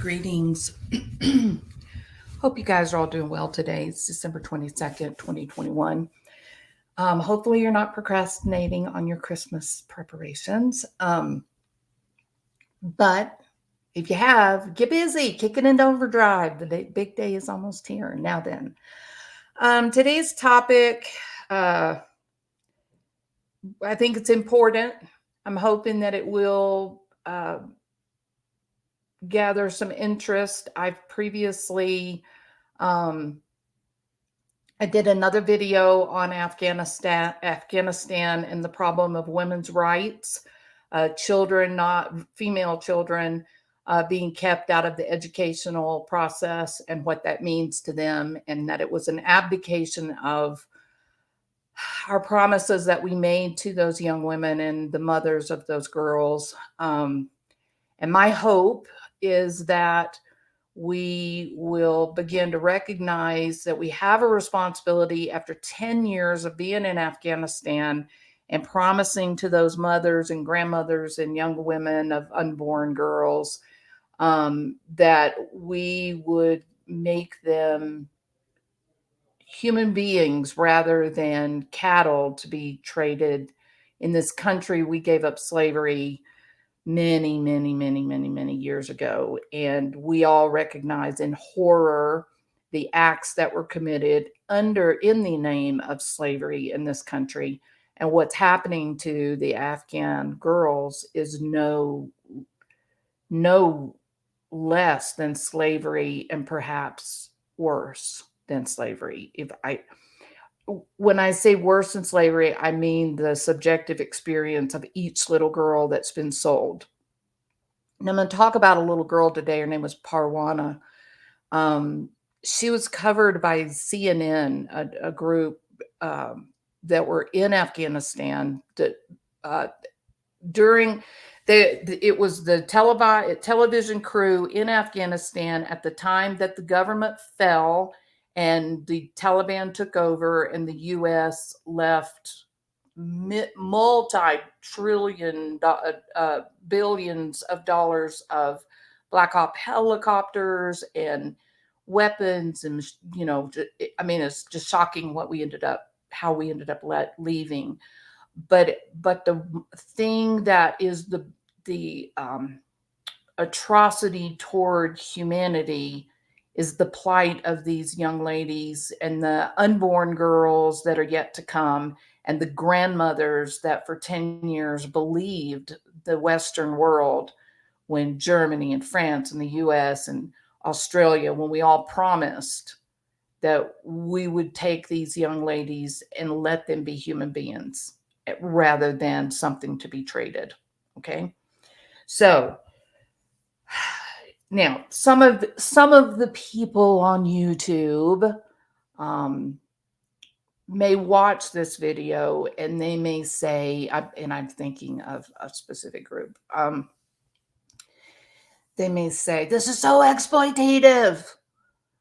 Greetings. Hope you guys are all doing well today. It's December 22nd, 2021. Hopefully, you're not procrastinating on your Christmas preparations. But if you have, get busy, kick it into overdrive. The big day is almost here. Now, then, today's topic, I think it's important. I'm hoping that it will gather some interest. I've previously um, I did another video on Afghanistan and the problem of women's rights, children, not female children, being kept out of the educational process and what that means to them, and that it was an abdication of our promises that we made to those young women and the mothers of those girls. And my hope is that we will begin to recognize that we have a responsibility after 10 years of being in Afghanistan and promising to those mothers and grandmothers and young women of unborn girls that we would make them human beings rather than cattle to be traded. In this country, we gave up slavery many years ago. And we all recognize in horror the acts that were committed in the name of slavery in this country. And what's happening to the Afghan girls is no less than slavery, and perhaps worse than slavery. When I say worse than slavery, I mean the subjective experience of each little girl that's been sold. And I'm going to talk about a little girl today. Her name was Parwana. She was covered by CNN, a group that were in Afghanistan that it was the television crew in Afghanistan at the time that the government fell and the Taliban took over and the U.S. left multi-trillion billions of dollars of Black Hawk helicopters and weapons. And, it's just shocking how we ended up leaving. But the thing that is the atrocity toward humanity is the plight of these young ladies and the unborn girls that are yet to come, and the grandmothers that for 10 years believed the Western world, when Germany and France and the US and Australia, when we all promised that we would take these young ladies and let them be human beings rather than something to be traded. Okay. So now some of the people on YouTube may watch this video and they may say, and I'm thinking of a specific group, they may say, this is so exploitative.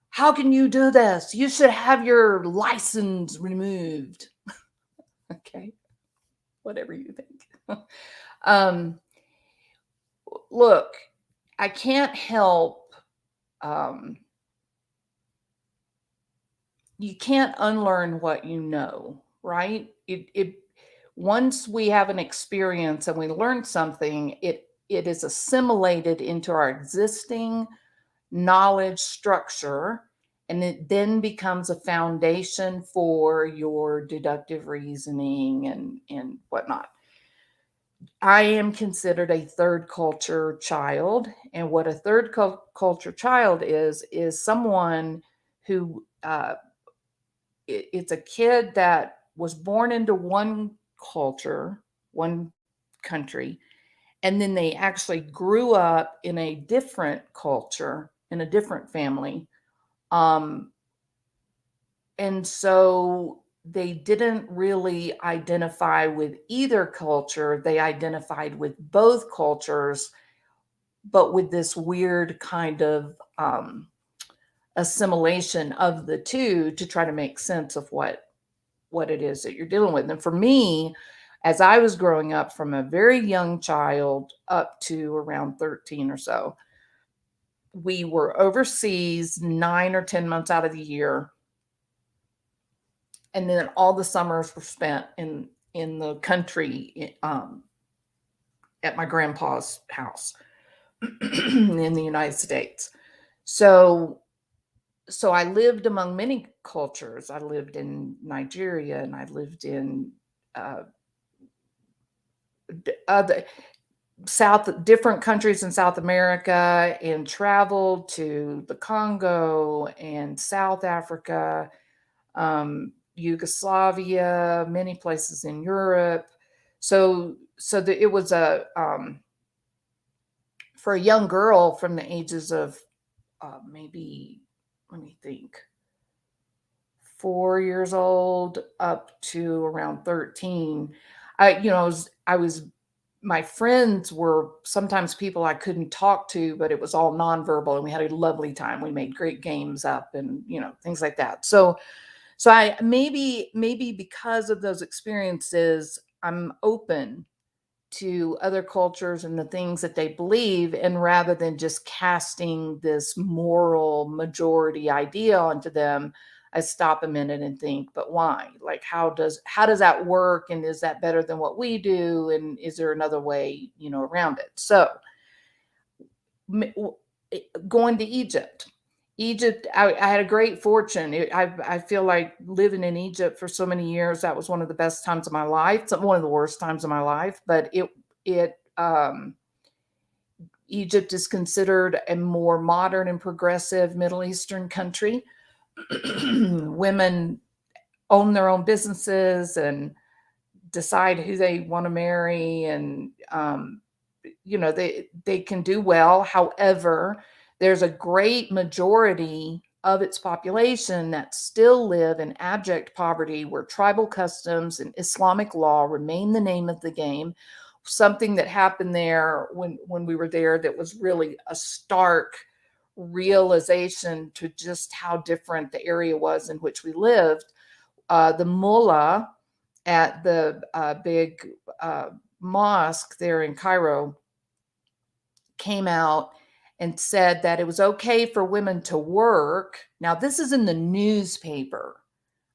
How can you do this? You should have your license removed. Okay. Whatever you think. Look, I can't help. You can't unlearn what you know, right? Once we have an experience and we learn something, it is assimilated into our existing knowledge structure, and it then becomes a foundation for your deductive reasoning and whatnot. I am considered a third culture child, and what a third culture child is someone who it's a kid that was born into one culture, one country, and then they actually grew up in a different culture, in a different family. And so they didn't really identify with either culture. They identified with both cultures, but with this weird kind of assimilation of the two to try to make sense of what it is that you're dealing with. And for me, as I was growing up from a very young child up to around 13 or so, we were overseas 9 or 10 months out of the year. And then all the summers were spent in the country, at my grandpa's house in the United States. So I lived among many cultures. I lived in Nigeria, and I lived in uh, other different countries in South America, and traveled to the Congo and South Africa, Yugoslavia, many places in Europe. It was for a young girl from the ages of maybe, let me think, 4 years old up to around 13. I was my friends were sometimes people I couldn't talk to, but it was all nonverbal, and we had a lovely time. We made great games up, and things like that. So I maybe because of those experiences, I'm open to other cultures and the things that they believe, and rather than just casting this moral majority idea onto them, I stop a minute and think, but why? Like, how does that work, and is that better than what we do, and is there another way around it? So going to Egypt, I had a great fortune. I feel like living in Egypt for so many years, that was one of the best times of my life. It's one of the worst times of my life, but Egypt is considered a more modern and progressive Middle Eastern country. Women own their own businesses and decide who they want to marry, and they can do well. However, there's a great majority of its population that still live in abject poverty, where tribal customs and Islamic law remain the name of the game. Something that happened there when we were there, that was really a stark realization to just how different the area was in which we lived. The mullah at the big mosque there in Cairo came out and said that it was okay for women to work. Now, this is in the newspaper.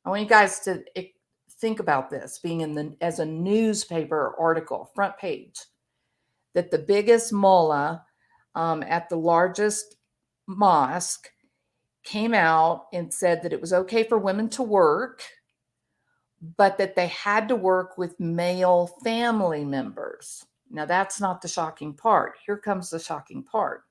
I want you guys to think about this being as a newspaper article, front page, that the biggest mullah at the largest mosque came out and said that it was okay for women to work, but that they had to work with male family members. Now, that's not the shocking part. Here comes the shocking part.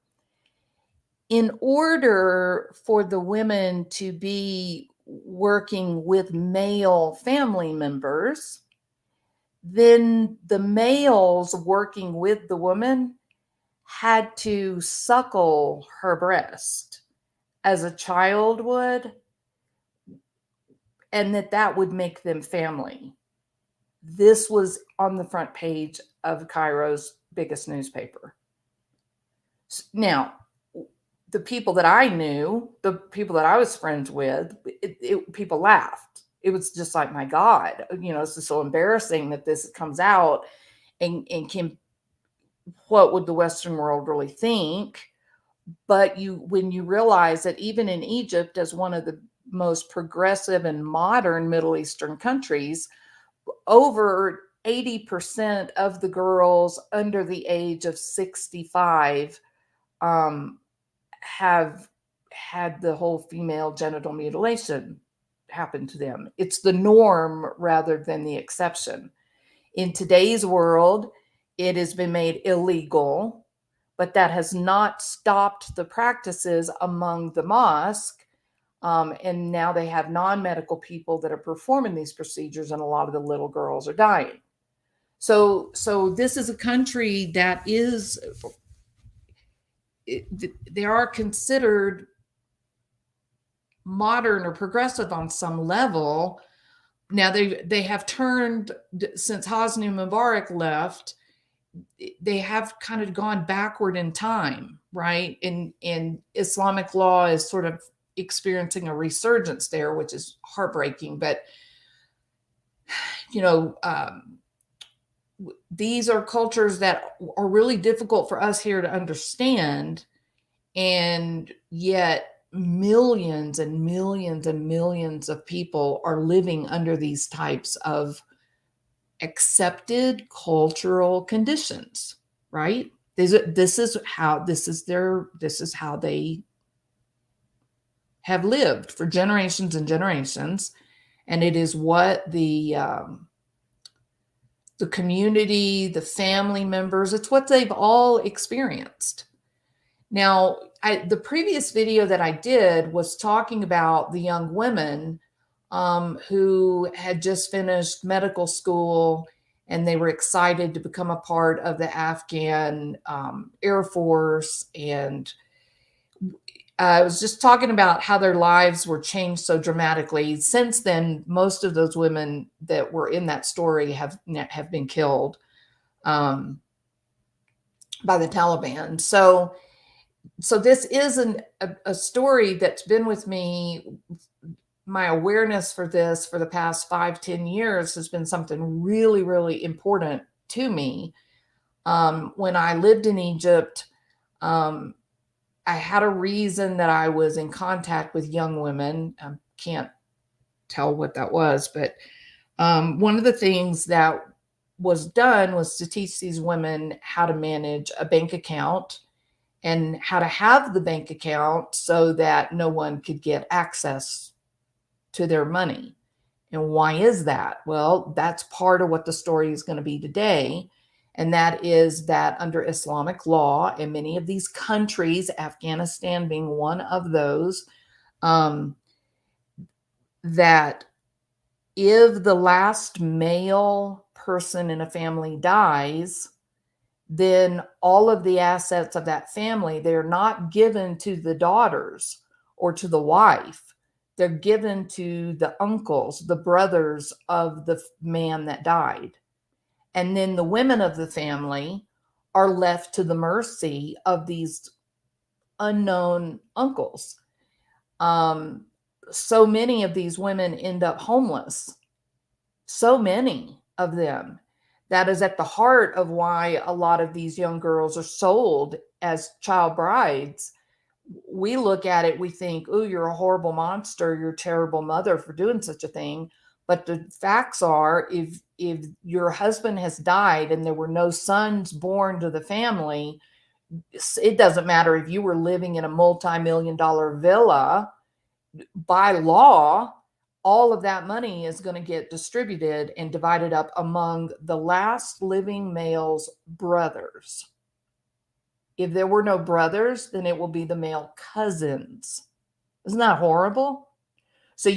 In order for the women to be working with male family members, then the males working with the woman had to suckle her breast as a child would, and that would make them family. This was on the front page of Cairo's biggest newspaper. Now, the people that I knew, the people that I was friends with, people laughed. It was just like, my God, it's just so embarrassing that this comes out, and what would the Western world really think? But when you realize that even in Egypt, as one of the most progressive and modern Middle Eastern countries, over 80% of the girls under the age of 65 have had the whole female genital mutilation happen to them. It's the norm rather than the exception. In today's world, it has been made illegal, but that has not stopped the practices among the mosque. And now they have non-medical people that are performing these procedures, and a lot of the little girls are dying. So this is a country that they are considered modern or progressive on some level. Now they have turned, since Hosni Mubarak left, they have kind of gone backward in time, right? And Islamic law is sort of experiencing a resurgence there, which is heartbreaking. But these are cultures that are really difficult for us here to understand. And yet millions and millions and millions of people are living under these types of accepted cultural conditions, right? This is how they have lived for generations and generations, and it is what the community, the family members, it's what they've all experienced. Now, the previous video that I did was talking about the young women who had just finished medical school, and they were excited to become a part of the Afghan Air Force. And I was just talking about how their lives were changed so dramatically. Since then, most of those women that were in that story have been killed by the Taliban. So this is a story that's been with me. My awareness for this for the past 5-10 years has been something really, really important to me. When I lived in Egypt, I had a reason that I was in contact with young women. I can't tell what that was, but one of the things that was done was to teach these women how to manage a bank account and how to have the bank account so that no one could get access to their money. And why is that? Well, that's part of what the story is going to be today. And that is that under Islamic law, in many of these countries, Afghanistan being one of those, that if the last male person in a family dies, then all of the assets of that family, they're not given to the daughters or to the wife. They're given to the uncles, the brothers of the man that died. And then the women of the family are left to the mercy of these unknown uncles. So many of these women end up homeless. So many of them. That is at the heart of why a lot of these young girls are sold as child brides. We look at it, we think, oh, you're a horrible monster, you're a terrible mother for doing such a thing. But the facts are, if your husband has died and there were no sons born to the family, it doesn't matter if you were living in a multi-million-dollar villa. By law, all of that money is going to get distributed and divided up among the last living male's brothers. If there were no brothers, then it will be the male cousins. Isn't that horrible? So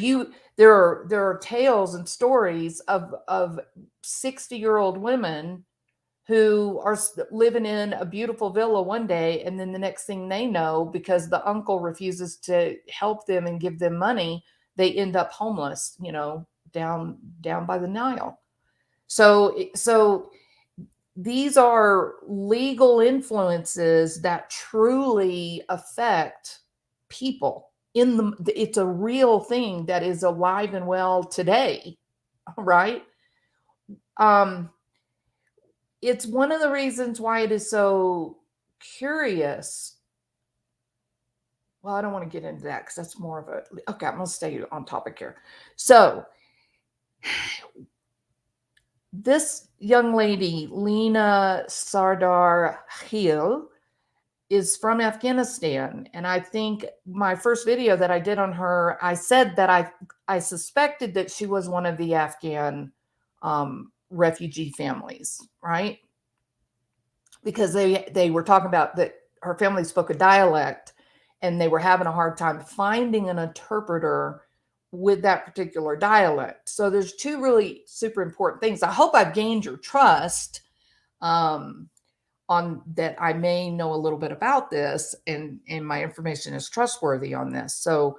there are tales and stories of 60-year-old women who are living in a beautiful villa one day, and then the next thing they know, because the uncle refuses to help them and give them money, they end up homeless, down by the Nile. So these are legal influences that truly affect people. It's a real thing that is alive and well today, right? It's one of the reasons why it is so curious. Well, I don't want to get into that because that's more of okay, I'm going to stay on topic here. So this young lady, Lena Sardar Khil, is from Afghanistan. And I think my first video that I did on her, I said that I suspected that she was one of the Afghan refugee families, right? Because they were talking about that her family spoke a dialect and they were having a hard time finding an interpreter with that particular dialect. So there's two really super important things. I hope I've gained your trust on that. I may know a little bit about this and my information is trustworthy on this. So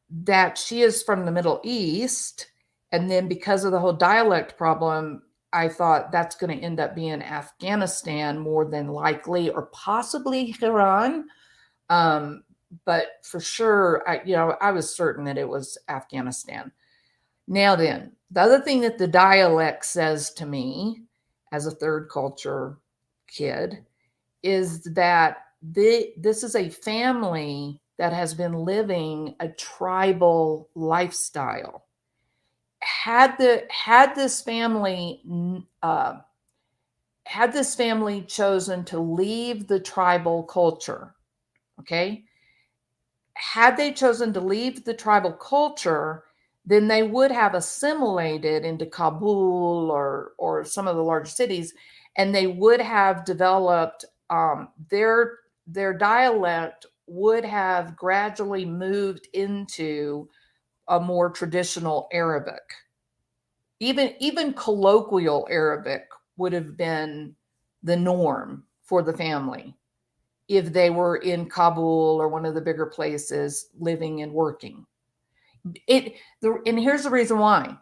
that she is from the Middle East, and then because of the whole dialect problem, I thought that's going to end up being Afghanistan more than likely, or possibly Iran. But for sure, I was certain that it was Afghanistan. Now then, the other thing that the dialect says to me as a third culture kid is that this is a family that has been living a tribal lifestyle. Had this family chosen to leave the tribal culture, okay? Had they chosen to leave the tribal culture, then they would have assimilated into Kabul or some of the large cities, and they would have developed their dialect would have gradually moved into a more traditional Arabic. Even colloquial Arabic would have been the norm for the family if they were in Kabul or one of the bigger places living and working. And here's the reason why.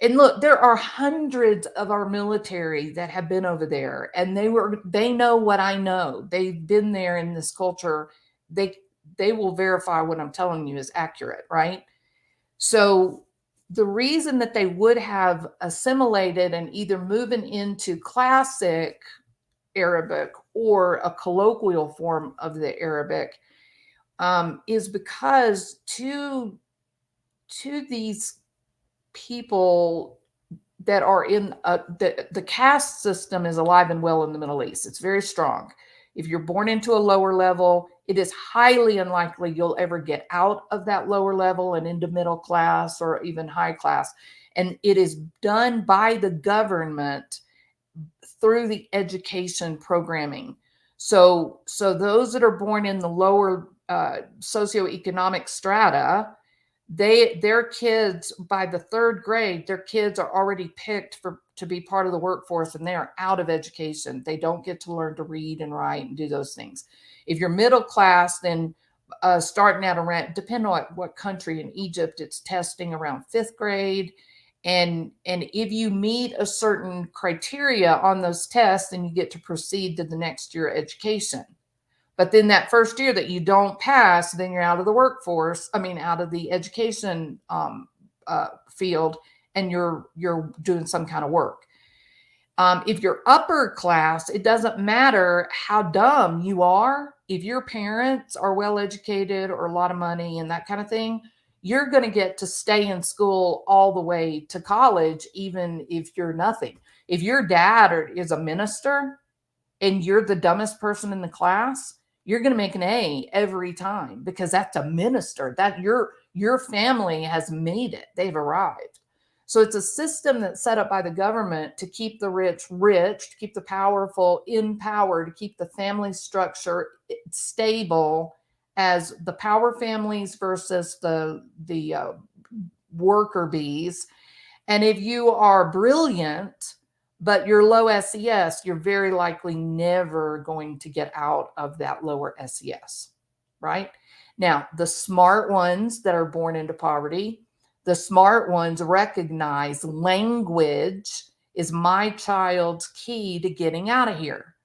And look, there are hundreds of our military that have been over there, and they know what I know. They've been there in this culture. They will verify what I'm telling you is accurate, right? So the reason that they would have assimilated and either moving into classic Arabic or a colloquial form of the Arabic is because to these people that are in the caste system is alive and well in the Middle East. It's very strong. If you're born into a lower level, it is highly unlikely you'll ever get out of that lower level and into middle class or even high class. And it is done by the government through the education programming. So those that are born in the lower socioeconomic strata, their kids by the third grade, their kids are already picked to be part of the workforce, and they are out of education. They don't get to learn to read and write and do those things. If you're middle class, then starting out around, depending on what country, in Egypt, it's testing around fifth grade. And if you meet a certain criteria on those tests, then you get to proceed to the next year of education. But then that first year that you don't pass, then you're out of the workforce. I mean, out of the education field, and you're doing some kind of work. If you're upper class, it doesn't matter how dumb you are. If your parents are well educated or a lot of money and that kind of thing, you're going to get to stay in school all the way to college, even if you're nothing. If your dad is a minister and you're the dumbest person in the class, you're going to make an A every time because that's a minister. That your family has made it. They've arrived. So it's a system that's set up by the government to keep the rich rich, to keep the powerful in power, to keep the family structure stable as the power families versus the worker bees. And if you are brilliant, but you're low SES, you're very likely never going to get out of that lower SES, right? Now, the smart ones that are born into poverty, the smart ones recognize language is my child's key to getting out of here.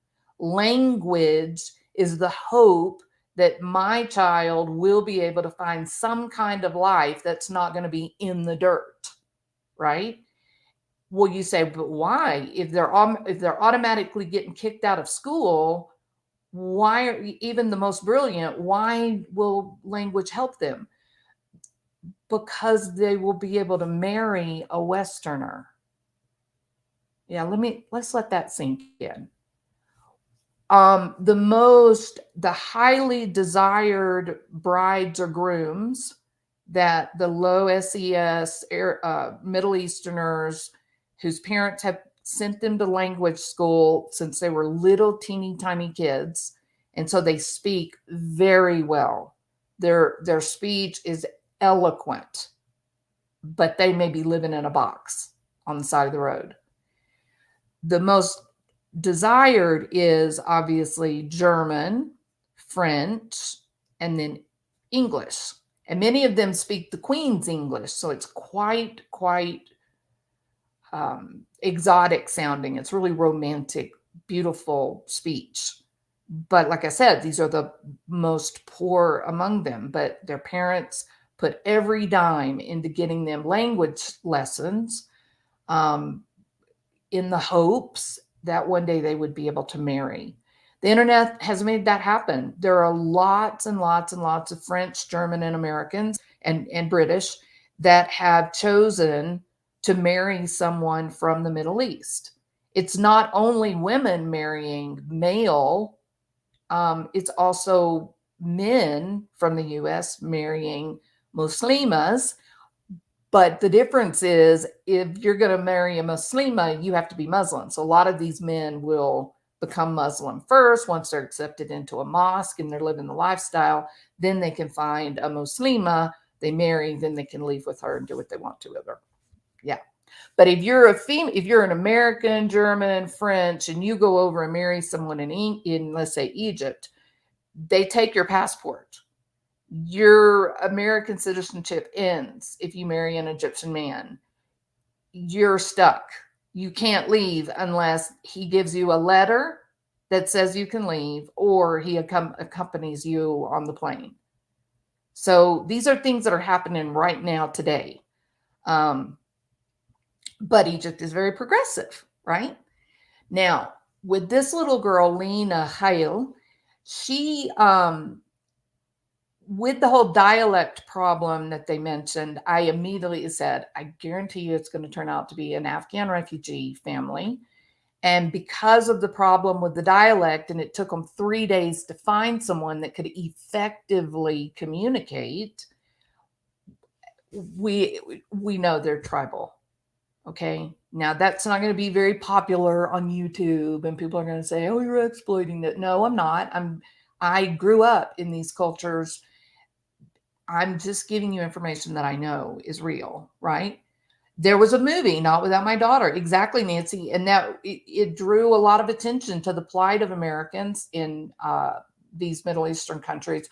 Language is the hope that my child will be able to find some kind of life that's not going to be in the dirt, right? Well, you say, but why? If they're automatically getting kicked out of school, why are even the most brilliant? Why will language help them? Because they will be able to marry a Westerner. Yeah, let's let that sink in. The highly desired brides or grooms that the low SES Middle Easterners whose parents have sent them to language school since they were little teeny tiny kids, and so they speak very well. Their speech is eloquent, but they may be living in a box on the side of the road. The most desired is obviously German, French, and then English. And many of them speak the Queen's English, so it's quite exotic sounding. It's really romantic, beautiful speech. But like I said, these are the most poor among them, but their parents put every dime into getting them language lessons in the hopes that one day they would be able to marry. The internet has made that happen. There are lots and lots and lots of French, German, and Americans and British that have chosen to marry someone from the Middle East. It's not only women marrying male, it's also men from the US marrying Muslimas. But the difference is if you're going to marry a Muslima, you have to be Muslim. So a lot of these men will become Muslim first. Once they're accepted into a mosque and they're living the lifestyle, then they can find a Muslima, they marry, then they can leave with her and do what they want to with her. Yeah. But if you're if you're an American, German, French, and you go over and marry someone in let's say Egypt, they take your passport. Your American citizenship ends if you marry an Egyptian man. You're stuck. You can't leave unless he gives you a letter that says you can leave or he accompanies you on the plane. So these are things that are happening right now today. But Egypt is very progressive, right? Now, with this little girl, LINA Sardar, she, with the whole dialect problem that they mentioned, I immediately said, I guarantee you it's going to turn out to be an Afghan refugee family. And because of the problem with the dialect, and it took them 3 days to find someone that could effectively communicate, we know they're tribal. Okay. Now that's not going to be very popular on YouTube and people are going to say, oh, you're exploiting it. No, I'm not. I grew up in these cultures. I'm just giving you information that I know is real, right? There was a movie, Not Without My Daughter. Exactly, Nancy. And that it drew a lot of attention to the plight of Americans in these Middle Eastern countries.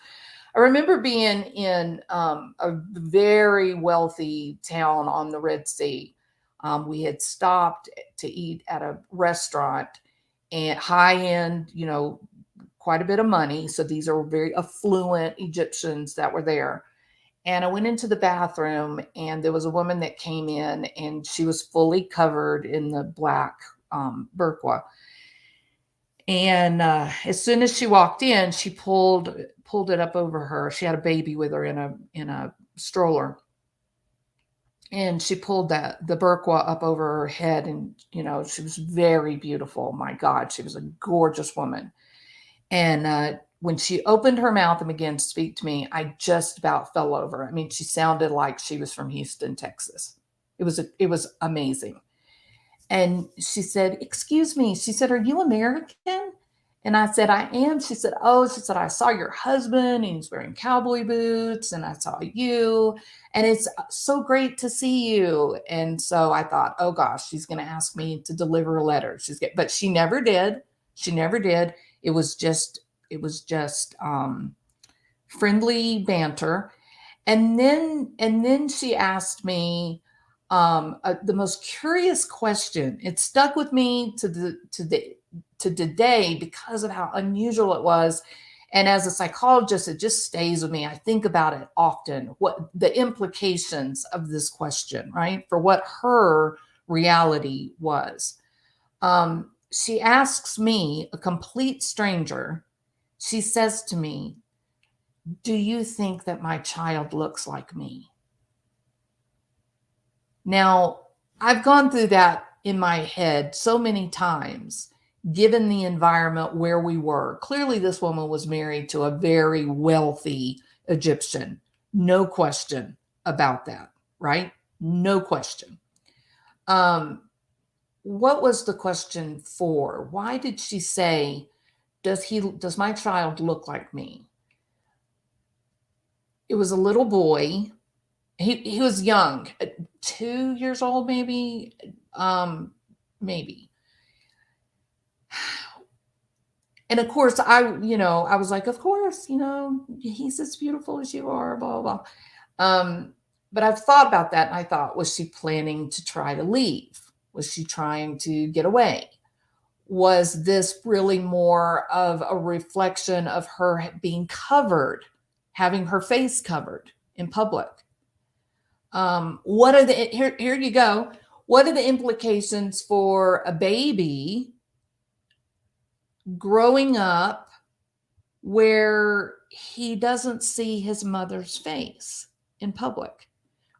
I remember being in a very wealthy town on the Red Sea. We had stopped to eat at a restaurant and high end, quite a bit of money. So these are very affluent Egyptians that were there. And I went into the bathroom and there was a woman that came in and she was fully covered in the black burqa. And as soon as she walked in, she pulled it up over her. She had a baby with her in a stroller. And she pulled the burqa up over her head and, she was very beautiful. My God, she was a gorgeous woman. And when she opened her mouth and began to speak to me, I just about fell over. I mean, she sounded like she was from Houston, Texas. It was amazing. And she said, excuse me. She said, are you American? And I said, I am. She said, I saw your husband and he's wearing cowboy boots and I saw you and it's so great to see you. And so I thought, oh gosh, she's going to ask me to deliver a letter. But she never did. She never did. It was just friendly banter. And then she asked me the most curious question. It stuck with me to today because of how unusual it was. And as a psychologist, it just stays with me. I think about it often, what the implications of this question, right? For what her reality was. She asks me, a complete stranger, she says to me, do you think that my child looks like me? Now, I've gone through that in my head so many times, given the environment where we were. Clearly, this woman was married to a very wealthy Egyptian. No question about that, right? No question. What was the question for? Why did she say, does my child look like me? It was a little boy. He was young, 2 years old, maybe. Maybe. And of course, I was like, of course, he's as beautiful as you are, blah, blah, blah. But I've thought about that and I thought, was she planning to try to leave? Was she trying to get away? Was this really more of a reflection of her being covered, having her face covered in public? What are here you go. What are the implications for a baby growing up where he doesn't see his mother's face in public.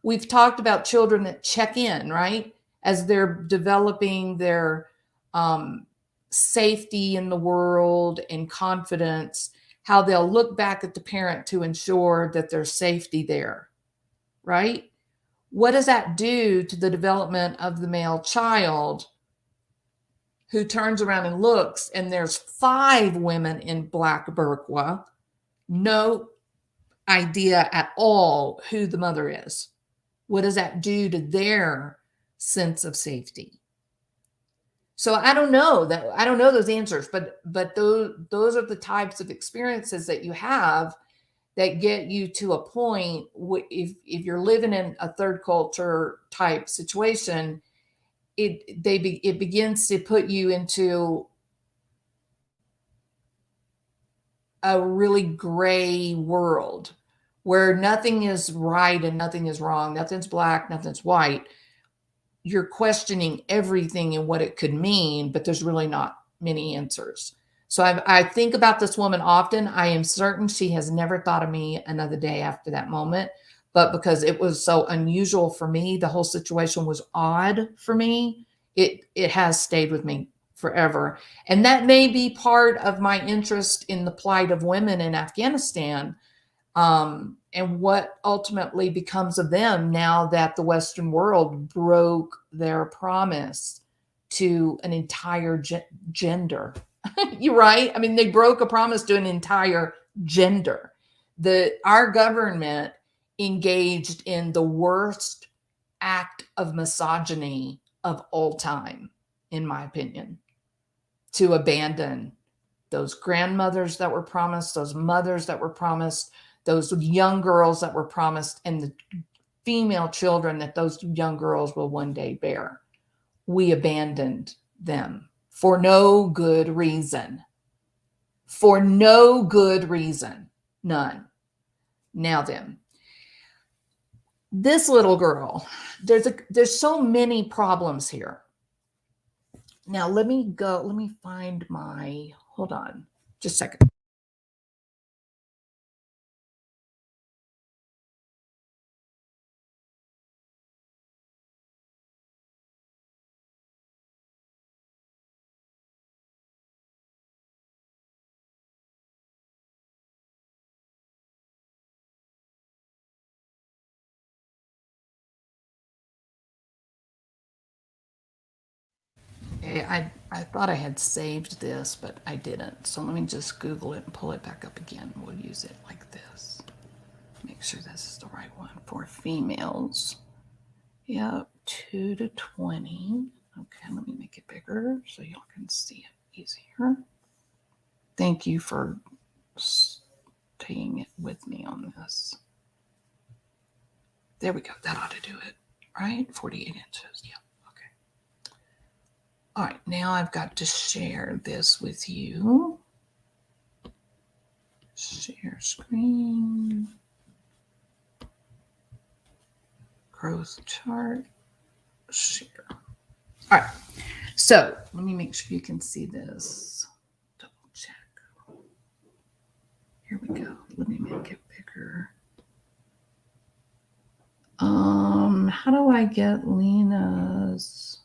We've talked about children that check in, right? As they're developing their safety in the world and confidence, how they'll look back at the parent to ensure that there's safety there, right? What does that do to the development of the male child who turns around and looks and there's 5 women in black burqa, no idea at all who the mother is? What does that do to their sense of safety? So I don't know those answers, but those are the types of experiences that you have that get you to a point if you're living in a third culture type situation, it begins to put you into a really gray world where nothing is right and nothing is wrong, nothing's black, nothing's white. You're questioning everything and what it could mean, but there's really not many answers. So I think about this woman often. I am certain she has never thought of me another day after that moment, but because it was so unusual for me, the whole situation was odd for me, it has stayed with me forever. And that may be part of my interest in the plight of women in Afghanistan, and what ultimately becomes of them now that the Western world broke their promise to an entire gender. You're right. I mean, they broke a promise to an entire gender. Our government engaged in the worst act of misogyny of all time, in my opinion, to abandon those grandmothers that were promised, those mothers that were promised, those young girls that were promised, and the female children that those young girls will one day bear. We abandoned them for no good reason. For no good reason. None. Now then, this little girl, there's so many problems here. Now let me find hold on, just a second. Okay, I thought I had saved this, but I didn't. So let me just Google it and pull it back up again. We'll use it like this. Make sure this is the right one for females. Yep, 2 to 20. Okay, let me make it bigger so y'all can see it easier. Thank you for staying with me on this. There we go. That ought to do it, right? 48 inches. Yeah. Okay. All right. Now I've got to share this with you. Share screen. Growth chart. Share. All right. So let me make sure you can see this. Double check. Here we go. Let me make it bigger. How do I get Lena's?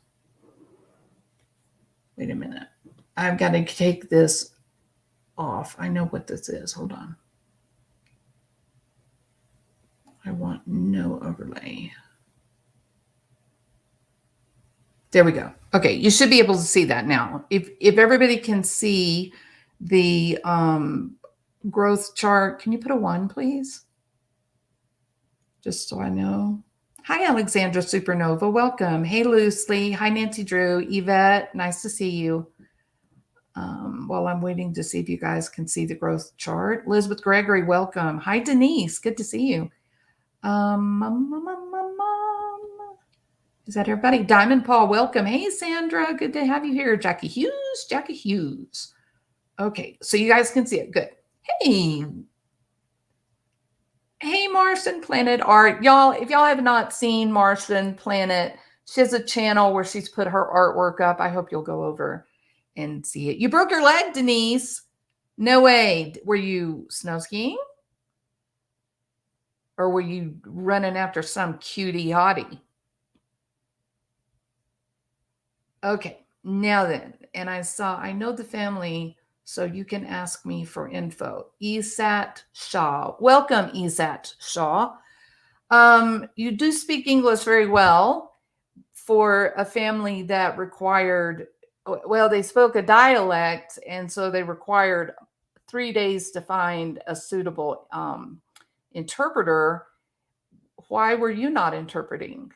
Wait a minute. I've got to take this off. I know what this is. Hold on. I want no overlay. There we go. Okay, you should be able to see that now. If everybody can see the growth chart, can you put a 1, please? Just so I know. Hi, Alexandra Supernova. Welcome. Hey, Loosely. Hi, Nancy Drew. Yvette, nice to see you. While I'm waiting to see if you guys can see the growth chart. Elizabeth Gregory, welcome. Hi, Denise. Good to see you. Is that everybody? Diamond Paul, welcome. Hey, Sandra. Good to have you here. Jackie Hughes. Okay, so you guys can see it. Good. Hey, Martian Planet Art. Y'all, if y'all have not seen Martian Planet, she has a channel where she's put her artwork up. I hope you'll go over and see it. You broke your leg, Denise. No way. Were you snow skiing? Or were you running after some cutie hottie? Okay, now then. And I know the family, so you can ask me for info. Ezat Shah. Welcome, Ezat Shah. You do speak English very well for a family that required, well, they spoke a dialect, and so they required 3 days to find a suitable interpreter. Why were you not interpreting?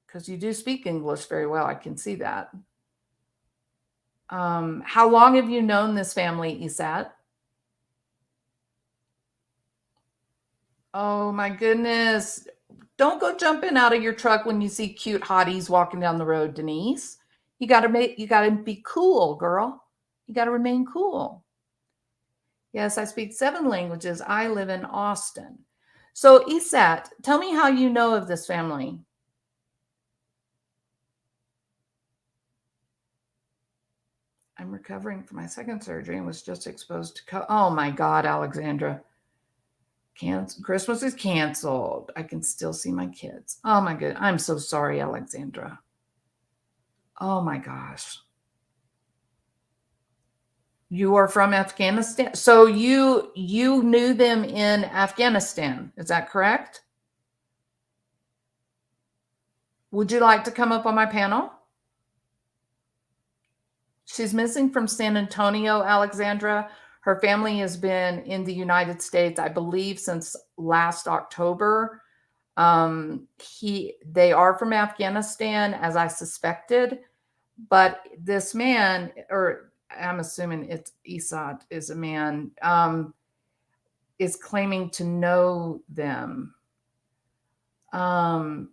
Because you do speak English very well. I can see that. How long have you known this family, Ezat? Oh my goodness. Don't go jumping out of your truck when you see cute hotties walking down the road, Denise. You gotta be cool, girl. You gotta remain cool. Yes, I speak 7 languages. I live in Austin. So, Ezat, tell me how you know of this family. I'm recovering from my second surgery and was just exposed to oh my God, Alexandra. Christmas is canceled. I can still see my kids. Oh my God. I'm so sorry, Alexandra. Oh my gosh. You are from Afghanistan. So you knew them in Afghanistan. Is that correct? Would you like to come up on my panel? She's missing from San Antonio, Alexandra. Her family has been in the United States, I believe, since last October. They are from Afghanistan, as I suspected, but this man, or I'm assuming it's Esad, is a man, is claiming to know them. What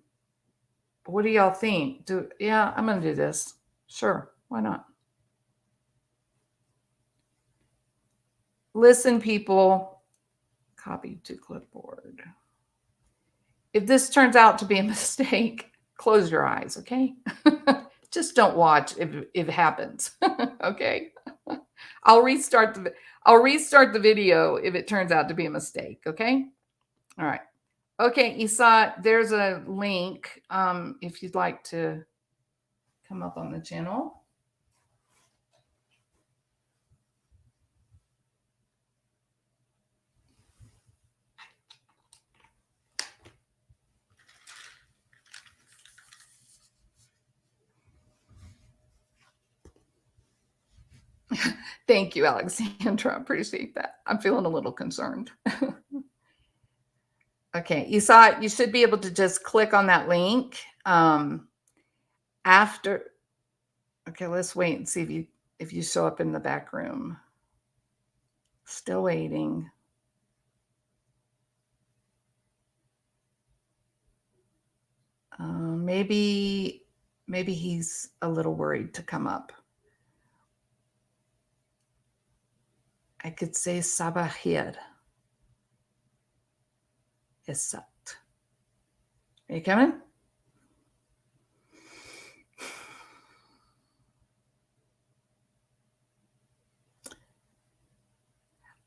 do y'all think? Yeah, I'm going to do this. Sure, why not? Listen, people, copy to clipboard. If this turns out to be a mistake, close your eyes, okay? Just don't watch if it happens, okay? I'll restart the video if it turns out to be a mistake, okay? All right. Okay, Isa, there's a link if you'd like to come up on the channel. Thank you, Alexandra. I appreciate that. I'm feeling a little concerned. Okay, you should be able to just click on that link after. Okay, let's wait and see if you show up in the back room. Still waiting. Maybe he's a little worried to come up. I could say Sabah Khir. Esat. Are you coming?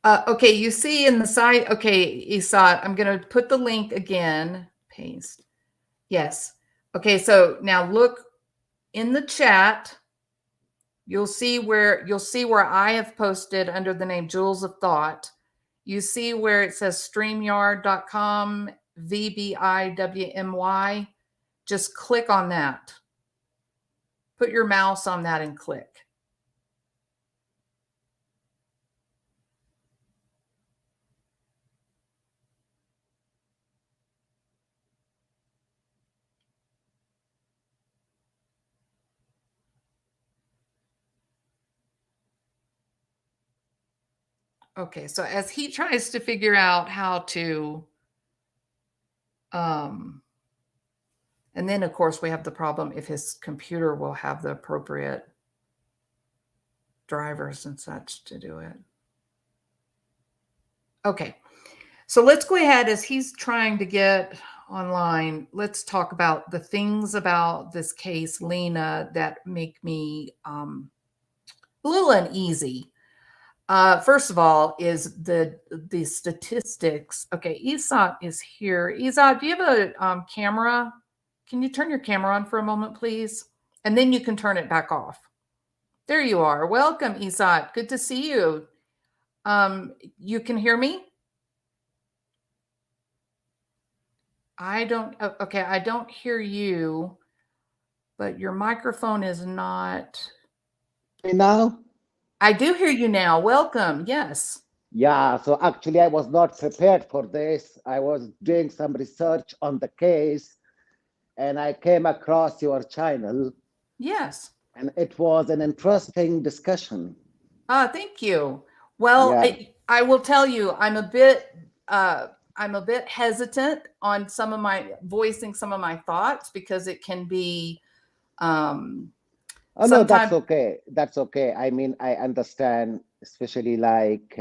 Okay, you see in the side. Okay, Isa, I'm going to put the link again. Paste. Yes. Okay, so now look in the chat. You'll see where I have posted under the name Jewels of Thought. You see where it says StreamYard.com VBIWMY. Just click on that. Put your mouse on that and click. Okay, so as he tries to figure out how to, and then of course we have the problem if his computer will have the appropriate drivers and such to do it. Okay, so let's go ahead as he's trying to get online. Let's talk about the things about this case, Lena, that make me a little uneasy. First of all, is the statistics. Okay, Esat is here. Esat, do you have a camera? Can you turn your camera on for a moment, please? And then you can turn it back off. There you are. Welcome, Esat. Good to see you. You can hear me? I don't, okay, I don't hear you, but your microphone is not. Now? I do hear you now. Welcome. Yes. Yeah, so actually I was not prepared for this. I was doing some research on the case and I came across your channel Yes. and it was an interesting discussion. Thank you. Well, Yeah. I will tell you, I'm a bit hesitant on some of my voicing some of my thoughts because it can be Oh no, that's sometimes. okay. That's okay. I mean, I understand, especially like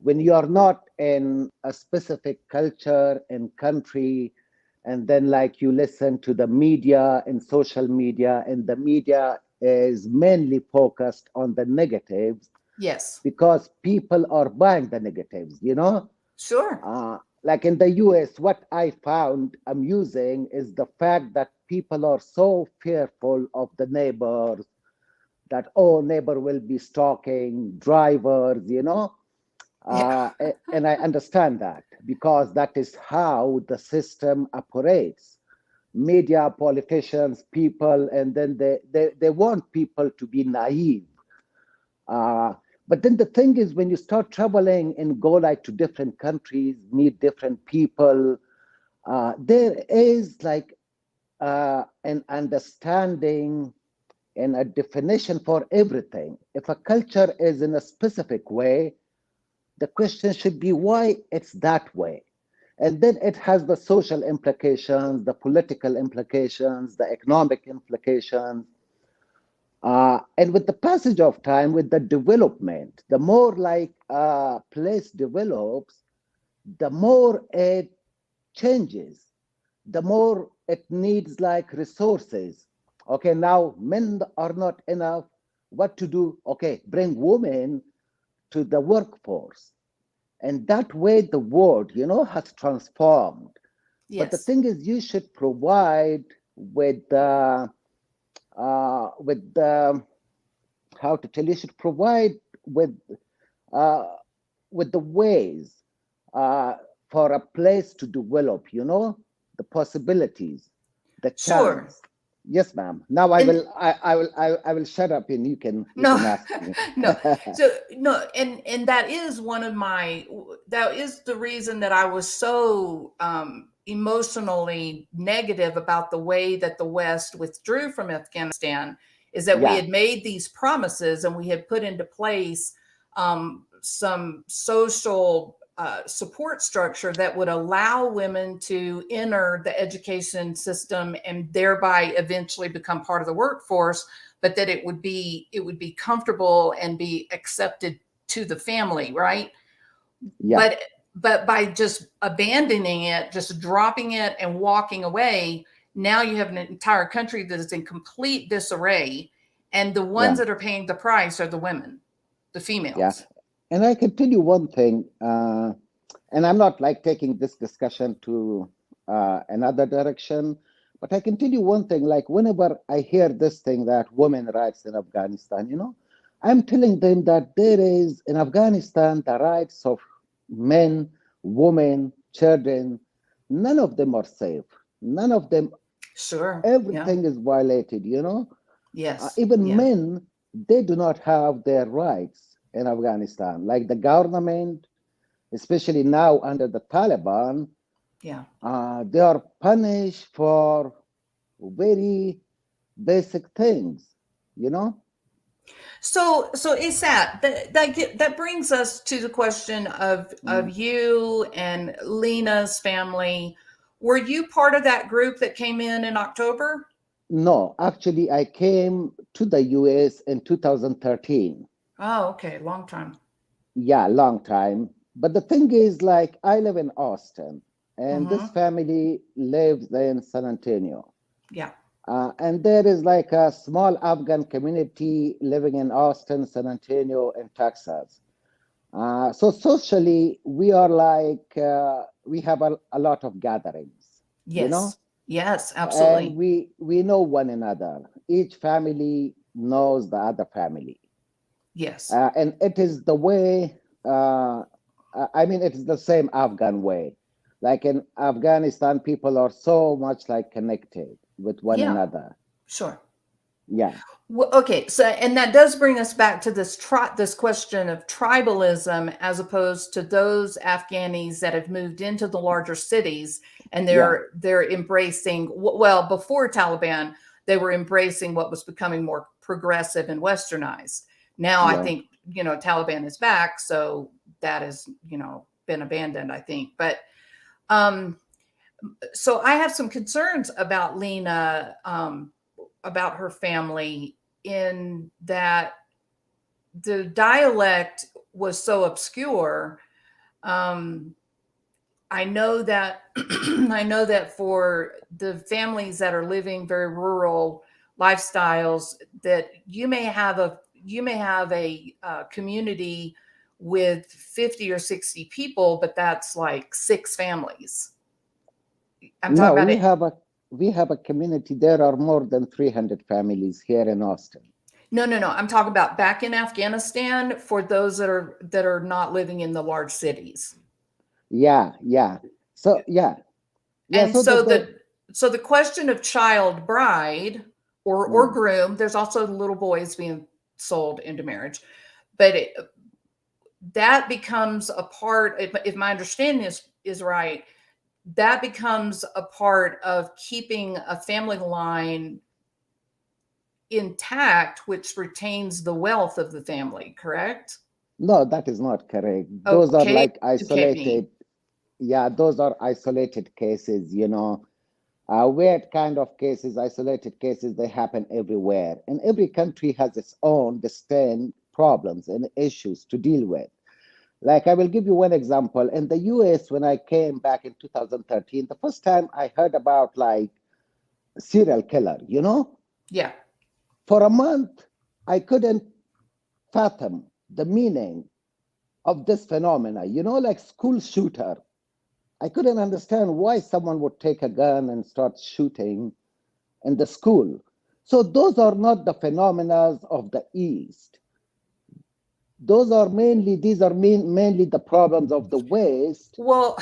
when you are not in a specific culture and country, and then like you listen to the media and social media, and the media is mainly focused on the negatives Yes. because people are buying the negatives, you know? Sure. Like in the US, what I found amusing is the fact that people are so fearful of the neighbors that, oh, neighbor will be stalking drivers, you know? Yeah. And I understand that because that is how the system operates. Media, politicians, people, and then they want people to be naive. Uh, but then the thing is, when you start traveling and go like to different countries, meet different people, there is like an understanding and a definition for everything. If a culture is in a specific way, the question should be why it's that way. And then it has the social implications, the political implications, the economic implications. And with the passage of time, with the development, the more like a place develops, the more it changes, the more it needs like resources. Okay, now men are not enough. What to do? Okay, bring women to the workforce. And that way the world, you know, has transformed. But the Yes. thing is, you should provide with the how to tell you should provide uh, with the ways uh, for a place to develop, you know, the possibilities, the Sure. chance. Yes, ma'am. Now And I will shut up and you no, can ask me. no. So no, and that is one of my, that is the reason that I was so emotionally negative about the way that the West withdrew from Afghanistan, is that we Yeah, had made these promises and we had put into place some social support structure that would allow women to enter the education system and thereby eventually become part of the workforce, but that it would be comfortable and be accepted to the family, right? yeah. but but by just abandoning it, just dropping it and walking away, now you have an entire country that is in complete disarray, and the ones Yeah, that are paying the price are the women, the yeah. females. And I can tell you one thing, and I'm not like taking this discussion to another direction, but I can tell you one thing. Like whenever I hear this thing that women rights in Afghanistan, you know, I'm telling them that there is in Afghanistan the rights of men, women, children. None of them are safe. None of them. Sure. Yeah. Everything is violated. You know, Yes. even Yeah. men, they do not have their rights in Afghanistan. Like the government, especially now under the Taliban, Yeah. they are punished for very basic things, you know? So Isat, that brings us to the question of Mm. you and Lena's family. Were you part of that group that came in October? No, actually, I came to the US in 2013. Oh, okay, long time. Yeah, long time. But the thing is, like, I live in Austin. and this Mm-hmm. family lives in San Antonio. Yeah. And there is like a small Afghan community living in Austin, San Antonio, and Texas. So socially, we are like, we have a lot of gatherings, you know, Yes. Yes, and absolutely. we know one another. Each family knows the other family. Yes. And it is the way, I mean, it is the same Afghan way. Like in Afghanistan, people are so much like connected with one Yeah, another. sure. Yeah, Well, okay, so and that does bring us back to this question of tribalism as opposed to those Afghanis that have moved into the larger cities and yeah, they're embracing, well, before Taliban they were embracing what was becoming more progressive and westernized. Now I yeah. think, Taliban is back, so that has, been abandoned, I think. But um so I have some concerns about Lena, about her family, in that the dialect was so obscure. Um, I know that I know that for the families that are living very rural lifestyles, that you may have a community with 50 or 60 people, but that's like six families. I'm talking No, about it. we have a community. There are more than 300 families here in Austin. No, no, no. I'm talking about back in Afghanistan for those that are not living in the large cities. Yeah, yeah. So yeah, yeah. And So so the the question of child bride or mm, groom, there's also little boys being sold into marriage, but that becomes a part. If my understanding is right, that becomes a part of keeping a family line intact, which retains the wealth of the family. Correct? no, that is not correct. Those are Okay, like educate me. isolated. Yeah, those are isolated cases. Weird kind of cases, isolated cases. They happen everywhere, and every country has its own distinct problems and issues to deal with. Like I will give you one example. In the US, when I came back in 2013, the first time I heard about like serial killer, Yeah. for a month, I couldn't fathom the meaning of this phenomena, like school shooter. I couldn't understand why someone would take a gun and start shooting in the school. So those are not the phenomena of the East. These are mainly the problems of the West. Well,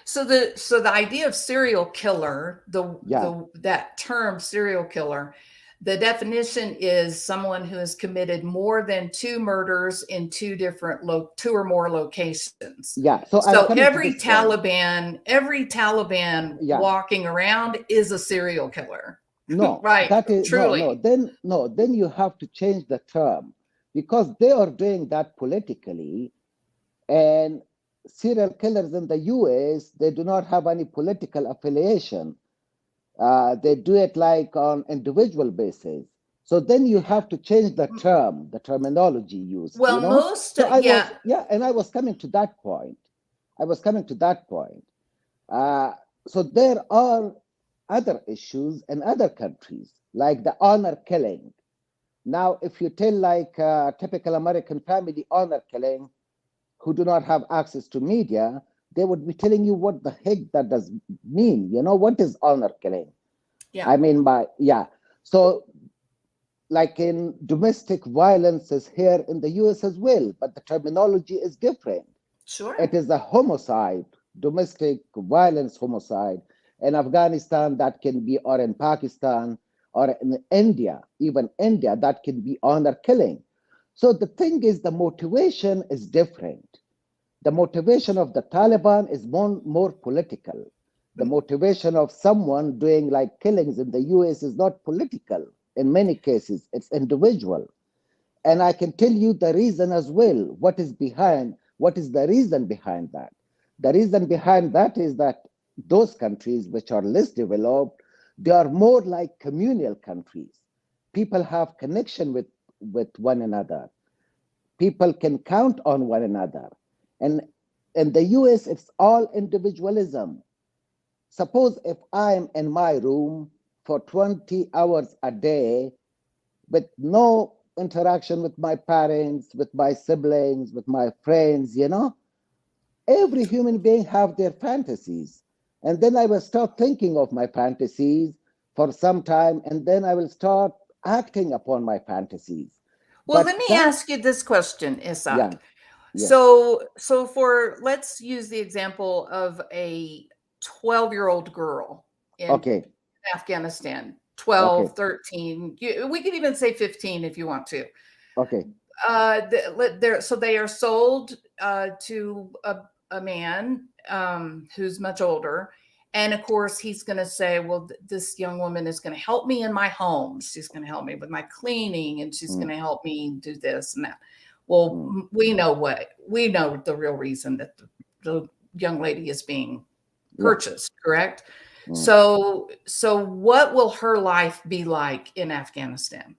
so the idea of serial killer, Yeah, that term serial killer, the definition is someone who has committed more than two murders in two or more locations. yeah. So I'm So coming to this point. every Taliban Yeah. walking around is a serial killer. No, Right, that is no, no. truly. Then no, then you have to change the term because they are doing that politically, and serial killers in the US, they do not have any political affiliation. They do it like on individual basis. So then you have to change the terminology used. Well, most, So yeah. and I was coming to that point. I was coming to that point. Uh, so there are other issues in other countries, like the honor killing. Now, if you tell like a typical American family honor killing who do not have access to media, they would be telling you what the heck that does mean. What is honor killing? Yeah, I mean, yeah. So, like in domestic violence is here in the US as well, but the terminology is different. It sure. is a homicide, domestic violence homicide in Afghanistan that can be, or in Pakistan, or in India, even India, that can be honor killing. So the thing is, the motivation is different. The motivation of the Taliban is more political. The motivation of someone doing like killings in the US is not political. In many cases, it's individual. And I can tell you the reason as well. What is the reason behind that? The reason behind that is that those countries which are less developed, they are more like communal countries. People have connection with one another. People can count on one another. And in the US, it's all individualism. Suppose if I'm in my room for 20 hours a day with no interaction with my parents, with my siblings, with my friends, every human being have their fantasies. And then I will start thinking of my fantasies for some time, and then I will start acting upon my fantasies. Well, But let me that, ask you this question, yeah, Isat. yes, Let's use the example of a 12-year-old girl in okay, Afghanistan, okay, 12, 13. We could even say 15 if you want to. okay, So they are sold to a man who's much older. And of course, he's going to say, well, this young woman is going to help me in my home. She's going to help me with my cleaning and she's going mm, to help me do this and that. Well, mm, we know the real reason that the young lady is being yeah, purchased, correct? mm. So what will her life be like in Afghanistan?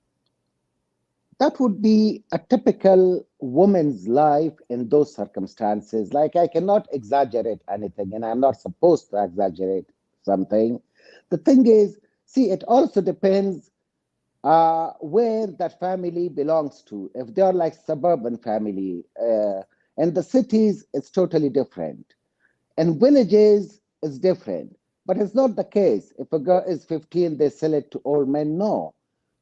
That would be a typical woman's life in those circumstances. Like, I cannot exaggerate anything, and I'm not supposed to exaggerate something. The thing is, see, it also depends where that family belongs to. If they're like suburban family, in the cities, it's totally different. In villages, it's different. But it's not the case. If a girl is 15, they sell it to old men. No.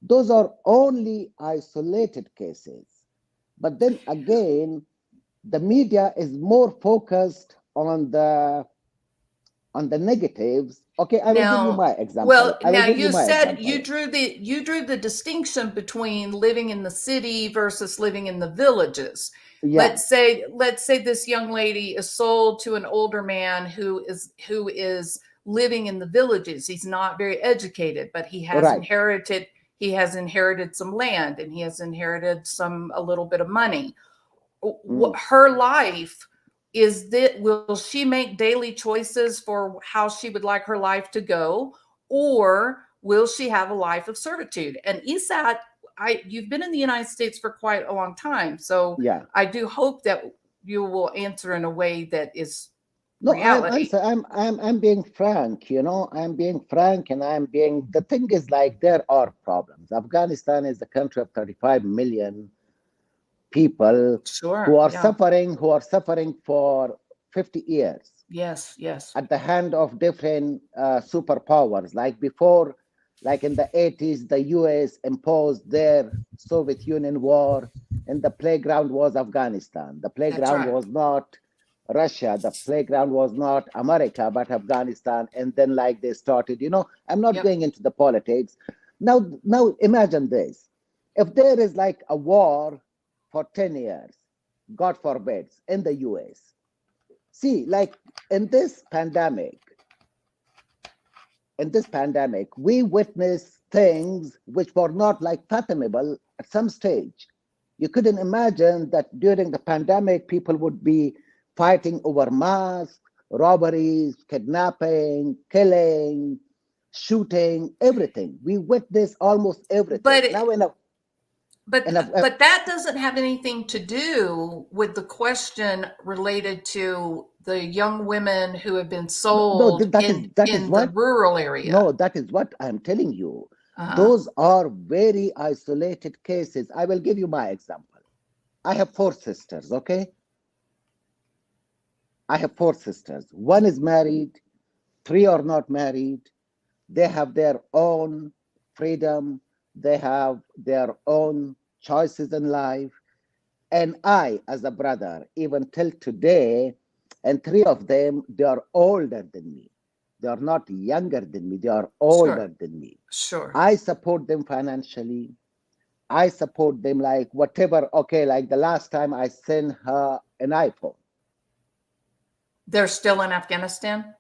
Those are only isolated cases. But then again, the media is more focused on the negatives. Okay, I will give you Now, my example. well, I will now give you you my said example. you drew the distinction between living in the city versus living in the villages. Yeah, Let's say this young lady is sold to an older man who is living in the villages. He's not very educated, but right. he has inherited some land and he has inherited a little bit of money. Mm. Her life is that, will she make daily choices for how she would like her life to go, or will she have a life of servitude? And Isat, you've been in the United States for quite a long time, so Yeah. I do hope that you will answer in a way that is No, I'm reality. answer. I'm being frank. I'm being frank, and I'm being. The thing is, like, there are problems. Afghanistan is a country of 35 million people Sure, yeah, who are suffering for 50 years yes, yes, at the hand of different superpowers. Like before, like in the 80s, the US imposed their Soviet Union war, and the playground was Afghanistan. The that's playground right. was not Russia. The playground was not America, but Afghanistan. And then, like, they started, I'm not Yep. going into the politics. Now imagine this. If there is like a war for 10 years, God forbid, in the US, see, like, in this pandemic, we witnessed things which were not like fathomable at some stage. You couldn't imagine that during the pandemic, people would be fighting over masks, robberies, kidnapping, killing, shooting, everything. We witnessed almost everything. But Now, But in a, but that doesn't have anything to do with the question related to the young women who have been no, sold that is in the what rural area. no, that is what I'm telling you. Uh-huh. Those are very isolated cases. I will give you my example. I have four sisters, okay? I have four sisters. One is married, three are not married. They have their own freedom, they have their own choices in life. And I, as a brother, even till today, and three of them, they are older than me. They are not younger than me, they are older Sure. than me. Sure. I support them financially. I support them like whatever. Okay, like the last time I sent her an iPhone. They're still in Afghanistan?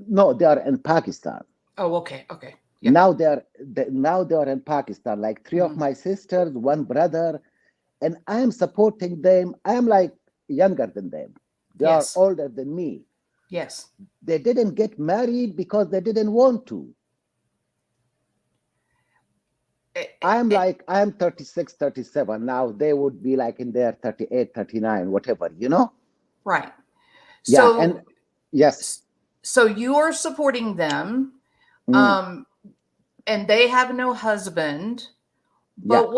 No, they are in Pakistan. Oh, okay. Okay. Yeah. Now they are in Pakistan. Like three of Mhm. my sisters, one brother, and I am supporting them. I am like younger than them. They are Yes. older than me. Yes. They didn't get married because they didn't want to. Eh, I'm 36, 37 now. They would be like in their 38, 39, whatever. right. Yeah, and So yes. So you are supporting them, Mm, um, and they have no husband. yeah. But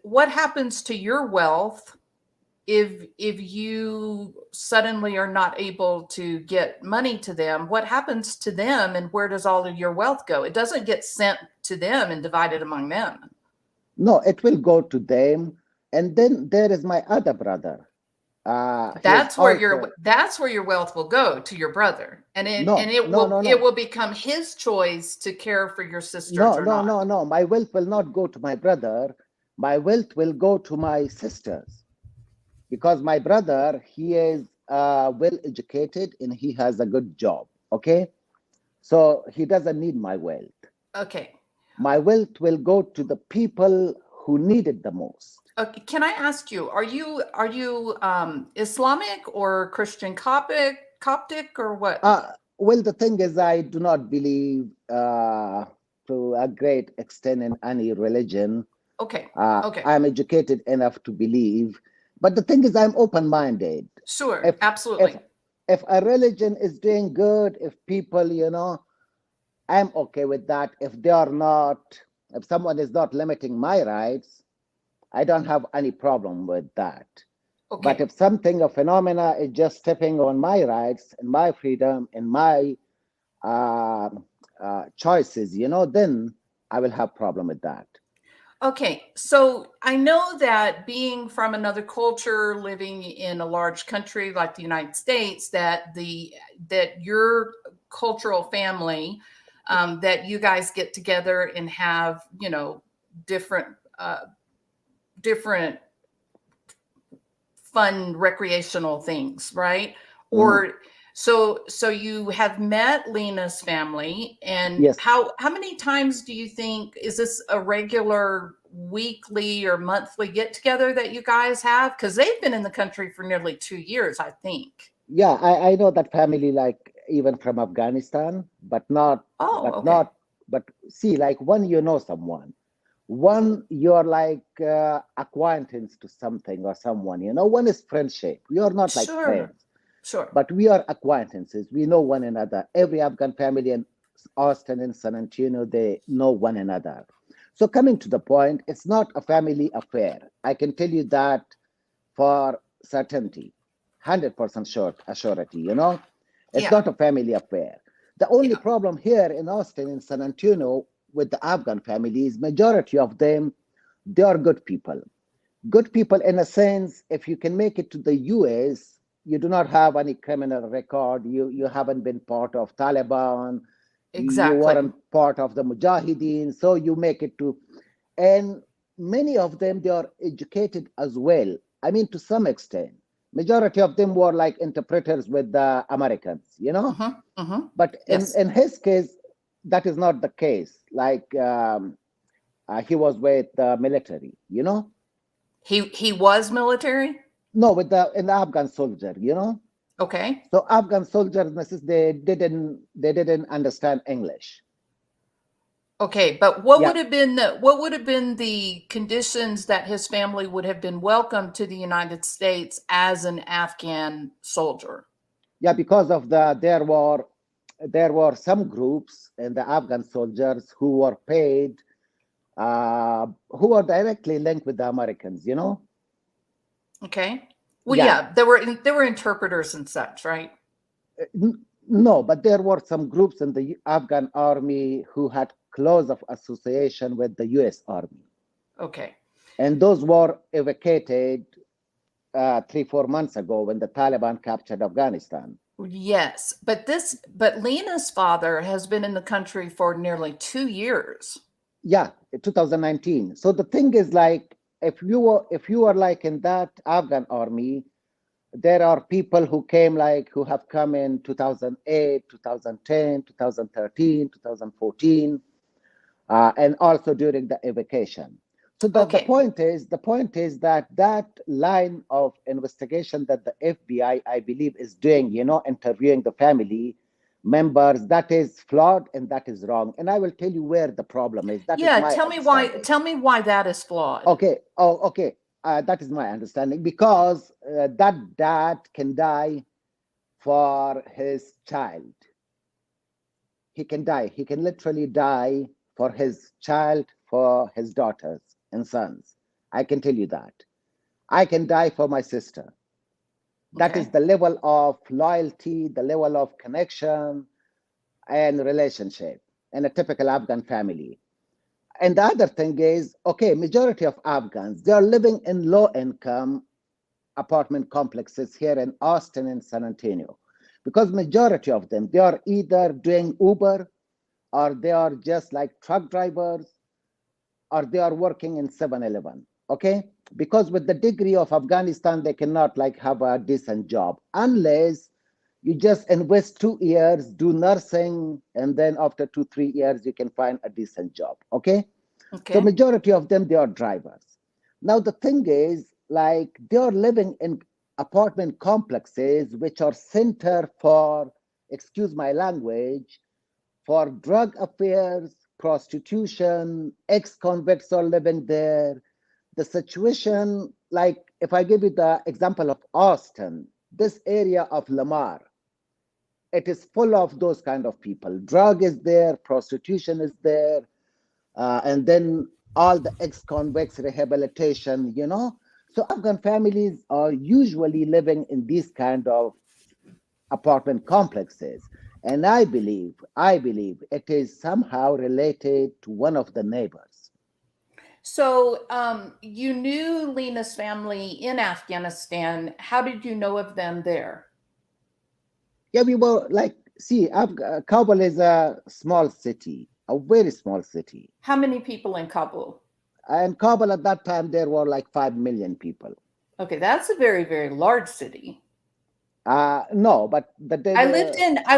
what happens to your wealth if you suddenly are not able to get money to them? What happens to them, and where does all of your wealth go? It doesn't get sent to them and divided among them. No, it will go to them. And then there is my other brother. He is also, That's where your wealth will go, to your brother, and no, no, no, it no, will become his choice to care for your sisters no, or no, not. no, no. My wealth will not go to my brother. My wealth will go to my sisters because my brother, he is well educated and he has a good job. Okay. So he doesn't need my wealth. Okay. My wealth will go to the people who need it the most. Okay, can I ask you, are you Islamic or Christian Coptic or what? Well, the thing is, I do not believe to a great extent in any religion. Okay. Okay. I'm educated enough to believe, but the thing is, I'm open-minded. Sure. If if Absolutely. if a religion is doing good, if people, I'm okay with that. If they are not, if someone is not limiting my rights, I don't have any problem with that. But Okay. if something, a phenomena, is just stepping on my rights and my freedom and my uh, choices, then I will have problem with that. Okay. So I know that being from another culture, living in a large country like the United States, that your cultural family, that you guys get together and have, different uh, different fun recreational things, right? Mm, Or so you have met Lena's family, and yes. how many times do you think, is this a regular weekly or monthly get together that you guys have? Because they've been in the country for nearly 2 years, I think. Yeah, I know that family, like even from Afghanistan, but not, Oh, but okay. not, but see, like one, someone, one, you're like acquaintance to something or someone, one is friendship. We are not like Sure. friends, Sure. but we are acquaintances. We know one another. Every Afghan family in Austin and San Antonio, they know one another. So coming to the point, it's not a family affair. I can tell you that for certainty, 100% sure, assurity, It's Yeah. not a family affair. The only Yeah. problem here in Austin and San Antonio with the Afghan families, majority of them, they are good people. Good people in a sense, if you can make it to the US, you do not have any criminal record, you haven't been part of Taliban, you Exactly. weren't part of the Mujahideen, so you make it to, and many of them, they are educated as well. I mean, to some extent, majority of them were like interpreters with the Americans, Mm-hmm. Mm-hmm. but Yes. in his case, that is not the case. Like he was with the military, He was military. no, with the in the Afghan soldier. Okay. So Afghan soldiers, they didn't understand English. Okay, but Yeah, what would have been the conditions that his family would have been welcomed to the United States as an Afghan soldier? yeah, because of there were some groups in the Afghan soldiers who were paid, who were directly linked with the Americans. Okay. Well, Yeah, yeah, there were interpreters and such, right? no, but there were some groups in the Afghan army who had close of association with the U.S. Army, Okay. and those were evacuated 3, 4 months ago when the Taliban captured Afghanistan. Yes, but Lena's father has been in the country for nearly 2 years. Yeah, 2019. So the thing is, like, if you were like in that Afghan army, there are people who have come in 2008, 2010, 2013, 2014, and also during the evacuation. So Okay. the point is that line of investigation that the FBI, I believe, is doing, interviewing the family members, that is flawed and that is wrong. And I will tell you where the problem is. That is Yeah, my understanding. tell me why that is flawed. Okay. Oh, okay. That is my understanding because that dad can die for his child. he can die. He can literally die for his child, for his daughters and sons. I can tell you that. I can die for my sister. That is Okay. the level of loyalty, the level of connection and relationship in a typical Afghan family. And the other thing is, okay, majority of Afghans, they are living in low income apartment complexes here in Austin and San Antonio, because majority of them, they are either doing Uber, or they are just like truck drivers, or they are working in 7-Eleven. Okay, because with the degree of Afghanistan, they cannot like have a decent job unless you just invest 2 years, do nursing, and then after 2 3 years you can find a decent job. Okay, so Okay. majority of them, they are drivers. Now the thing is, like, they are living in apartment complexes which are center for, excuse my language, for drug affairs, prostitution. Ex-convicts are living there. The situation, like, if I give you the example of Austin, this area of Lamar, it is full of those kind of people. Drug is there, prostitution is there, and then all the ex-convicts rehabilitation, you know. So Afghan families are usually living in these kind of apartment complexes. And I believe it is somehow related to one of the neighbors. So, you knew Lena's family in Afghanistan. How did you know of them there? Yeah, we were like, see, Kabul is a small city, a very small city. How many people in Kabul? And Kabul at that time, there were like 5 million people. Okay, that's a very, very large city. No, but I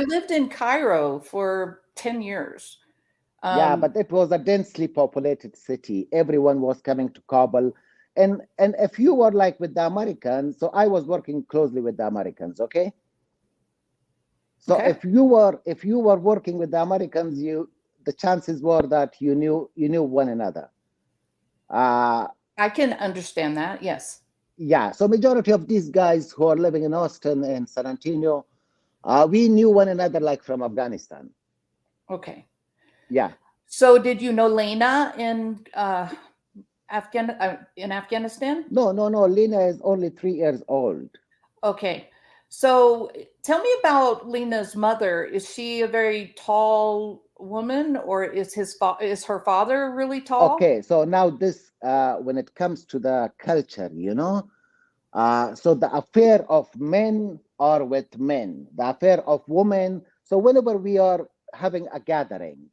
lived in Cairo for 10 years. yeah, Um, but it was a densely populated city. Everyone was coming to Kabul. And if you were like with the Americans, so I was working closely with the Americans, okay? So okay. if you were working with the Americans, you the chances were that you knew one another. Uh I can understand that. Yes. yeah, so majority of these guys who are living in Austin and San Antonio, we knew one another like from Afghanistan. Okay. Yeah. So did you know Lena in Afghanistan? No, no, no. Lena is only 3 years old. Okay. So tell me about Lena's mother. Is she a very tall woman, or is her father really tall? Okay, so now this, when it comes to the culture, so the affair of men are with men, the affair of women. So whenever we are having a gathering,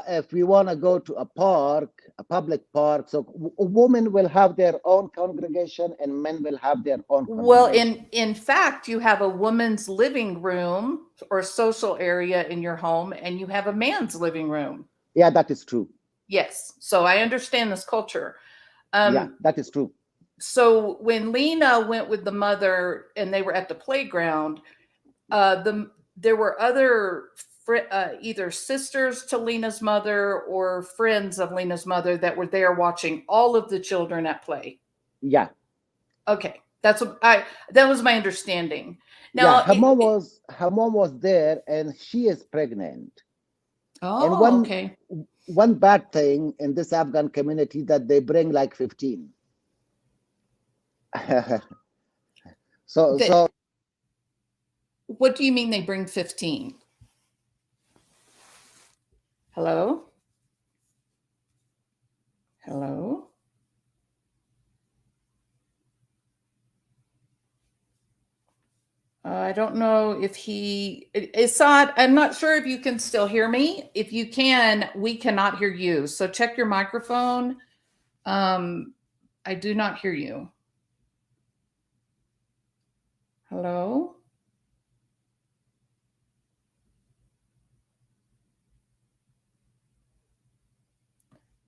if we want to go to a park, a public park, so women will have their own congregation and men will have their own Well, congregation. in fact, you have a woman's living room or social area in your home, and you have a man's living room. Yeah, that is true. Yes. So I understand this culture. Yeah, Um, that is true. so when Lena went with the mother and they were at the playground, there were other either sisters to Lena's mother or friends of Lena's mother that were there watching all of the children at play. Yeah. Okay, that's what I that was my understanding. Yeah, Now, her mom was there and she is pregnant. And oh, one okay. one bad thing in this Afghan community that they bring like 15. so That so what do you mean they bring 15? Hello? Hello? I don't know if Assad, I'm not sure if you can still hear me. If you can, we cannot hear you. So check your microphone. Um, I do not hear you. Hello?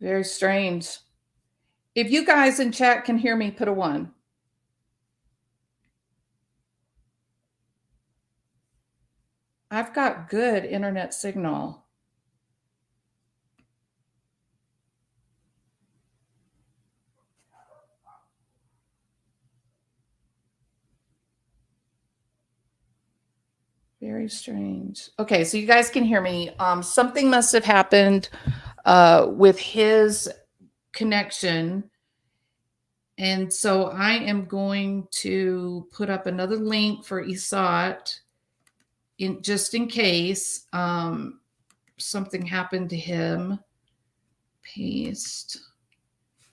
Very strange. If you guys in chat can hear me, put a one. I've got good internet signal. Very strange. Okay, so you guys can hear me. Something must have happened with his connection. And so I am going to put up another link for Isat just in case something happened to him. Paste.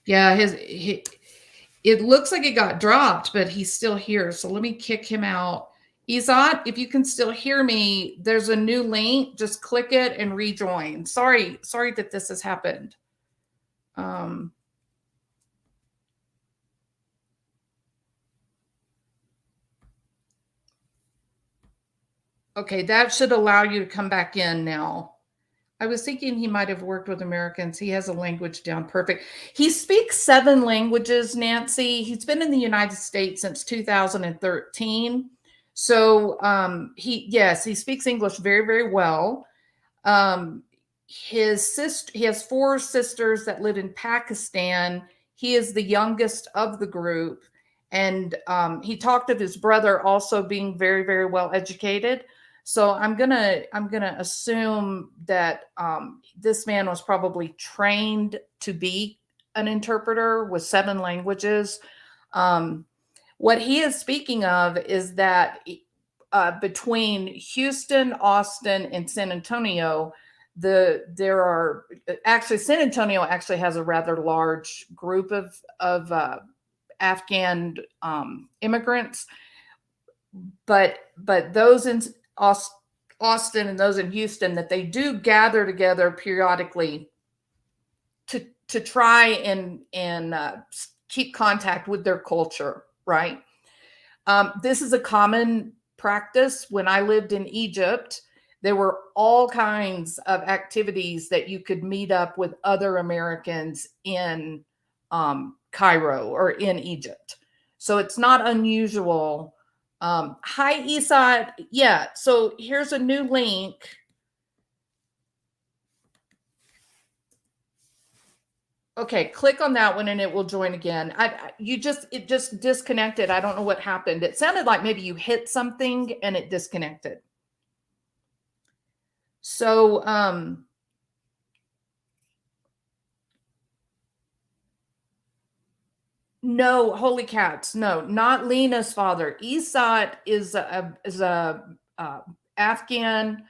Yeah, it looks like it got dropped, but he's still here. So let me kick him out. Isat, if you can still hear me, there's a new link. Just click it and rejoin. Sorry that this has happened. Okay, that should allow you to come back in now. I was thinking he might have worked with Americans. He has a language down perfect. He speaks 7 languages, Nancy. He's been in the United States since 2013. So he speaks English very, very well. He has 4 sisters that live in Pakistan. He is the youngest of the group. And he talked of his brother also being very, very well educated. So I'm gonna assume that this man was probably trained to be an interpreter with 7 languages. What he is speaking of is that between Houston, Austin, and San Antonio, there are actually San Antonio actually has a rather large group of Afghan immigrants, but those in Austin and those in Houston, that they do gather together periodically to try and keep contact with their culture, right? This is a common practice. When I lived in Egypt, there were all kinds of activities that you could meet up with other Americans in Cairo or in Egypt. So it's not unusual. Hi, Isat. Yeah, so here's a new link. Okay, click on that one and it will join again. It just disconnected. I don't know what happened. It sounded like maybe you hit something and it disconnected. So no, holy cats, no, not Lena's father. Esat is a Afghan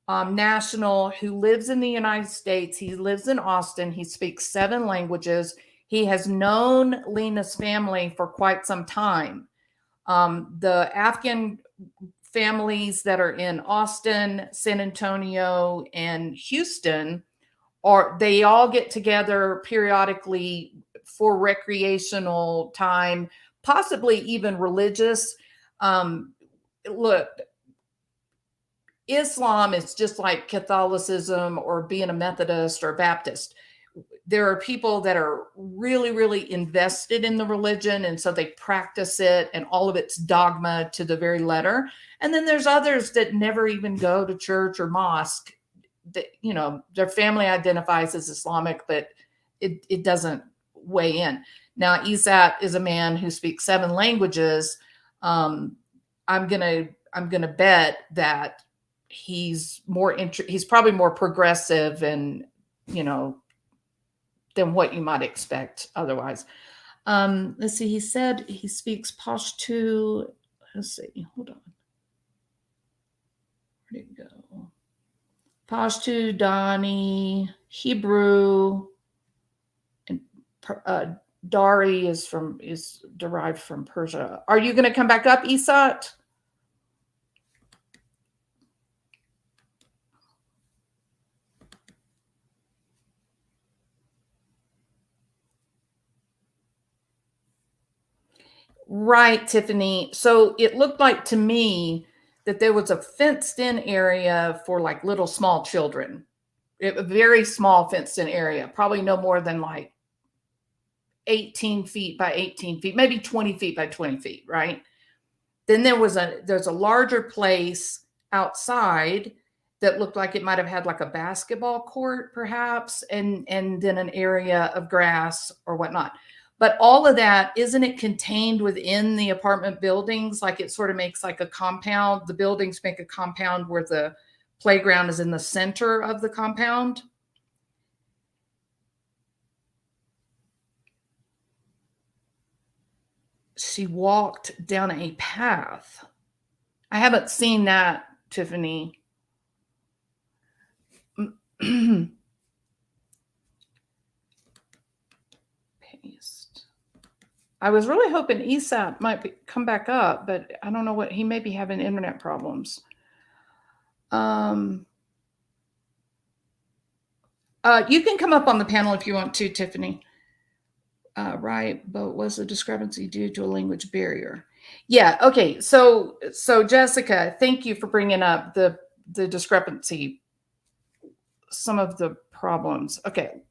national who lives in the United States. He lives in Austin. He speaks 7 languages. He has known Lena's family for quite some time. The Afghan families that are in Austin, San Antonio, and Houston they all get together periodically for recreational time, possibly even religious. Look, Islam is just like Catholicism or being a Methodist or Baptist. There are people that are really, really invested in the religion, and so they practice it and all of its dogma to the very letter. And then there's others that never even go to church or mosque. That, their family identifies as Islamic, but it doesn't weigh in. Now, Isat is a man who speaks 7 languages. I'm gonna bet that he's probably more progressive and than what you might expect otherwise. Let's see. He said he speaks Pashto. Let's see. Hold on. Where'd it go? Pashto, Dani, Hebrew, and Dari is derived from Persia. Are you going to come back up, Isat? Right, Tiffany. So it looked like to me that there was a fenced in area for like little small children. A very small fenced in area, probably no more than like 18 feet by 18 feet, maybe 20 feet by 20 feet, right? Then there's a larger place outside that looked like it might have had like a basketball court perhaps, and then an area of grass or whatnot. But all of that, isn't it contained within the apartment buildings? Like it sort of makes like a compound. The buildings make a compound where the playground is in the center of the compound. She walked down a path. I haven't seen that, Tiffany. Paste. I was really hoping ESAT might come back up, but I don't know what, he may be having internet problems. You can come up on the panel if you want to, Tiffany. Right, but was the discrepancy due to a language barrier? Yeah, okay. So Jessica, thank you for bringing up the discrepancy, some of the problems. Okay,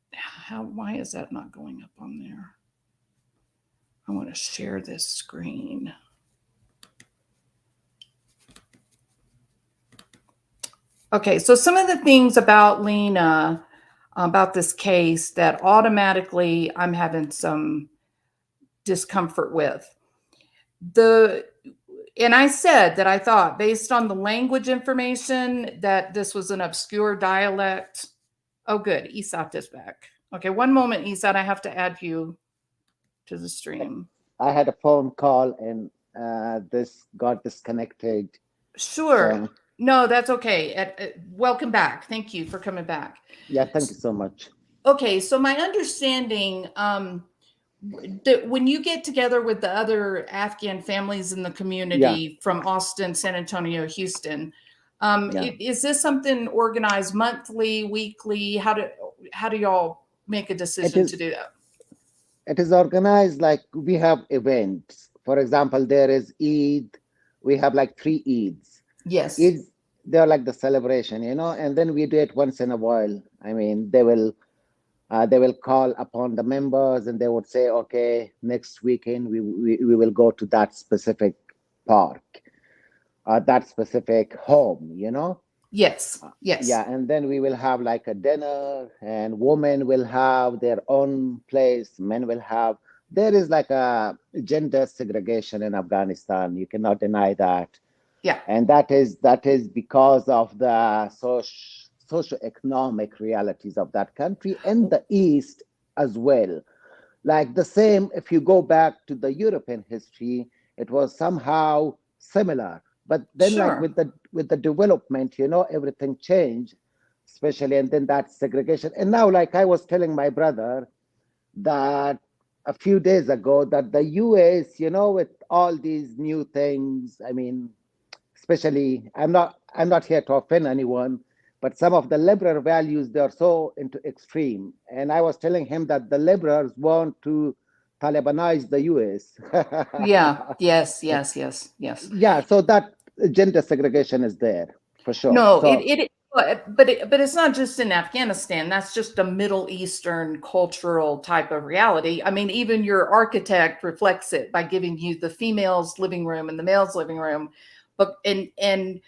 why is that not going up on there? I want to share this screen. Okay, so some of the things about Lena, about this case that automatically I'm having some discomfort with. And I said that I thought, based on the language information, that this was an obscure dialect. Oh, good. ESAT is back. Okay, one moment, ESAT. I have to add you to the stream. I had a phone call and this got disconnected. Sure. So. No, that's okay. Welcome back. Thank you for coming back. Yeah, thank you so much. Okay, so my understanding, that when you get together with the other Afghan families in the community from Austin, San Antonio, Houston, is this something organized monthly, weekly? How do y'all make a decision to do that? It is organized like we have events. For example, there is Eid. We have like 3 Eids. Yes. Eids, they're like the celebration, and then we do it once in a while. I mean, they will call upon the members and they would say, okay, next weekend we will go to that specific park, that specific home, Yes. Yeah, and then we will have like a dinner, and women will have their own place, men will have. There is like a gender segregation in Afghanistan. You cannot deny that. Yeah. And that is because of the socioeconomic realities of that country and the East as well. Like the same, if you go back to the European history, it was somehow similar. But then, like with the development, everything changed, especially, and then that segregation. And now, like I was telling my brother that a few days ago, that the US, with all these new things, I mean, especially, I'm not here to offend anyone, but some of the liberal values, they are so into extreme. And I was telling him that the liberals want to Talibanize the US. Yeah. Yes. Yeah. So that gender segregation is there for sure. No, but it's not just in Afghanistan. That's just a Middle Eastern cultural type of reality. I mean, even your architect reflects it by giving you the female's living room and the male's living room. But and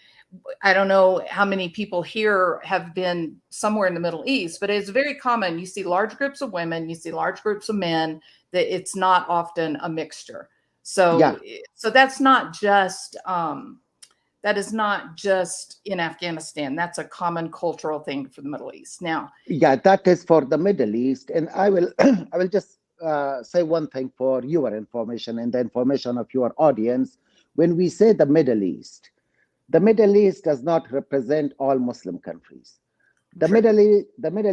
I don't know how many people here have been somewhere in the Middle East, but it's very common. You see large groups of women, you see large groups of men, that it's not often a mixture. So that's not just that is not just in Afghanistan. That's a common cultural thing for the Middle East. Now, yeah, that is for the Middle East, and I will just say one thing for your information and the information of your audience. When we say the Middle East does not represent all Muslim countries. The Middle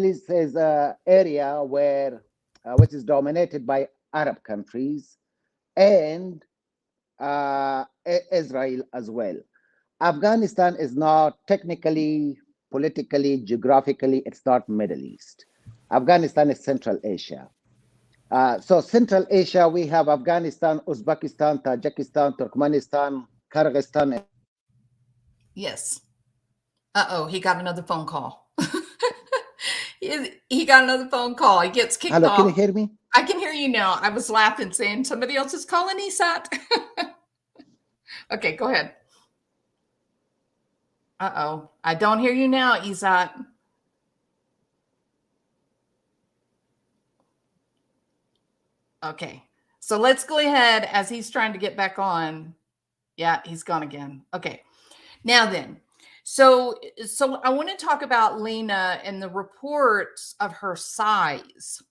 East is an area which is dominated by Arab countries and Israel as well. Afghanistan is not technically, politically, geographically, it's not Middle East. Afghanistan is Central Asia. So Central Asia, we have Afghanistan, Uzbekistan, Tajikistan, Turkmenistan, Kyrgyzstan. Yes. Uh-oh, he got another phone call. He got another phone call. He gets kicked off. Hello, can you hear me? I can hear you now. I was laughing, saying somebody else is calling ESAT. Okay, go ahead. Uh-oh, I don't hear you now, ESAT. Okay. So let's go ahead as he's trying to get back on. Yeah, he's gone again. Okay. Now then, so I want to talk about Lena and the reports of her size.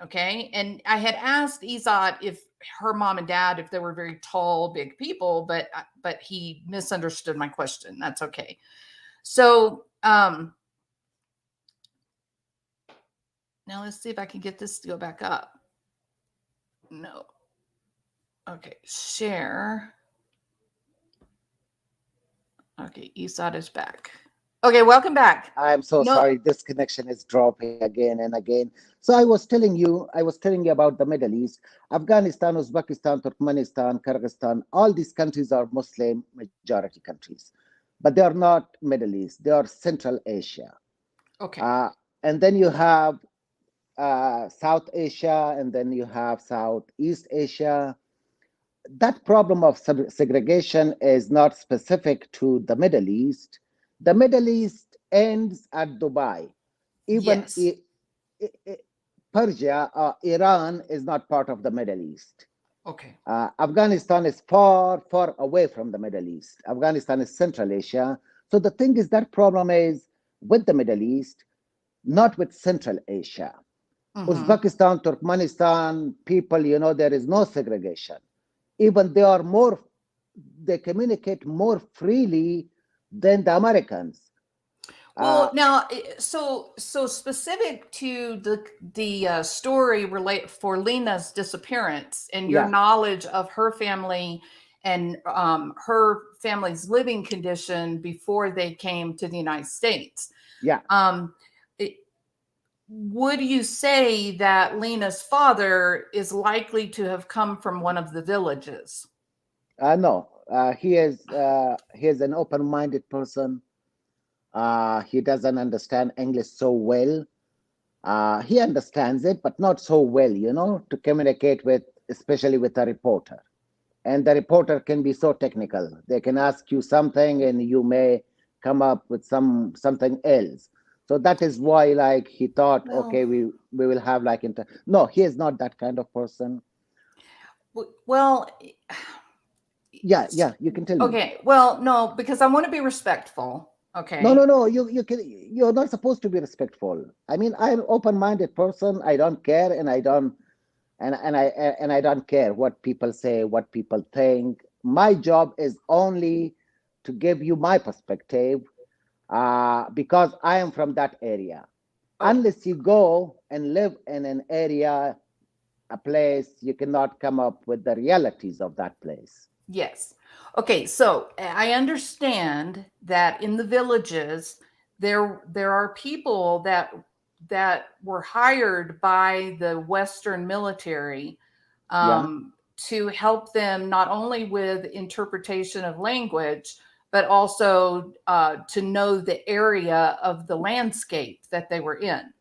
Okay. And I had asked Izat if her mom and dad, if they were very tall, big people, but he misunderstood my question. That's okay. So now let's see if I can get this to go back up. No. Okay, share. Okay, Izat is back. Okay, welcome back. I'm so No, sorry. This connection is dropping again and again. So I was telling you about the Middle East, Afghanistan, Uzbekistan, Turkmenistan, Kyrgyzstan. All these countries are Muslim majority countries, but they are not Middle East. They are Central Asia. okay. Uh, and then you have South Asia, and then you have Southeast Asia. That problem of segregation is not specific to the Middle East. The Middle East ends at Dubai. Even Yes. Persia, Iran is not part of the Middle East. Okay. Afghanistan is far, far away from the Middle East. Afghanistan is Central Asia. So the thing is that problem is with the Middle East, not with Central Asia. Mm-hmm. Uzbekistan, Turkmenistan, people, there is no segregation. Even they communicate more freely than the Americans. Well, now, so specific to the story relate for Lena's disappearance and your Yeah, knowledge of her family and her family's living condition before they came to the United States. yeah. Um, it, would you say that Lena's father is likely to have come from one of the villages? No, he is an open-minded person. He doesn't understand English so well. He understands it, but not so well, to communicate with, especially with a reporter. And the reporter can be so technical. They can ask you something, and you may come up with something else. So that is why, like, he thought, Well, okay, we will have like No, he is not that kind of person. well, Yeah, yeah. You can tell me. okay. Well, no, because I want to be respectful. No, Okay. no, no. You're not supposed to be respectful. I mean, I'm open-minded person. I don't care, and I don't and I don't care what people say, what people think. My job is only to give you my perspective, because I am from that area. Oh, Unless you go and live in an area, a place, you cannot come up with the realities of that place. yes. Okay, so I understand that in the villages there are people that were hired by the Western military Yeah, to help them not only with interpretation of language, but also to know the area of the landscape that they were in. yeah,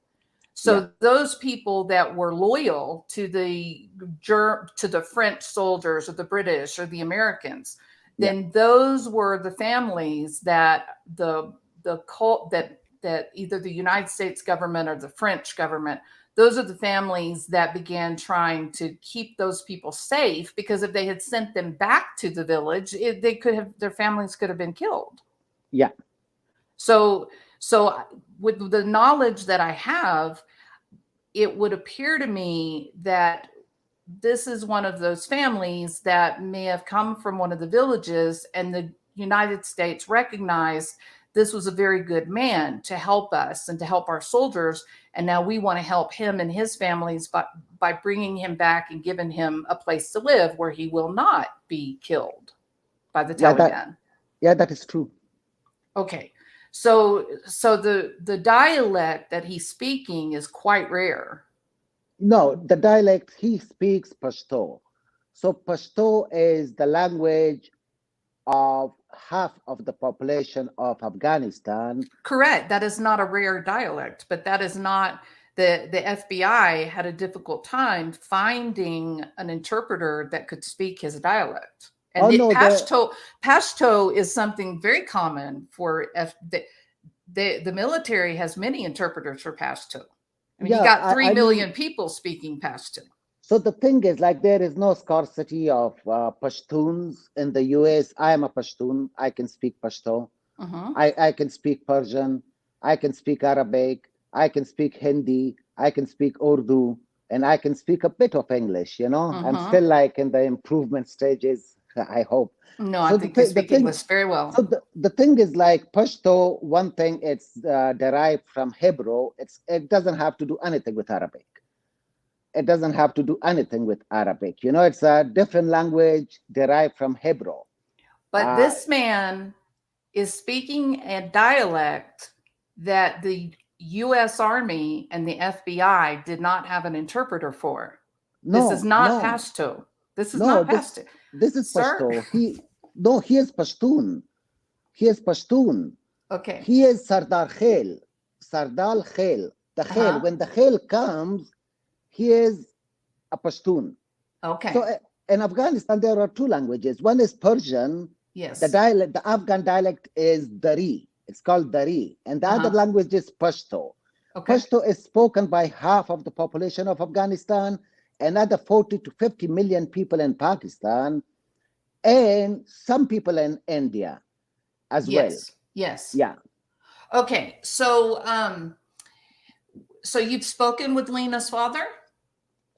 So those people that were loyal to the French soldiers or the British or the Americans, yeah, then those were the families that the cult that either the United States government or the French government, those are the families that began trying to keep those people safe, because if they had sent them back to the village, they could have their families could have been killed. yeah. So with the knowledge that I have, it would appear to me that this is one of those families that may have come from one of the villages, and the United States recognized this was a very good man to help us and to help our soldiers. And now we want to help him and his families by bringing him back and giving him a place to live where he will not be killed by the Yeah, that Taliban. yeah, that is true. Okay. So the dialect that he's speaking is quite rare. No, the dialect, he speaks Pashto. So Pashto is the language of half of the population of Afghanistan. Correct. That is not a rare dialect, but that is not the FBI had a difficult time finding an interpreter that could speak his dialect. And Oh the no, Pashto is something very common for the military has many interpreters for Pashto. I mean, you yeah, got 3 I mean, million people speaking Pashto. So the thing is, like, there is no scarcity of Pashtuns in the US. I am a Pashtun. I can speak Pashto. Mm-hmm. I can speak Persian. I can speak Arabic. I can speak Hindi. I can speak Urdu. And I can speak a bit of English, you know. I'm Mm-hmm. still like in the improvement stages, I hope. No, I So think you the speak thing, English very so well. the thing is like Pashto, one thing, it's derived from Hebrew. It doesn't have to do anything with Arabic. It doesn't have to do anything with Arabic. You know, it's a different language derived from Hebrew. But Uh, this man is speaking a dialect that the US Army and the FBI did not have an interpreter for. This is no, not no, Pashto. This is no. not This Pashto. this is Sir? Pashto. He is Pashtun. He is Pashtun. Okay. He is Sardar Khil. Sardar Khil. The Khil. Uh-huh. When the Khil comes, he is a Pashtun. So Okay. in Afghanistan, there are two languages. One is Persian. Yes. The Afghan dialect is Dari. It's called Dari. And the other Uh-huh. language is Pashto. Okay. Pashto is spoken by half of the population of Afghanistan, another 40 to 50 million people in Pakistan, and some people in India as well. Yes. Yes. Yeah, Okay. So you've spoken with Lena's father?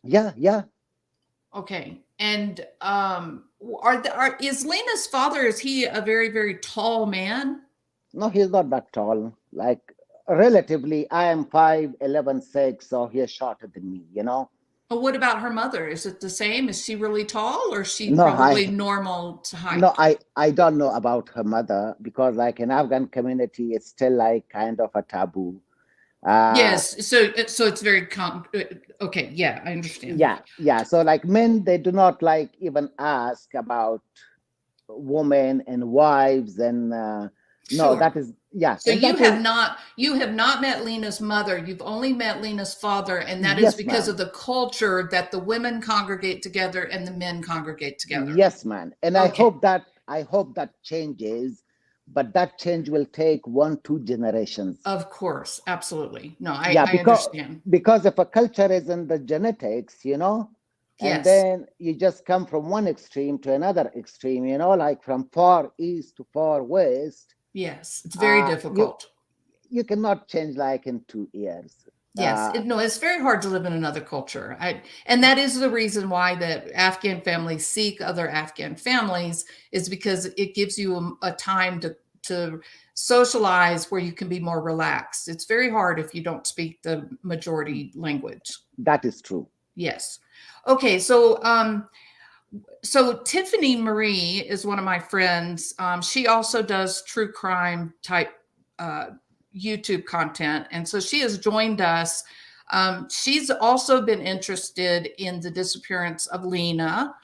yeah, yeah. Okay. And is Lena's father, is he a very, very tall man? No, he's not that tall. Like, relatively, I am 5'11", 6, so he's shorter than me, you know? Well, what about her mother? Is it the same? Is she really tall, or is she No, probably normal to no, height? I don't know about her mother because, like, in Afghan community, it's still like kind of a taboo. Uh, Yes. So it's very okay. Yeah, I understand. yeah, yeah. So, like, men, they do not like even ask about women and wives, and no, Sure. that is, yeah, So and that is, you have not met Lena's mother. You've only met Lena's father, and that is yes, because ma'am. of the culture that the women congregate together and the men congregate together. Yes, man. And Okay. I hope that changes, but that change will take 1, 2 generations. Of course. Absolutely. No, Yeah, I understand. because if a culture is in the genetics, you know, and Yes. then you just come from one extreme to another extreme, you know, like from far east to far west, Yes. It's very you difficult. you cannot change like in 2 years. Yes, Uh, no, it's very hard to live in another culture. And that is the reason why that Afghan families seek other Afghan families, is because it gives you a time to socialize where you can be more relaxed. It's very hard if you don't speak the majority language. that is true. Yes. Okay, so Tiffany Marie is one of my friends. She also does true crime type uh, YouTube content, and so she has joined us. She's also been interested in the disappearance of Lena,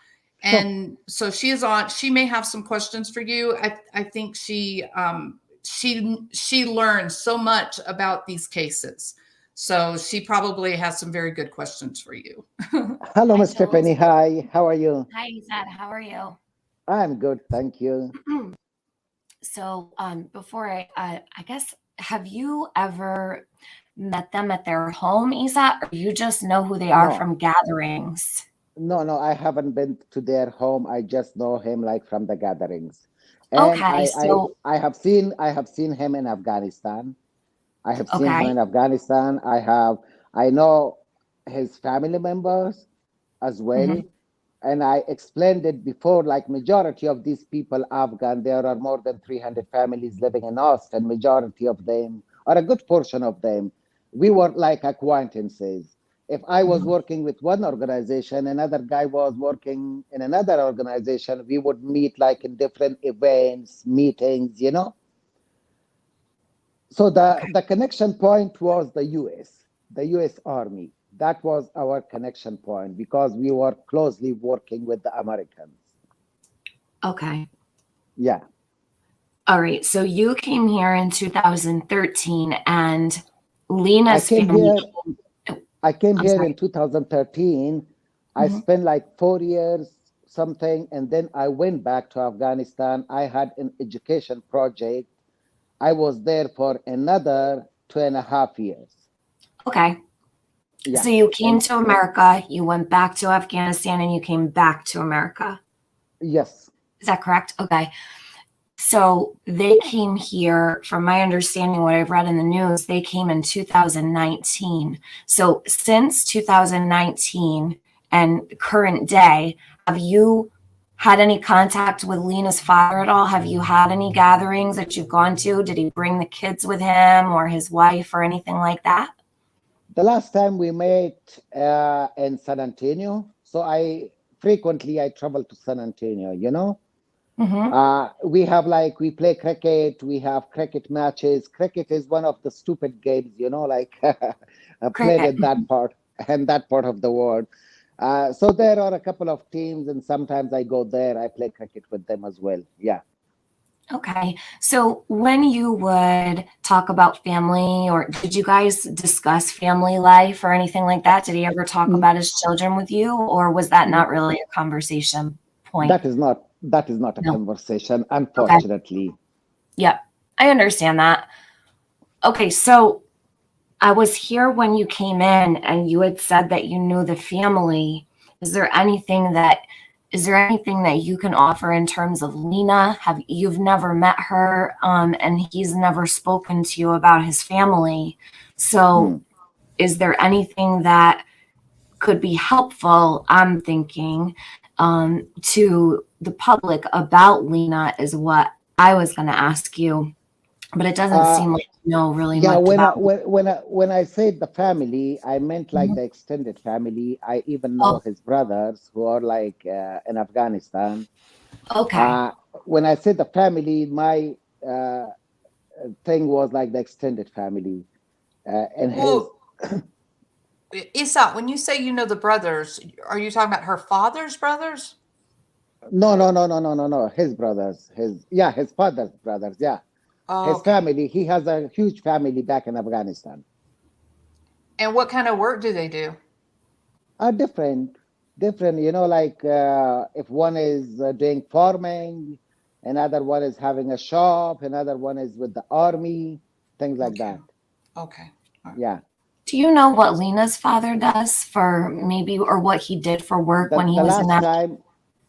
Sure. and so she is on. She may have some questions for you. I think she learns so much about these cases, so she probably has some very good questions for you. Hello, Hi, Miss Jules. Tiffany. Hi, how are you? Hi, Zed. How are you? I'm good, thank you. So, before I guess, have you ever met them at their home, Isa, or you just know who they are No, from gatherings? no, I haven't been to their home. I just know him like from the gatherings. And Okay, so I have seen him in Afghanistan. I have seen him okay, in Afghanistan. I know his family members as well. hmm And I explained it before, like majority of these people, Afghan, there are more than 300 families living in Austin. Majority of them, or a good portion of them, we were like acquaintances. If I was hmm working with one organization, another guy was working in another organization, we would meet like in different events, meetings, you know. So okay, the connection point was the US Army. That was our connection point because we were closely working with the Americans. okay. Yeah, All right. So you came here in 2013, and I Lena's came family. here. Oh, I came I'm here in sorry. 2013. I hmm spent like 4 years something, and then I went back to Afghanistan. I had an education project. I was there for another 2.5 years. Okay. Yeah. So you came And to America, you went back to Afghanistan, and you came back to America. yes. Is that correct? Okay. So they came here, from my understanding, what I've read in the news, they came in 2019. So since 2019 and current day, have you had any contact with Lena's father at all? Have you had any gatherings that you've gone to? Did he bring the kids with him or his wife or anything like that? The last time we met in San Antonio, so I travel to San Antonio, you know. Mm-hmm. We have like, we play cricket, we have cricket matches. Cricket is one of the stupid games, you know, like I played Cricket. in that part and that part of the world. So there are a couple of teams, and sometimes I go there, I play cricket with them as well. Yeah. Okay. So when you would talk about family, or did you guys discuss family life or anything like that? Did he ever talk Mm, about his children with you, or was that mm, not really a conversation point? that is not a No. conversation, Okay. unfortunately. Yep. I understand that. Okay. So I was here when you came in and you had said that you knew the family. Is there anything that you can offer in terms of Lena? You've never met her, and he's never spoken to you about his family. So Hmm. is there anything that could be helpful, I'm thinking, to the public about Lena is what I was going to ask you, but it doesn't Uh, seem like you know really Yeah, much about. when I said the family, I meant like Mhm. the extended family. I even know Oh, his brothers who are like in Afghanistan. okay. Uh, when I said the family, my uh, thing was like the extended family. And his Well, Isat, when you say you know the brothers, are you talking about her father's brothers? No, no, no, no, no, no, no, his brothers, his father's brothers. Yeah, Oh, his okay. family. He has a huge family back in Afghanistan. And what kind of work do they do? Are different, you know, like if one is doing farming, another one is having a shop, another one is with the army, things like Okay. that. Okay. All right. Yeah. Do you know what Lena's father does for maybe, or what he did for work the when he the was in last that? time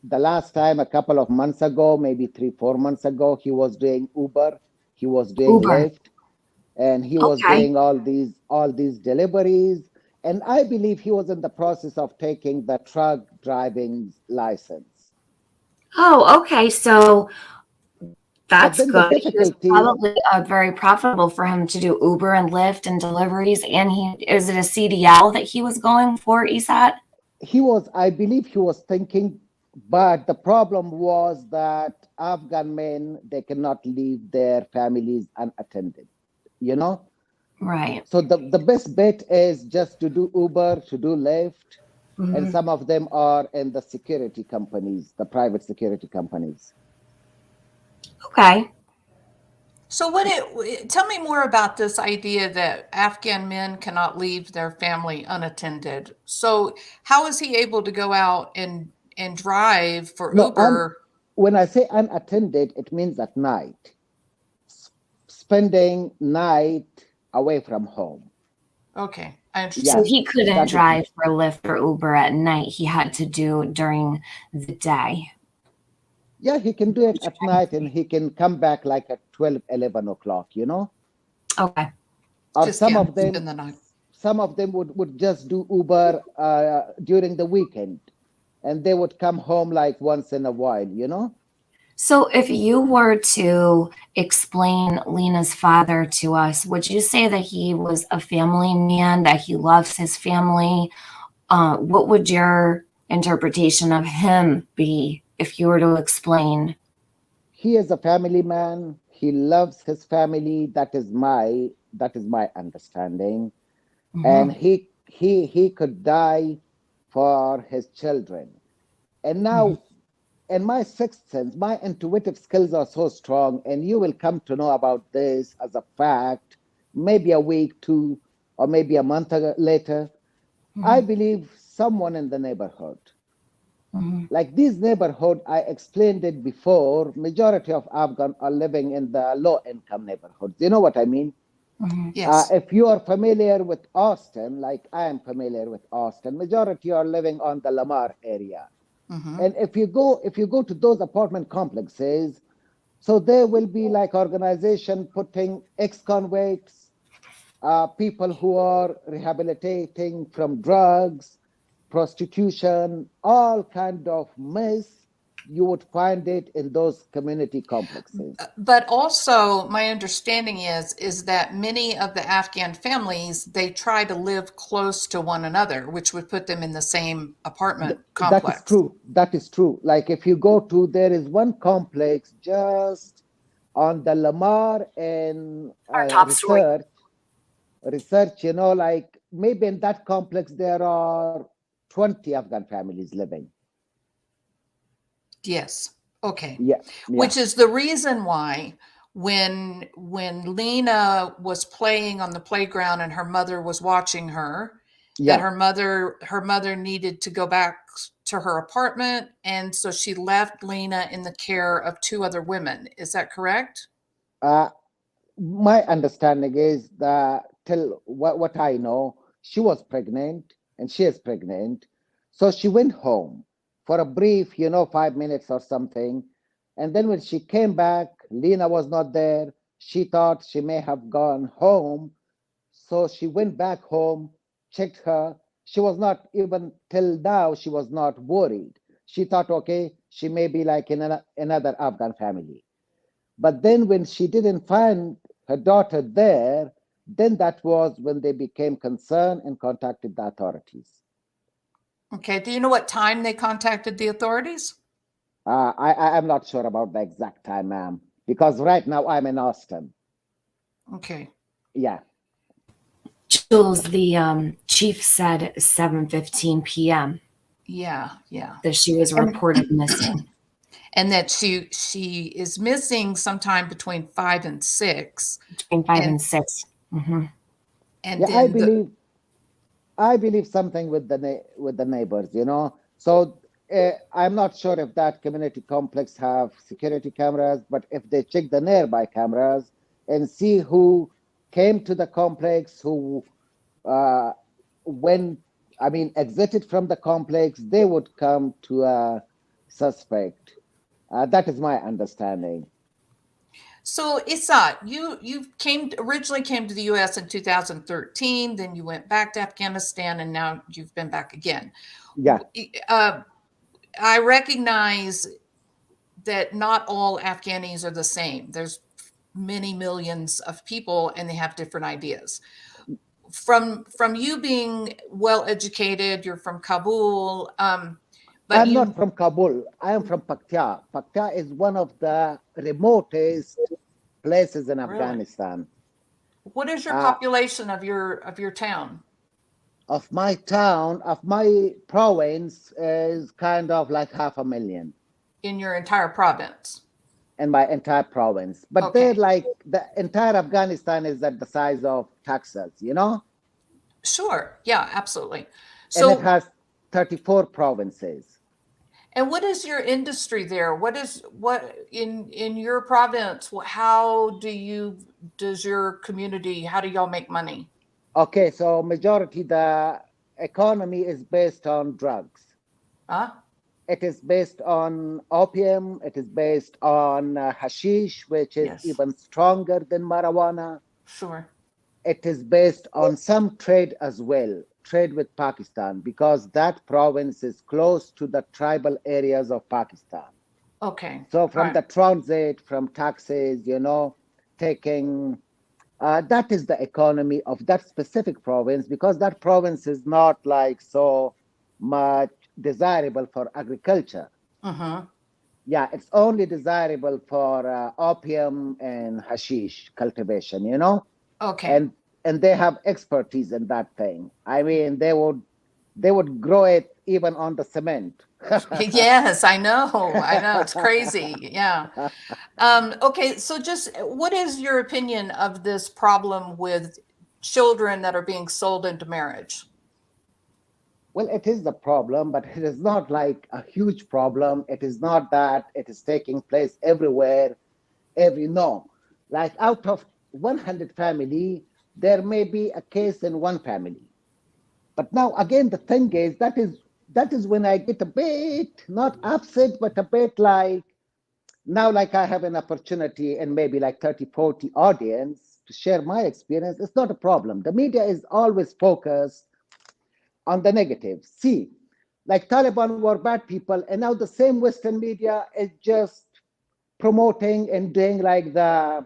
the last time, a couple of months ago, maybe 3 4 months ago, he was doing Uber, he was doing Uber? Lyft, and he was Okay. doing all these deliveries. And I believe he was in the process of taking the truck driving license. Oh, okay. So But that's then the good. He was difficulty, probably very profitable for him to do Uber and Lyft and deliveries. And is it a CDL that he was going for, ESAT? I believe he was thinking, but the problem was that Afghan men, they cannot leave their families unattended, you know? Right. So the best bet is just to do Uber, to do Lyft, and Hmm. some of them are in the security companies, the private security companies. Okay. So tell me more about this idea that Afghan men cannot leave their family unattended. So how is he able to go out and drive for No, Uber? when I say unattended, it means at night, spending night away from home. Okay, I So Yeah, understand. he couldn't that is, drive for Lyft or Uber at night. He had to do during the day. yeah, he can do it at night and he can come back like at 12, 11 o'clock, you know? Okay. Or Just can't spend the night. some of them would just do Uber during the weekend, and they would come home like once in a while, you know? So if you were to explain Lena's father to us, would you say that he was a family man, that he loves his family? What would your interpretation of him be if you were to explain? He is a family man. He loves his family. That is my understanding. And Hmm. he could die for his children. And Hmm. now, and my sixth sense, my intuitive skills are so strong, and you will come to know about this as a fact, maybe a week, two, or maybe a month later. I Hmm. believe someone in the neighborhood. Hmm. Like this neighborhood, I explained it before, majority of Afghan are living in the low income neighborhoods. You know what I mean? Yes. If you are familiar with Austin, like I am familiar with Austin, majority are living on the Lamar area. And if you go to those apartment complexes, so there will be like organization putting ex-convicts, people who are rehabilitating from drugs, prostitution, all kind of mess. You would find it in those community complexes. But also, my understanding is that many of the Afghan families, they try to live close to one another, which would put them in the same apartment That is complex. true. That is true. Like if you go to, there is one complex just on the Lamar and Our top story. research, like maybe in that complex there are 20 Afghan families living. Yes. Okay. Yeah. Which is the reason why when Lena was playing on the playground and her mother was watching her, that her mother needed to go back to her apartment, and so she left Lena in the care of two other women. Is that correct? My understanding is that till what I know, she was pregnant and she is pregnant. So she went home for a brief, 5 minutes or something. And then when she came back, Lena was not there. She thought she may have gone home. So she went back home, checked her. She was not, even till now, she was not worried. She thought, okay, she may be like in another Afghan family. But then when she didn't find her daughter there, then that was when they became concerned and contacted the authorities. Okay. Do you know what time they contacted the authorities? I'm not sure about the exact time, ma'am, because right now I'm in Austin. Okay. Yeah. Jules, the chief said 7:15 p.m. Yeah. that she was reported missing. And that she is missing sometime between 5 and 6. Between 5 and 6. And yeah, then I believe something with the neighbors, So I'm not sure if that community complex have security cameras, but if they check the nearby cameras and see who came to the complex, who exited from the complex, they would come to a suspect. That is my understanding. So Isat, you originally came to the U.S. in 2013, then you went back to Afghanistan, and now you've been back again. Yeah. I recognize that not all Afghanis are the same. There's many millions of people, and they have different ideas. From you being well educated, you're from Kabul. But I'm not from Kabul. I am from Paktia. Paktia is one of the remotest places in Afghanistan. What is your population of your town? Of my town, of my province, is kind of like 500,000. In your entire province? In my entire province. But they're like, the entire Afghanistan is at the size of Texas, Sure. Yeah, absolutely. So, and it has 34 provinces. And what is your industry there? What in your province? How does your community? How do y'all make money? Okay, so majority the economy is based on drugs. It is based on opium. It is based on hashish, which is even stronger than marijuana. Sure. It is based on some trade as well, trade with Pakistan, because that province is close to the tribal areas of Pakistan. Okay. So from the transit, from taxes, taking, that is the economy of that specific province, because that province is not like so much desirable for agriculture. Yeah, it's only desirable for opium and hashish cultivation, Okay. And they have expertise in that thing. I mean, they would grow it even on the cement. Yes, I know. It's crazy. Yeah. Okay. So just what is your opinion of this problem with children that are being sold into marriage? Well, it is the problem, but it is not like a huge problem. It is not that it is taking place everywhere, no. Like out of 100 family, there may be a case in one family. But now again, the thing is that is when I get a bit not upset, but a bit like now, like I have an opportunity and maybe like 30, 40 audience to share my experience. It's not a problem. The media is always focused on the negative. See, like Taliban were bad people, and now the same Western media is just promoting and doing like the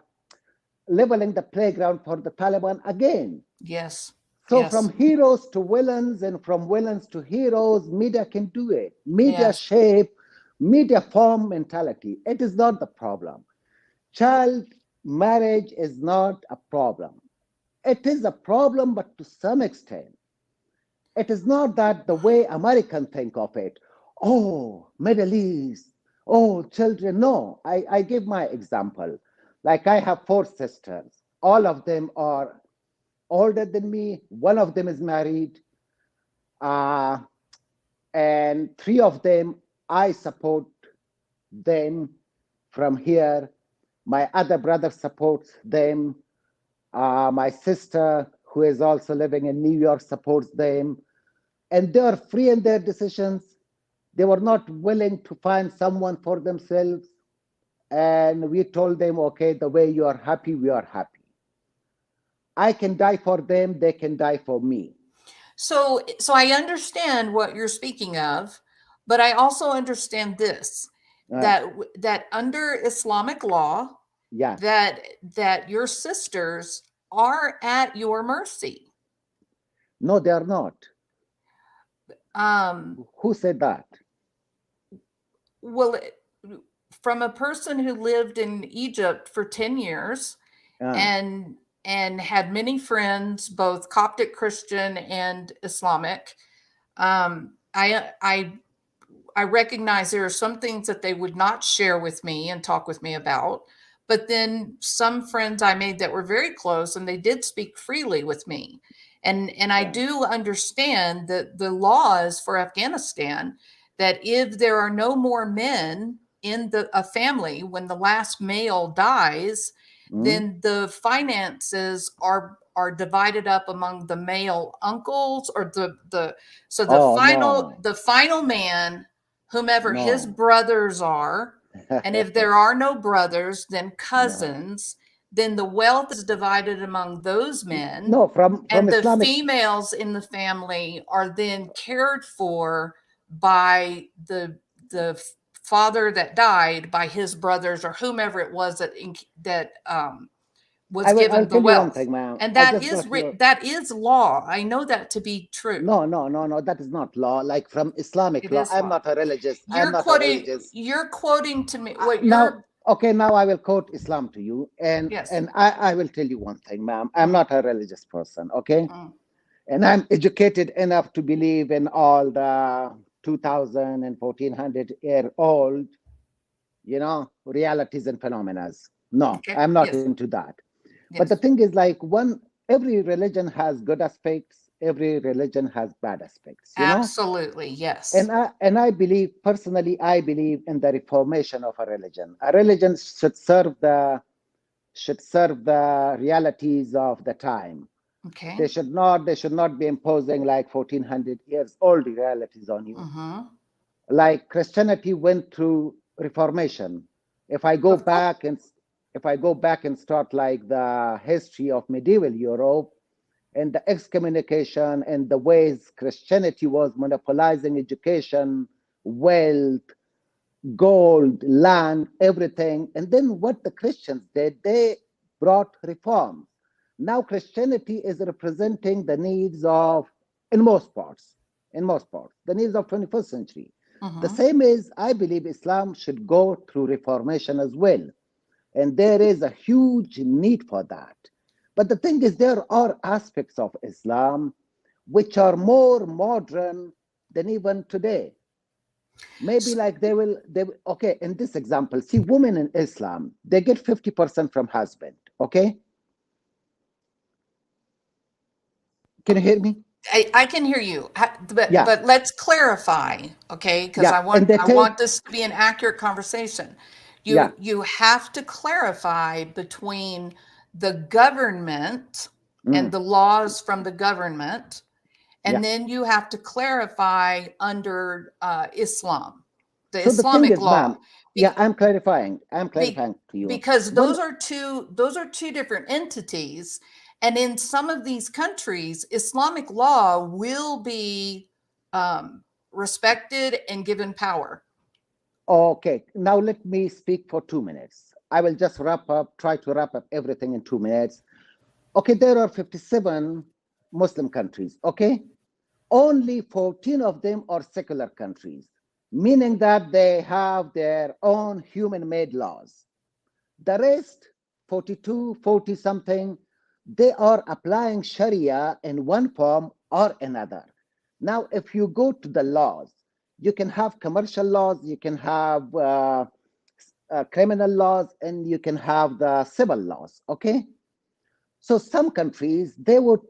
leveling the playground for the Taliban again. Yes. So Yes. from heroes to villains and from villains to heroes, media can do it. Media Yes. shape, media form mentality. It is not the problem. Child marriage is not a problem. It is a problem, but to some extent. It is not that the way Americans think of it. Oh, Middle East. Oh, children. No, I give my example. Like I have 4 sisters. All of them are older than me. One of them is married. Uh, and 3 of them, I support them from here. My other brother supports them. My sister, who is also living in New York, supports them. And they are free in their decisions. They were not willing to find someone for themselves. And we told them, okay, the way you are happy, we are happy. I can die for them, they can die for me. So I understand what you're speaking of, but I also understand this, Uh, that under Islamic law, yeah, that your sisters are at your mercy. no, they are not. Um, Who said that? well, from a person who lived in Egypt for 10 years Uh, and had many friends, both Coptic Christian and Islamic, I recognize there are some things that they would not share with me and talk with me about, but then some friends I made that were very close and they did speak freely with me. And I yeah. do understand that the laws for Afghanistan, that if there are no more men in a family when the last male dies, Mm? then the finances are divided up among the male uncles or so Oh, no, the final man, whomever his no, brothers are, and if there are no brothers, then no. cousins, then the wealth is divided among those men, No, from and the Islamic. females in the family are then cared for by the father that died, by his brothers or whomever it was that was I will given the tell you one wealth. thing, ma'am. And I just got your. that is law. I know that to be true. No, no, no, no. That is not law. Like from Islamic It law. is law. I'm not a religious. You're quoting to me what Now, you're. okay, now I will quote Islam to you, and Yes. and I will tell you one thing, ma'am. I'm Mm, not a religious person, okay, mm. and I'm educated enough to believe in all the 2000 and 1400-year old, realities and phenomena. No, Okay. I'm not Yes. into that. But the Yes. thing is, like every religion has good aspects, every religion has bad aspects. Absolutely. Yes. And I believe personally, I believe in the reformation of a religion. A religion should serve the realities of the time. Okay. They should not be imposing like 1400 years old realities on you. Mm-hmm. Like Christianity went through reformation. If I go Of course. back and if I go back and start like the history of medieval Europe and the excommunication and the ways Christianity was monopolizing education, wealth, gold, land, everything. And then what the Christians did, they brought reforms. Now Christianity is representing the needs of, in most parts, the needs of 21st century. The Mm-hmm. same is, I believe Islam should go through reformation as well. And there is a huge need for that. But the thing is, there are aspects of Islam which are more modern than even today. Maybe like okay, in this example, see, women in Islam, they get 50% from husband, okay? Can you hear me? I can hear you, but Yeah, let's clarify, okay? Because yeah, and they I take, want this to be an accurate conversation. yeah, You have to clarify between the government and the laws from the government. And then you have to clarify under Islam, the So the thing Islamic is, law. ma'am, I'm clarifying to you. Because those are two different entities. And in some of these countries, Islamic law will be respected and given power. Okay, now let me speak for 2 minutes. I will just try to wrap up everything in 2 minutes. Okay, there are 57 Muslim countries, okay? Only 14 of them are secular countries, meaning that they have their own human-made laws. The rest, 42, 40 something, they are applying Sharia in one form or another. Now, if you go to the laws, you can have commercial laws, you can have criminal laws, and you can have the civil laws, okay? So some countries, they would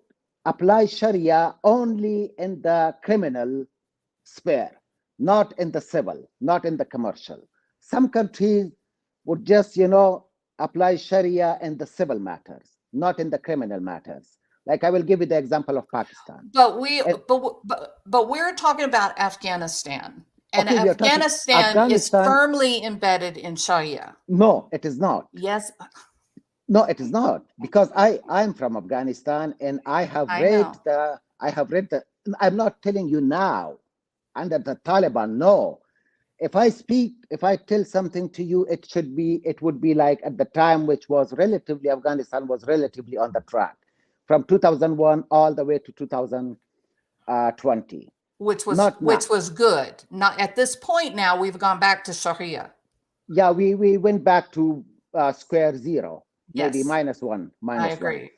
apply Sharia only in the criminal sphere, not in the civil, not in the commercial. Some countries would just, apply Sharia in the civil matters, not in the criminal matters. Like I will give you the example of Pakistan. But we're talking about Afghanistan, and Okay, we are talking Afghanistan is Afghanistan. firmly embedded in Sharia. No, it is not. Yes. No, it is not, because I'm from Afghanistan and I have read the. I'm not telling you now under the Taliban. No, if I tell something to you, it would be like at the time, which was Afghanistan was relatively on the track from 2001 all the way to 2020. Which was good. Not at this point now, we've gone back to Sharia. Yeah, we went back to square zero. Maybe Yes. -1, I agree.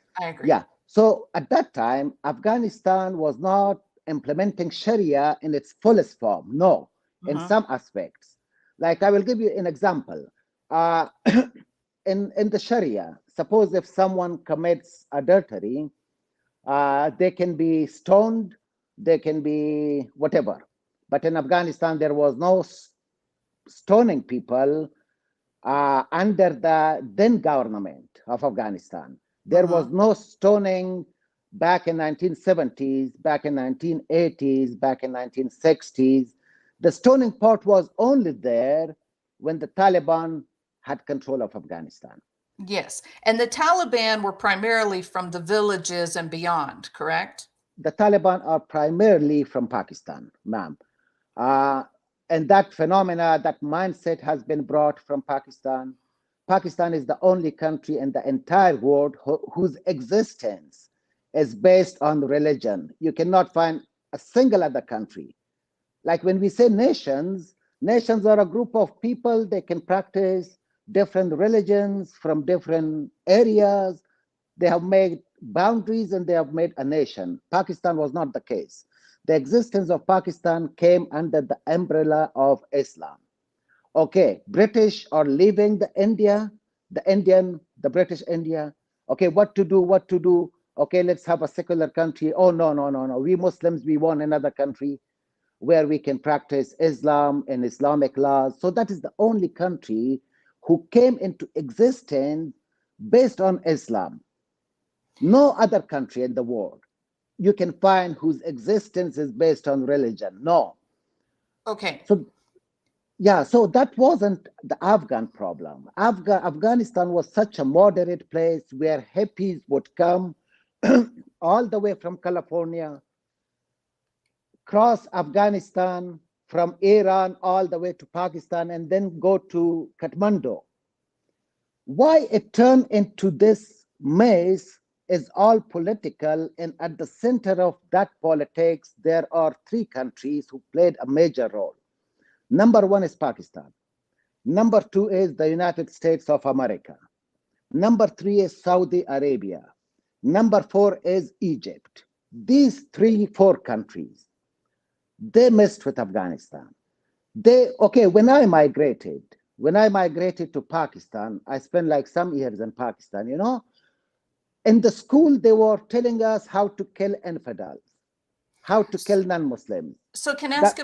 Yeah. So at that time, Afghanistan was not implementing Sharia in its fullest form. No, in some aspects. Like I will give you an example. In the Sharia, suppose if someone commits adultery, they can be stoned, they can be whatever. But in Afghanistan, there was no stoning people under the then government of Afghanistan. There was no stoning back in 1970s, back in 1980s, back in 1960s. The stoning part was only there when the Taliban had control of Afghanistan. Yes. And the Taliban were primarily from the villages and beyond, correct? The Taliban are primarily from Pakistan, ma'am. And that phenomena, that mindset has been brought from Pakistan. Pakistan is the only country in the entire world whose existence is based on religion. You cannot find a single other country. Like when we say nations, nations are a group of people, they can practice different religions from different areas. They have made boundaries and they have made a nation. Pakistan was not the case. The existence of Pakistan came under the umbrella of Islam. Okay, British are leaving the British India. Okay, what to do? Okay, let's have a secular country. Oh, no. We Muslims, we want another country where we can practice Islam and Islamic laws. So that is the only country who came into existence based on Islam. No other country in the world you can find whose existence is based on religion. No. Okay. So that wasn't the Afghan problem. Afghanistan was such a moderate place where hippies would come all the way from California, cross Afghanistan, from Iran all the way to Pakistan, and then go to Kathmandu. Why it turned into this maze is all political, and at the center of that politics, there are 3 countries who played a major role. Number 1 is Pakistan. Number 2 is the United States of America. Number 3 is Saudi Arabia. Number 4 is Egypt. These 4 countries, they messed with Afghanistan. When I migrated to Pakistan, I spent like some years in Pakistan, In the school, they were telling us how to kill infidels, how to kill non-Muslims. So can I ask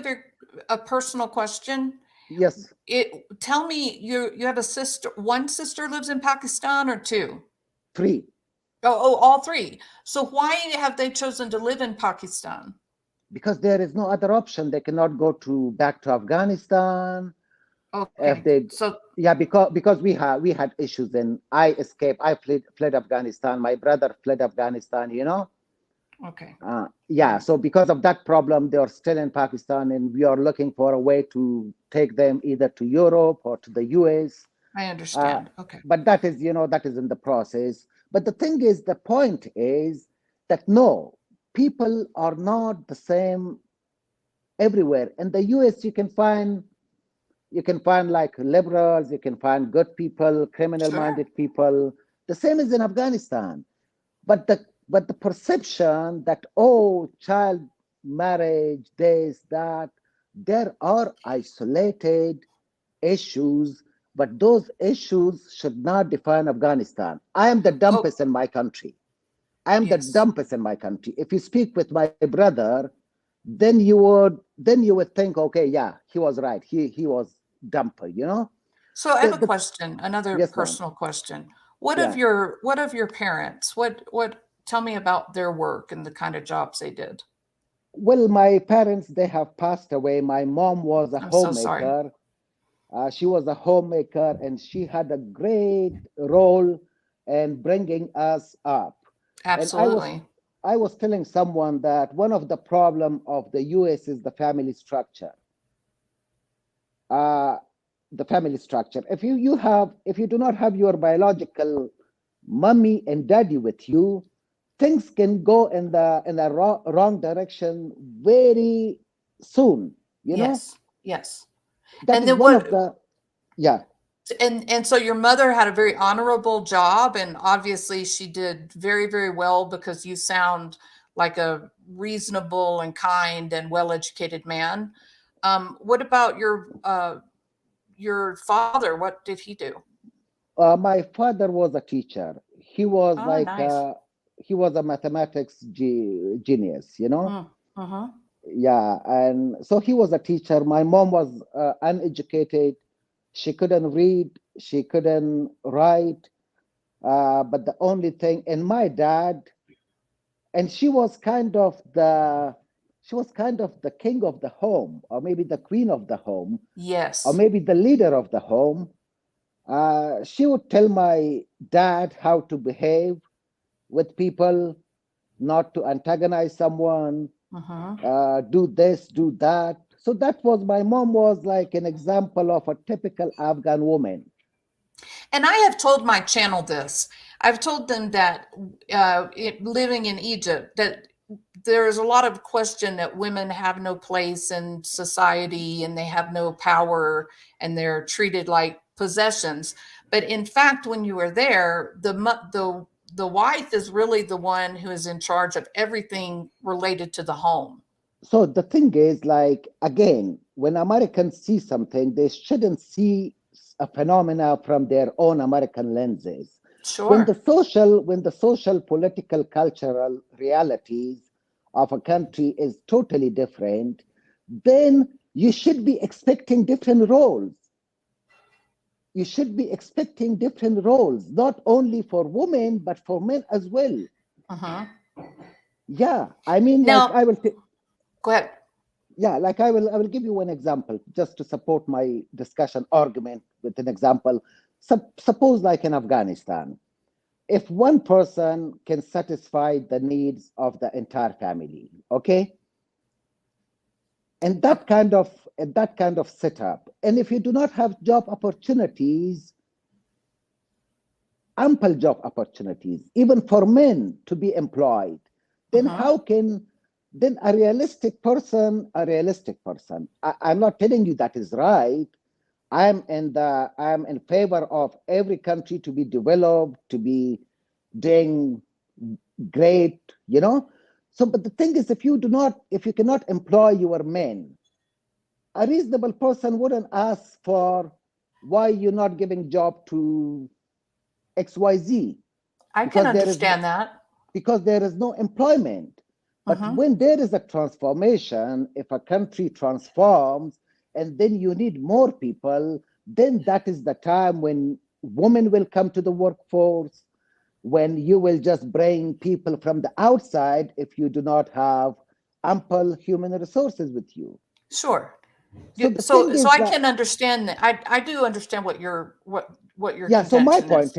a personal question? Yes. Tell me, you have a sister, one sister lives in Pakistan or 2? 3. All 3. So why have they chosen to live in Pakistan? Because there is no other option. They cannot go back to Afghanistan. Okay. Because we had issues, and I escaped. I fled Afghanistan. My brother fled Afghanistan. Okay. So because of that problem, they are still in Pakistan, and we are looking for a way to take them either to Europe or to the US. I understand. Okay. But that is in the process. But the thing is, the point is that no, people are not the same everywhere. In the US, you can find like liberals, you can find good people, criminal-minded people. The same is in Afghanistan. But the perception that, child marriage, this, that, there are isolated issues, but those issues should not define Afghanistan. I am the dumbest in my country. The dumbest in my country. If you speak with my brother, then you would think, okay, yeah, he was right. He was dumper, So I have a question, another personal question. What of your parents? What tell me about their work and the kind of jobs they did. Well, my parents, they have passed away. My mom was a homemaker. So sorry. She was a homemaker, and she had a great role in bringing us up. Absolutely. And I was telling someone that one of the problem of the US is the family structure. The family structure. If you do not have your biological mommy and daddy with you, things can go in the wrong direction very soon. Yes. That is one of the And so your mother had a very honorable job, and obviously she did very, very well, because you sound like a reasonable and kind and well-educated man. What about your father? What did he do? My father was a teacher. He was nice. He was a mathematics genius, Uh-huh. Yeah, and so he was a teacher. My mom was uneducated. She couldn't read. She couldn't write. But the only thing, and my dad, and she was kind of the king of the home, or maybe the queen of the home. Yes. Or maybe the leader of the home. She would tell my dad how to behave with people, not to antagonize someone, do this, do that. So my mom was like an example of a typical Afghan woman. And I have told my channel this. I've told them that living in Egypt, that there is a lot of question that women have no place in society and they have no power and they're treated like possessions. But in fact, when you are there, the wife is really the one who is in charge of everything related to the home. So the thing is, like, again, when Americans see something, they shouldn't see a phenomena from their own American lenses. Sure. When the social, political, cultural realities of a country is totally different, then you should be expecting different roles. You should be expecting different roles, not only for women, but for men as well. Yeah, I mean, now, like I will go ahead. Yeah, like I will give you one example just to support my discussion argument with an example. Suppose like in Afghanistan, if one person can satisfy the needs of the entire family, okay? And that kind of setup, and if you do not have job opportunities, ample job opportunities, even for men to be employed, then how can then a realistic person, I'm not telling you that is right. I'm in favor of every country to be developed, to be doing great, So, but the thing is, if you cannot employ your men, a reasonable person wouldn't ask for why you're not giving job to XYZ. I can understand that. Because there is no employment. But when there is a transformation, if a country transforms and then you need more people, then that is the time when women will come to the workforce, when you will just bring people from the outside if you do not have ample human resources with you. Sure. So the So thing is I that, can understand that. I do understand what your yeah, so my contention is.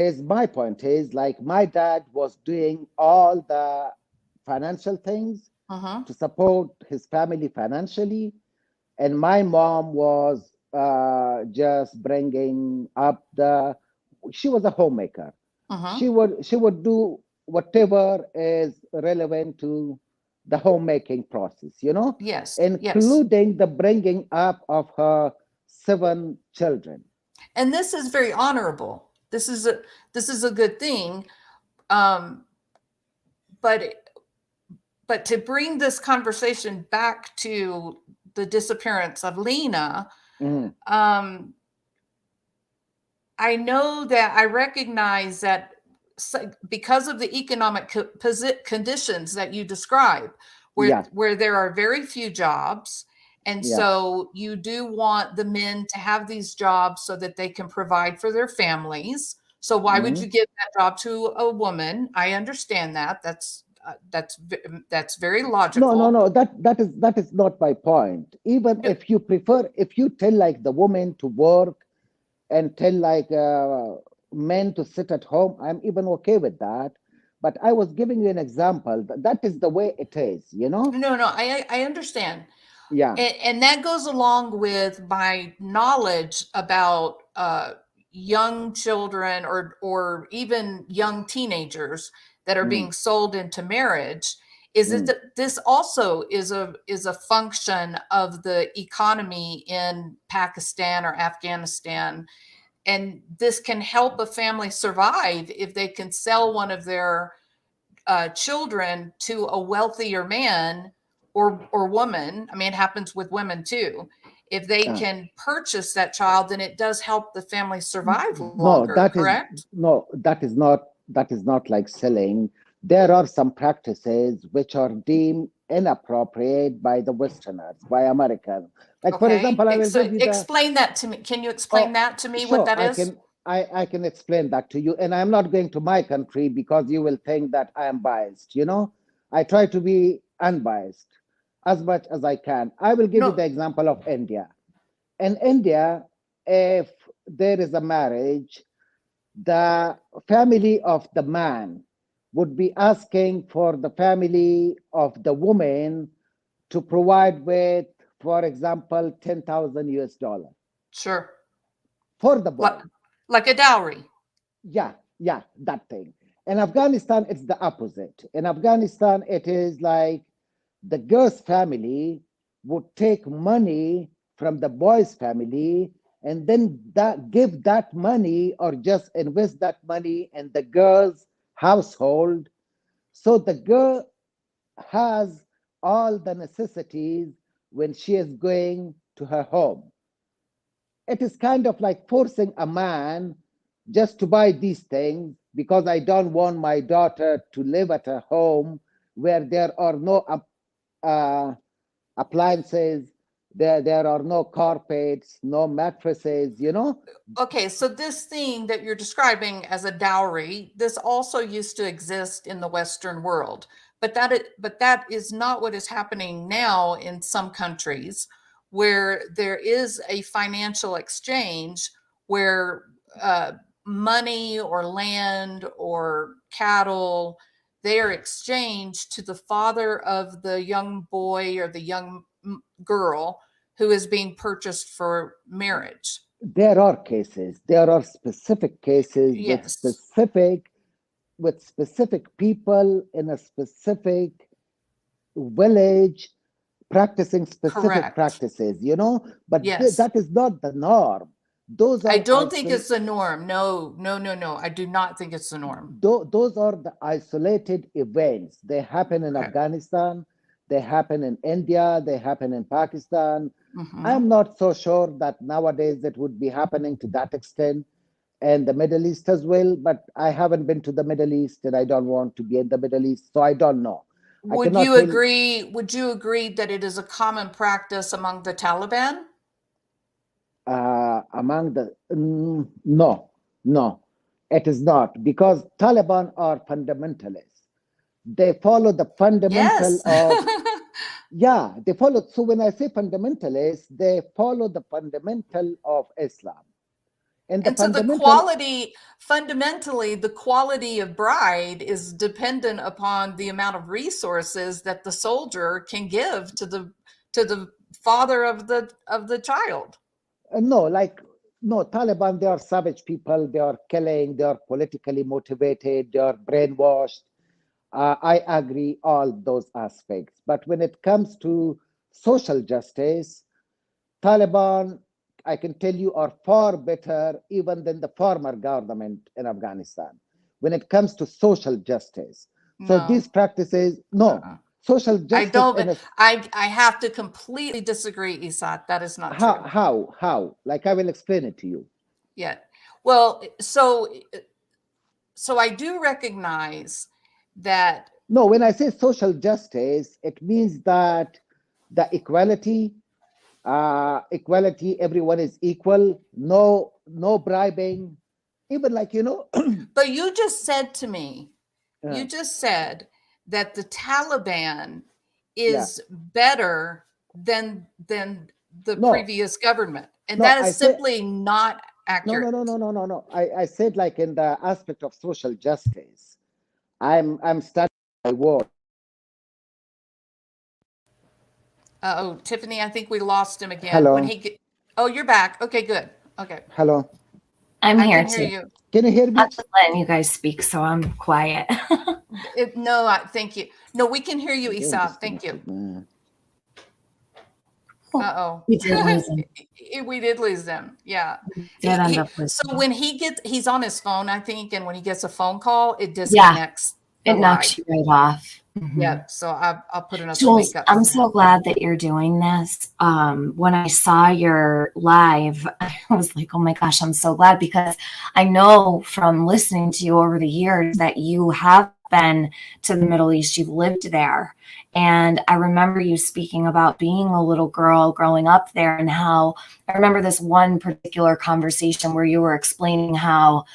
point is like my dad was doing all the financial things Mm-hmm. to support his family financially, and my mom was just bringing up she was a homemaker. Mm-hmm. She would do whatever is relevant to the homemaking process, Yes. Yes. including the bringing up of her 7 children. And this is very honorable. This is a good thing. Um, but to bring this conversation back to the disappearance of Lena, Mhm. I know that I recognize that because of the economic conditions that you describe, Yeah, where there are very few jobs, and yeah. so you do want the men to have these jobs so that they can provide for their families. So why would Mhm. you give that job to a woman? I understand that. That's very No, no, logical. no. That is not my point. Even No, if you tell like the woman to work and tell like men to sit at home, I'm even okay with that. But I was giving you an example. That is the way it is. no, I understand. Yeah. And that goes along with my knowledge about young children or even young teenagers that are Mm, being sold into marriage. Is it mm. that this also is a function of the economy in Pakistan or Afghanistan, and this can help a family survive if they can sell one of their children to a wealthier man or woman. I mean, it happens with women too. If they Ah. can purchase that child, then it does help the family survive No, longer, correct? that is not like selling. There are some practices which are deemed inappropriate by the Westerners, by Americans. Like for Okay. example, I will give you the Explain that to me. Can you explain oh, that to me, what sure, that I is? can I can explain that to you. And I'm not going to my country because you will think that I am biased. I try to be unbiased as much as I can. I will give you No. the example of India. In India, if there is a marriage, the family of the man would be asking for the family of the woman to provide with, for example, 10,000 US dollar Sure. for the Like boy. like a dowry. Yeah, yeah, that thing. In Afghanistan, it's the opposite. In Afghanistan, it is like the girl's family would take money from the boy's family and then give that money or just invest that money in the girl's household. So the girl has all the necessities when she is going to her home. It is kind of like forcing a man just to buy these things because I don't want my daughter to live at a home where there are no uh, appliances, there are no carpets, no mattresses. Okay, so this thing that you're describing as a dowry, this also used to exist in the Western world, but that is not what is happening now in some countries, where there is a financial exchange where uh, money or land or cattle, they are exchanged to the father of the young boy or the young girl who is being purchased for marriage. There are specific cases with Yes, specific people in a specific village practicing specific correct. practices. But Yes. that is not the norm. Those I are don't think it's the norm. No, no, no, no. I do not think it's the norm. those are the isolated events. They happen in Okay. Afghanistan, they happen in India, they happen in Pakistan. Hmm. I'm not so sure that nowadays it would be happening to that extent and the Middle East as well, but I haven't been to the Middle East and I don't want to be in the Middle East, so I don't know. I Would cannot you tell. agree? Would you agree that it is a common practice among the Taliban? Among the no, no. It is not, because Taliban are fundamentalists. They follow the fundamental Yes. of, yeah, they follow. So when I say fundamentalists, they follow the fundamental of Islam. And the And so fundamental, fundamentally, the quality of bride is dependent upon the amount of resources that the soldier can give to the father of the child. no, like, no, Taliban, they are savage people. They are killing, they are politically motivated, they are brainwashed. I agree all those aspects. But when it comes to social justice, Taliban, I can tell you, are far better even than the former government in Afghanistan when it comes to social justice. So No. these practices, no, Uh-uh. social I justice don't. in a, I have to completely disagree, Isat. That is not true. how? Like, I will explain it to you. Yeah. Well, so I do recognize that. No, when I say social justice, it means that the equality, everyone is equal, no bribing, even, like, But you just said to me, uh, you just said that the Taliban yeah, is better than the no, previous government, and no, that I is say, simply not no, no, accurate. no, no, no, no, no. I said, like, in the aspect of social justice, I'm studying my word. Oh, Tiffany, I think we lost him again. When Hello, he get, oh, you're back. Okay, good. Okay, hello. I'm I here can hear too. you. Can you hear I'm me? just letting you guys speak, so I'm quiet. No, thank you. No, we can hear you, Again, Isab. Thank you. disconnected, man. Uh-oh. We did lose him. We did lose them. Yeah. We did end up losing So him. when he's on his phone, I think, and when he gets a phone call, it Yeah, disconnects the it knocks live. you right off. Mhm. Yeah. So I'll put another Jules, link up I'm for so him. glad that you're doing this. When I saw your live, I was like, oh my gosh, I'm so glad, because I know from listening to you over the years that you have been to the Middle East, you've lived there. And I remember you speaking about being a little girl growing up there, and how I remember this one particular conversation where you were explaining how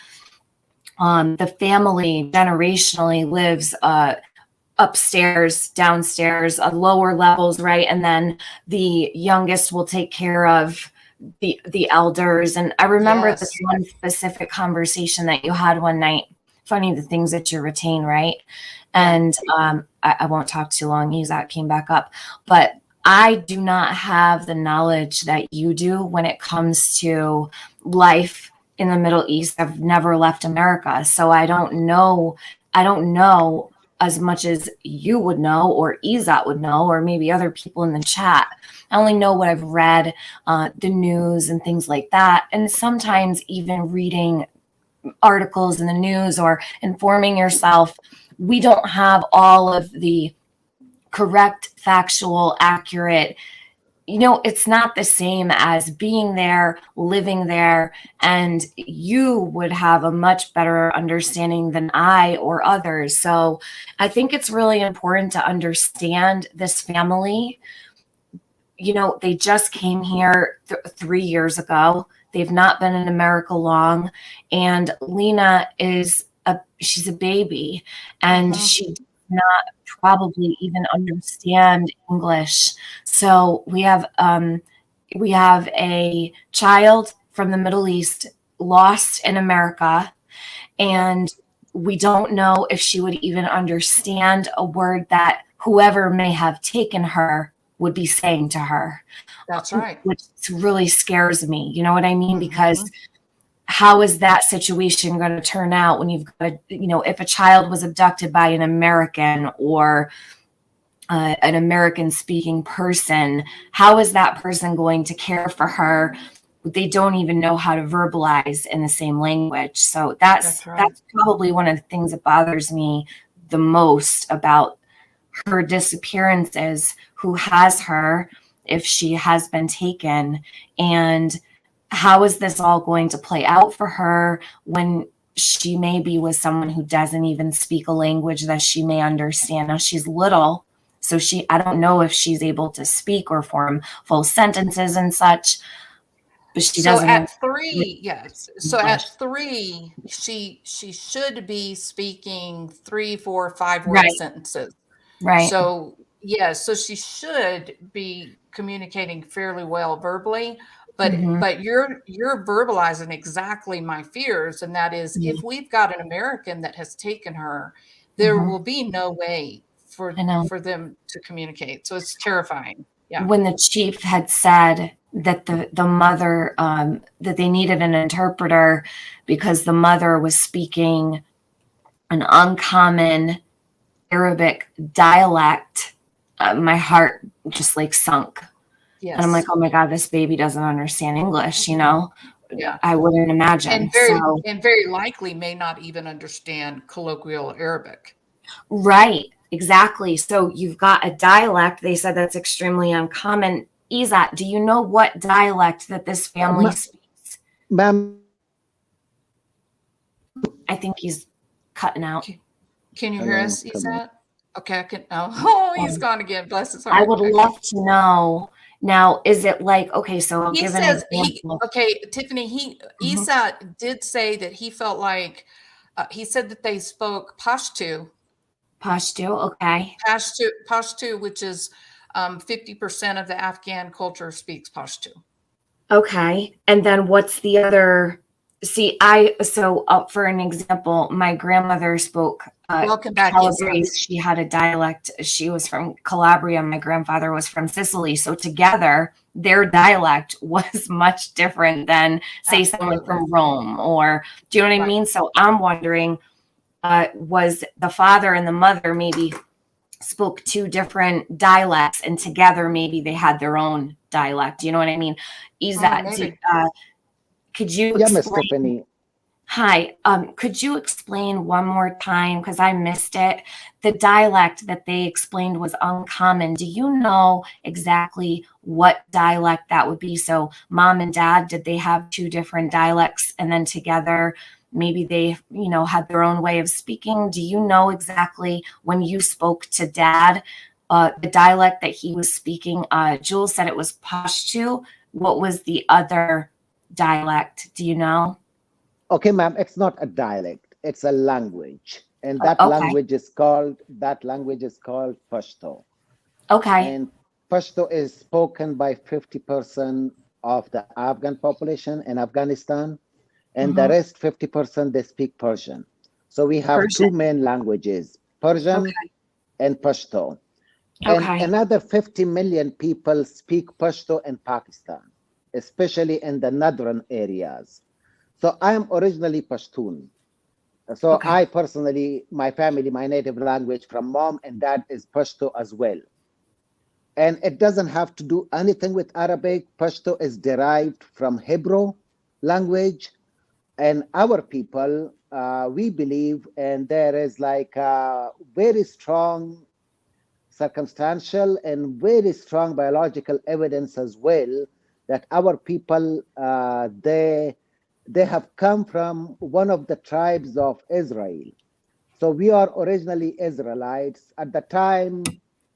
the family generationally lives upstairs, downstairs, lower levels, right? And then the youngest will take care of the elders. And I remember this Yes. one specific conversation that you had one night. Funny the things that you retain, right? Yeah. And I won't talk too long. That came back up, but I do not have the knowledge that you do when it comes to life in the Middle East. I've never left America, so I don't know. I don't know as much as you would know, or Izat would know, or maybe other people in the chat. I only know what I've read, the news and things like that. And sometimes even reading articles in the news or informing yourself, we don't have all of the correct, factual, accurate. It's not the same as being there, living there, and you would have a much better understanding than I or others. So I think it's really important to understand this family. They just came here 3 years ago. They've not been in America long. And Lena she's a baby, and she does not probably even understand English. So we have a child from the Middle East lost in America, and we don't know if she would even understand a word that whoever may have taken her would be saying to her. That's right. Which really scares me. You know what I mean? Mhm. Because how is that situation going to turn out when you've got, if a child was abducted by an American or an American speaking person, how is that person going to care for her? They don't even know how to verbalize in the same language. So that's right. probably one of the things that bothers me the most about her disappearances. Who has her, if she has been taken, and how is this all going to play out for her when she may be with someone who doesn't even speak a language that she may understand? Now, she's little, so I don't know if she's able to speak or form full sentences and such. but she So doesn't. at 3, yes. So at English. 3, she should be speaking 3, 4, 5 word Right. sentences. Right. So yeah, so she should be communicating fairly well verbally, Mhm. but you're verbalizing exactly my fears, and that is Mhm. if we've got an American that has taken her, there Mhm. will be no way I know. for them to communicate. So it's terrifying. Yeah. When the chief had said that the mother that they needed an interpreter because the mother was speaking an uncommon Arabic dialect, my heart just like sunk. And I'm like, Yes. oh my God, this baby doesn't understand English, you know? Yeah. I wouldn't imagine. So, And very likely may not even understand colloquial Arabic. right, exactly. So you've got a dialect, they said that's extremely uncommon. Izat, do you know what dialect that this family speaks? Ma'am, I think he's cutting out. Can you hear hello, us, come on. Isat? Okay, I can. Oh, he's Um, gone again. Bless his I heart. would Okay. love to know now, is it like, okay, so I'll He give an says example. okay, Tiffany, Mhm. Isat did say that he felt like, he said that they spoke Pashto, Pashto, okay. Pashto, which is 50% of the Afghan culture speaks Pashto. Okay. And then what's the other? See, for an example, my grandmother spoke Welcome back, Isat. Calabrese. She had a dialect. She was from Calabria. My grandfather was from Sicily. So together, their dialect was much different than, say, someone Absolutely. from Rome or, do you know what I Right. mean? So I'm wondering, was the father and the mother maybe spoke two different dialects and together maybe they had their own dialect? You know what I mean? Is that, Maybe. could you Yeah, Miss explain? Tiffany. Hi, could you explain one more time, because I missed it? The dialect that they explained was uncommon. Do you know exactly what dialect that would be? So mom and dad, did they have two different dialects and then together maybe they, had their own way of speaking? Do you know exactly when you spoke to dad, the dialect that he was speaking? Jules said it was Pashto. What was the other dialect? Do you know? Okay, ma'am, it's not a dialect, it's a language. And Okay. that language is called Pashto. Okay. And Pashto is spoken by 50% of the Afghan population in Afghanistan, and the Mm-hmm. rest 50% they speak Persian. So we have Persian. two main languages, Persian Okay. and Pashto. And Okay. another 50 million people speak Pashto in Pakistan, especially in the northern areas. So I am originally Pashtun. So Okay. I personally, my family, my native language from mom and dad is Pashto as well. And it doesn't have to do anything with Arabic. Pashto is derived from Hebrew language. And our people, we believe, and there is like a very strong circumstantial and very strong biological evidence as well that our people, they have come from one of the tribes of Israel. So we are originally Israelites. At the time,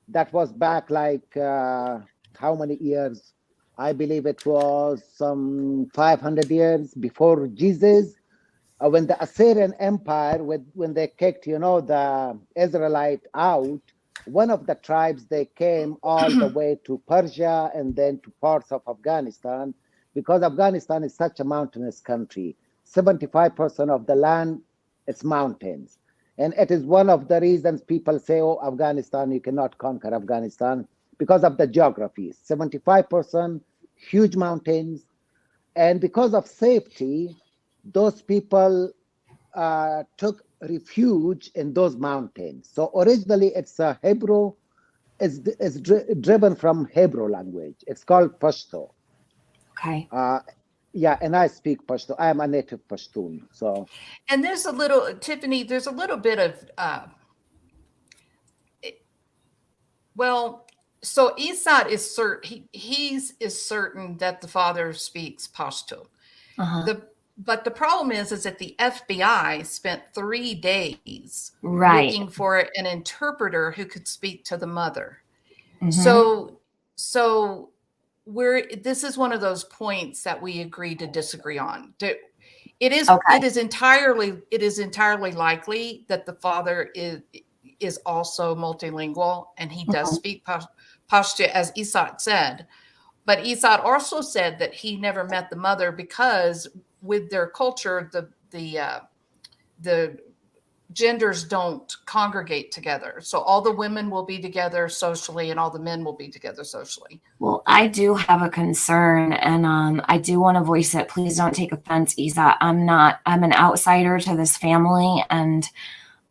that was back like how many years? I believe it was some 500 years before Jesus, when the Assyrian Empire, when they kicked, the Israelite out, one of the tribes, they came all the way to Persia and then to parts of Afghanistan, because Afghanistan is such a mountainous country. 75% of the land, it's mountains. And it is one of the reasons people say, oh, Afghanistan, you cannot conquer Afghanistan because of the geography. 75% huge mountains. And because of safety, those people took refuge in those mountains. So originally, it's a Hebrew. It's driven from Hebrew language. It's called Pashto. Okay. Yeah, and I speak Pashto. I am a native Pashtun. So And there's a little, Tiffany, there's a little bit of, well, so Isat is certain, he's is certain that the father speaks Pashto. Uh-huh. But the problem is that the FBI spent 3 days Right. looking for an interpreter who could speak to the mother. Mm-hmm. So this is one of those points that we agree to disagree on. It is entirely likely that the father is also multilingual, and he does speak Pashto, as Esat said. But Esat also said that he never met the mother because with their culture, the genders don't congregate together. So all the women will be together socially and all the men will be together socially. Well, I do have a concern, and I do want to voice it. Please don't take offense, Isa. I'm an outsider to this family, and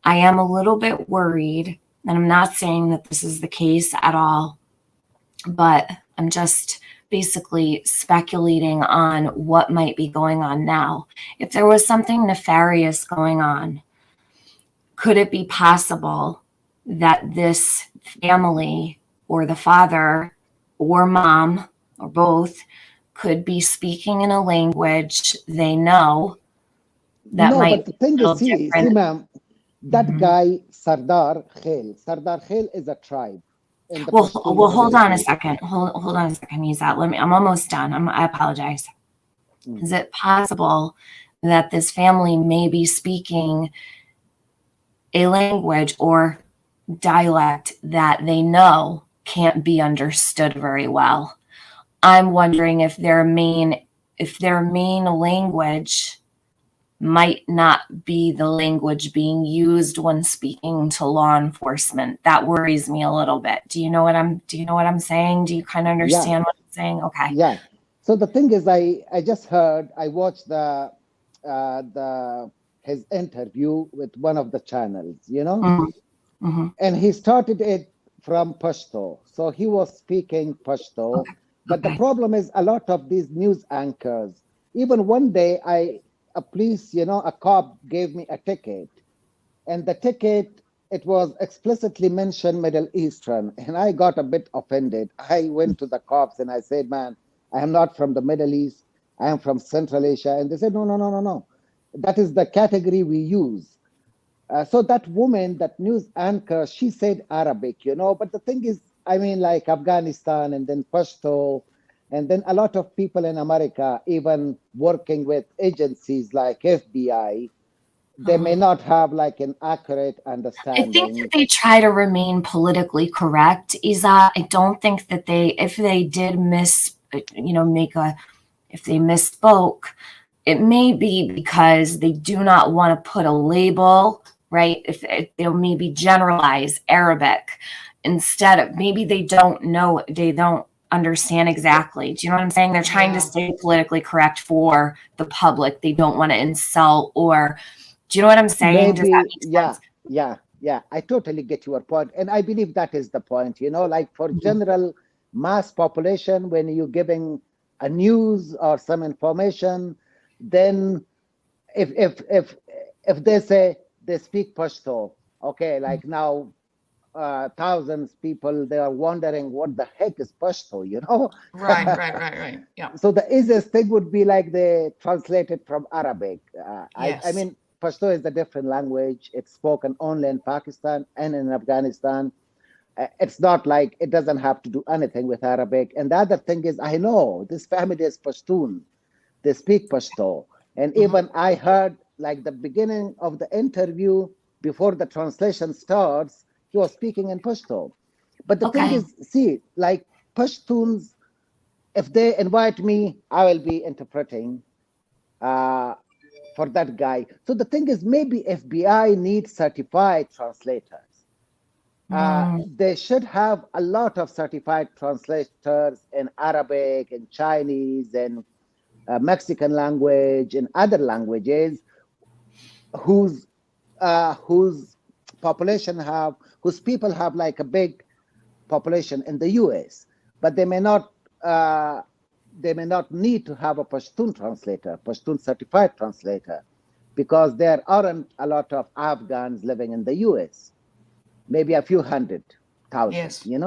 I am a little bit worried, and I'm not saying that this is the case at all, but I'm just basically speculating on what might be going on now. If there was something nefarious going on, could it be possible that this family or the father or mom or both could be speaking in a language they know that No, might but the thing be a is, little see, different? ma'am, that guy, Sardar Khil is a tribe in the Well, Pashtun hold on a community. second. Hold on a second, Izat. I'm almost done. I apologize. Is it possible that this family may be speaking a language or dialect that they know can't be understood very well? I'm wondering if their main language might not be the language being used when speaking to law enforcement. That worries me a little bit. Do you know what I'm saying? Do you kind of understand what I'm saying? Okay. Yeah. So the thing is, I watched his interview with one of the channels, and he started it from Pashto. So he was speaking Pashto, but the problem is a lot of these news anchors. Even one day, a cop gave me a ticket, and the ticket, it was explicitly mentioned Middle Eastern, and I got a bit offended. I went to the cops and I said, "Man, I am not from the Middle East. I am from Central Asia." And they said, "No. That is the category we use." So that woman, that news anchor, she said Arabic, But the thing is, I mean, like Afghanistan and then Pashto, and then a lot of people in America, even working with agencies like FBI, they may not have like an accurate I understanding. think that they try to remain politically correct, Isa. I don't think that if they did if they misspoke, it may be because they do not want to put a label, right? If they'll maybe generalize Arabic instead of, maybe they don't understand exactly. Do you know what I'm saying? They're trying to stay politically correct for the public. They don't want to insult or, do you know what I'm saying? Does that make sense? Yeah. I totally get your point. And I believe that is the point, like for general mass population, when you're giving a news or some information, then if they say they speak Pashto, okay, like now thousands people, they are wondering what the heck is Pashto, Right. Yeah. So the easiest thing would be like they translate it from Arabic. Yes. I mean, Pashto is a different language. It's spoken only in Pakistan and in Afghanistan. It's not like it doesn't have to do anything with Arabic. And the other thing is, I know this family is Pashtun. They speak Pashto. And even I heard like the beginning of the interview before the translation starts, he was speaking in Pashto. But the thing is, see, like Pashtuns, if they invite me, I will be interpreting for that guy. So the thing is, maybe FBI needs certified translators. They should have a lot of certified translators in Arabic and Chinese and Mexican language and other languages whose people have like a big population in the US, but they may not need to have a Pashtun certified translator, because there aren't a lot of Afghans living in the US. Maybe a few 100,000, Yes. Yes.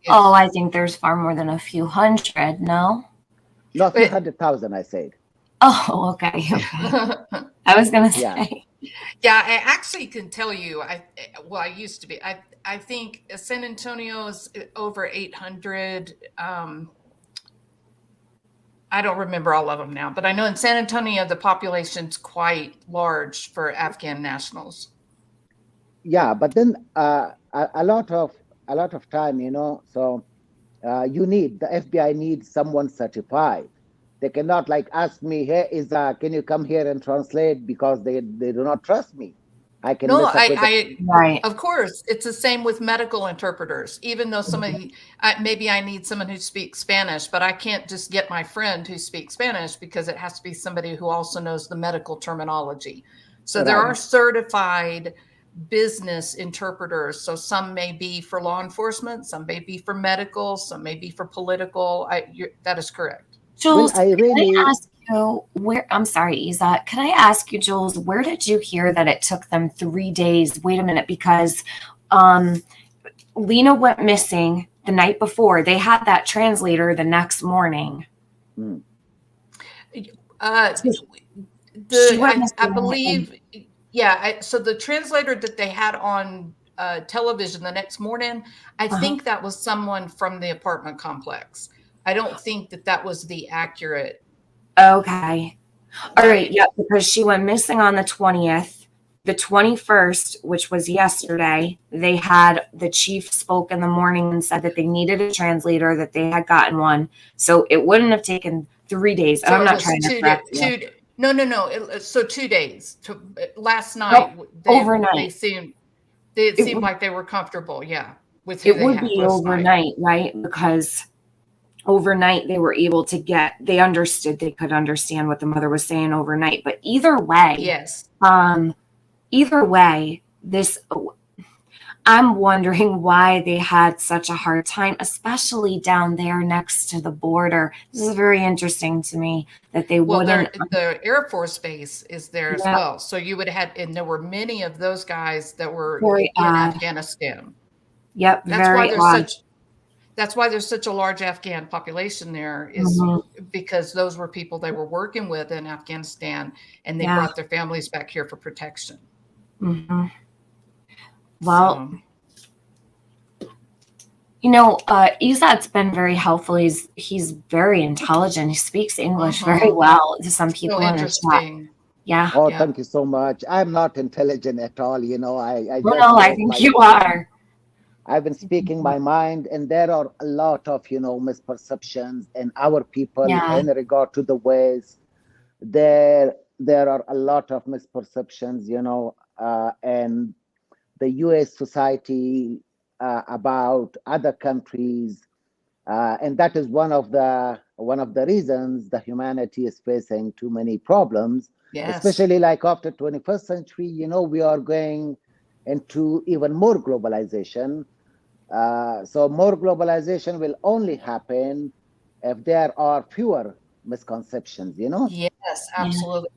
Oh, I think there's far more than a few hundred, no? No, a few 100,000, I said. Oh, okay. I was going to say. Yeah, I actually can tell you, I used to be. I think San Antonio is over 800. I don't remember all of them now, but I know in San Antonio, the population's quite large for Afghan nationals. Yeah, but then a lot of time, so the FBI needs someone certified. They cannot like ask me, hey, can you come here and translate, because they do not trust me. I can No, mess up with Right. of course, it's the same with medical interpreters. Even though maybe I need someone who speaks Spanish, but I can't just get my friend who speaks Spanish, because it has to be somebody who also knows the medical terminology. So there Right. are certified business interpreters. So some may be for law enforcement, some may be for medical, some may be for political. That is correct. Jules, Well, I can I really ask you where, I'm sorry, Ezat, can I ask you, Jules, where did you hear that it took them 3 days? Wait a minute, because Lena went missing the night before. They had that translator the next morning. She She went I missing believe, yeah. So the translator that they had on television the next morning, I think that was someone from the apartment complex. I don't think that was the accurate. Okay. All right. Yeah, because she went missing on the 20th. The 21st, which was yesterday, they had the chief spoke in the morning and said that they needed a translator, that they had gotten one. So it wouldn't have taken 3 days. So I'm it not was trying to correct you. No. So 2 days. Last night, overnight. it seemed like they were comfortable, with who It they would had be last night. overnight, right? Because overnight they were able to they could understand what the mother was saying overnight. But either way, Yes. This, I'm wondering why they had such a hard time, especially down there next to the border. This is very interesting to me that they wouldn't. The Air Force Base is there as well. So you would have, and there were many of those guys that were Very in odd. Afghanistan. Yep, That's why there's such a large Afghan population there, is because those were people they were working with in Afghanistan, and they brought their families back here for protection. Well, Ezat's been very helpful. He's very intelligent. He speaks English very well to some people in the chat. Yeah. Oh, thank you so much. I'm not intelligent at all. I think you are. I've been speaking my mind, and there are a lot of, misperceptions in our people in regard to the ways. There are a lot of misperceptions, and the U.S. society about other countries, and that is one of the reasons the humanity is facing too many problems. Yes. Especially like after 21st century, we are going into even more globalization. So more globalization will only happen if there are fewer misconceptions, Yes, absolutely.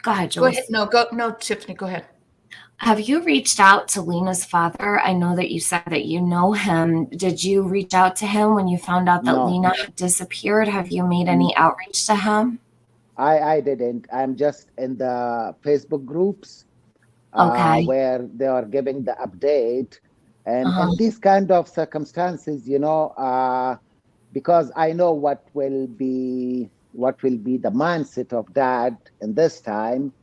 Go ahead, Jules. No, Tiffany, go ahead. Have you reached out to Lena's father? I know that you said that you know him. Did you reach out to him when you found out that Lena had disappeared? Have you made any outreach to him? I didn't. I'm just in the Facebook groups where they are giving the update. And in these kind of circumstances, because I know what will be the mindset of dad in this time.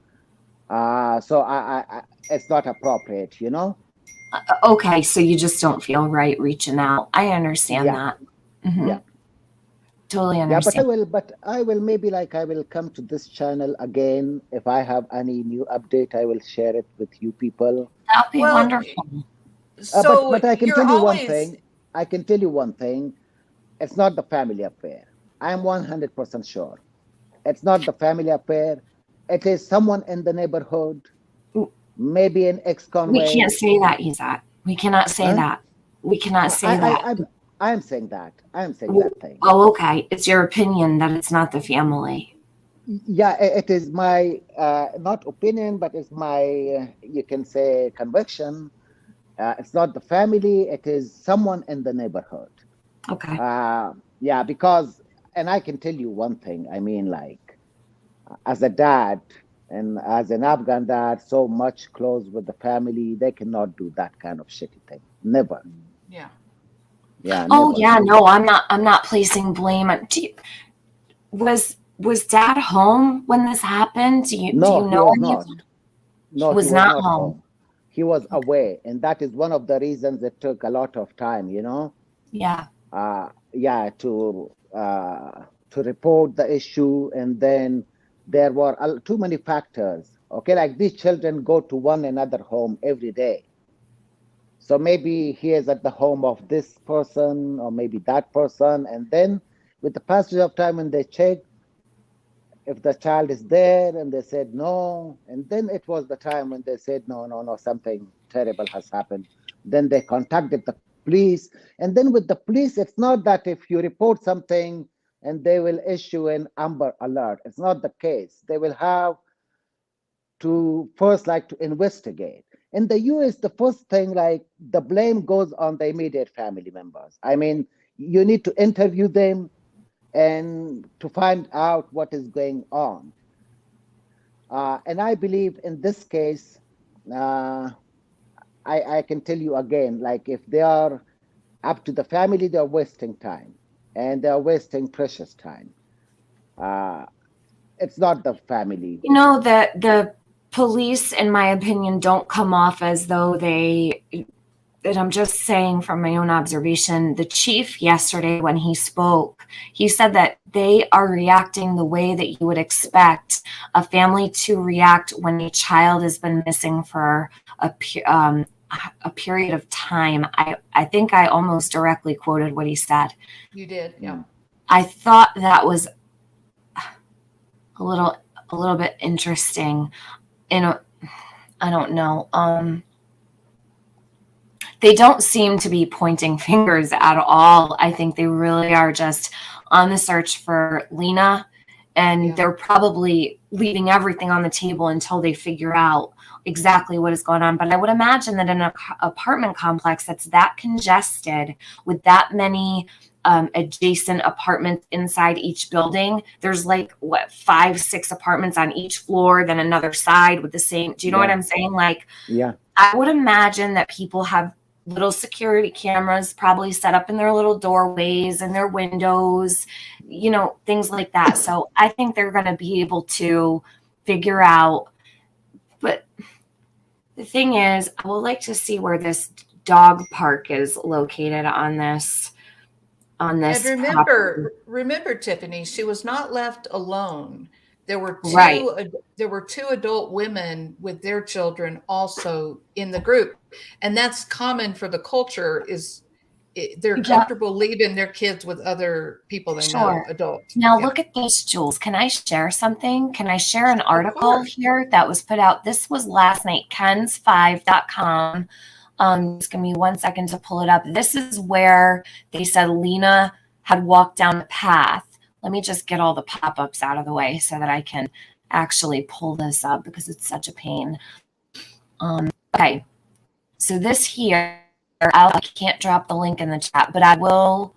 So I it's not appropriate, Okay, so you just don't feel right reaching out. I understand that. Yeah. Totally understand. Yeah, but I will maybe I will come to this channel again. If I have any new update, I will share it with you people. That'll be wonderful. So but I can tell you one thing. I can tell you one thing. It's not the family affair. I'm 100% sure. It's not the family affair. It is someone in the neighborhood, maybe an ex-convict. We can't say that, Ezat. We cannot say that. We cannot say that. I'm saying that. I'm saying that thing. Oh, okay. It's your opinion that it's not the family. Yeah, it is my, not opinion, but it's my, you can say, conviction. It's not the family. It is someone in the neighborhood. Okay. Yeah, because, and I can tell you one thing. I mean, as a dad and as an Afghan dad, so much close with the family, they cannot do that kind of shitty thing. Never. Yeah. Yeah. Oh Never. yeah, no, I'm not placing blame on. Was Dad home when this happened? Do you No, he know was any of not. them? No, he Was was not not home. home. He was Okay. away, and that is one of the reasons it took a lot of time, you know. Yeah. Yeah, to report the issue, and then there were too many factors. Okay, like these children go to one another home every day. So maybe he is at the home of this person or maybe that person, and then with the passage of time, when they check if the child is there, and they said no, and then it was the time when they said no, no, no, something terrible has happened. Then they contacted the police, and then with the police, it's not that if you report something and they will issue an Amber Alert. It's not the case. They will have to first like to investigate. In the US, the first thing, like the blame goes on the immediate family members. I mean, you need to interview them and to find out what is going on. And I believe in this case, uh, I can tell you again, like if they are up to the family, they're wasting time, and they're wasting precious time. Uh, it's not the family. You know, the police, in my opinion, don't come off as though and I'm just saying from my own observation, the chief yesterday, when he spoke, he said that they are reacting the way that you would expect a family to react when a child has been missing for a period of time. I think I almost directly quoted what he said. You did, yeah. I thought that was a little bit interesting. And I don't know. They don't seem to be pointing fingers at all. I think they really are just on the search for Lena, and they're probably leaving everything on the table until they figure out exactly what is going on. But I would imagine that in an apartment complex that's that congested with that many adjacent apartments inside each building, there's like 5-6 apartments on each floor, then another side with the same. Do you know what I'm saying? Like, yeah, I would imagine that people have little security cameras probably set up in their little doorways and their windows, you know, things like that. So I think they're going to be able to figure out. But the thing is, I would like to see where this dog park is located on this. And remember, Tiffany, she was not left alone. There were Right. two adult women with their children also in the group, and that's common for the culture. They're comfortable leaving their kids with other people they know, adults. Now look at this, Jules. Can I share something? Can I share an article here that was put out? This was last night, kens5.com. Just give me 1 second to pull it up. This is where they said Lena had walked down the path. Let me just get all the pop-ups out of the way so that I can actually pull this up because it's such a pain. Okay, so this here, I can't drop the link in the chat, but I will.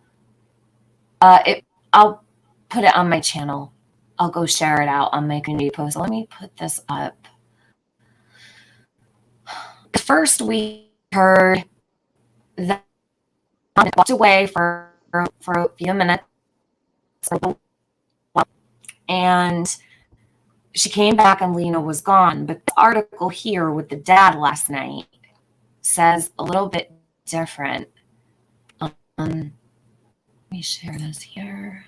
I'll put it on my channel. I'll go share it out on my community post. Let me put this up. First, we heard that walked away for a few minutes, and she came back and Lena was gone. But the article here with the dad last night says a little bit different. Let me share this here.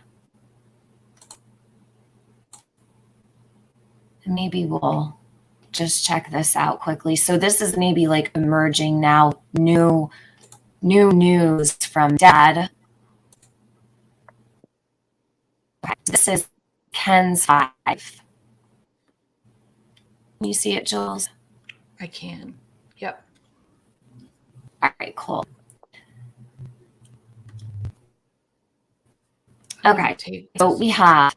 And maybe we'll just check this out quickly. So this is maybe like emerging now, new news from dad. Okay, this is Ken's 5. Can you see it, Jules? I can. Yep. All right, cool. Okay, so we have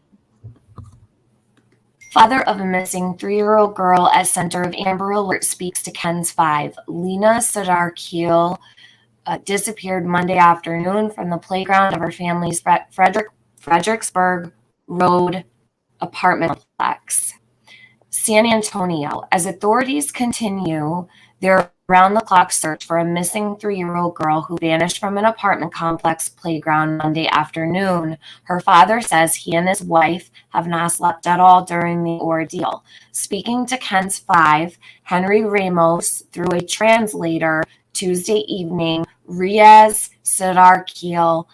father of a missing 3-year-old girl at center of Amber Alert speaks to Ken's 5. Lina Sardar Khil disappeared Monday afternoon from the playground of her family's Fredericksburg Road apartment complex, San Antonio. As authorities continue their round-the-clock search for a missing 3-year-old girl who vanished from an apartment complex playground Monday afternoon. Her father says he and his wife have not slept at all during the ordeal. Speaking to Kent's 5, Henry Ramos, through a translator Tuesday evening, Eids Sardar Khil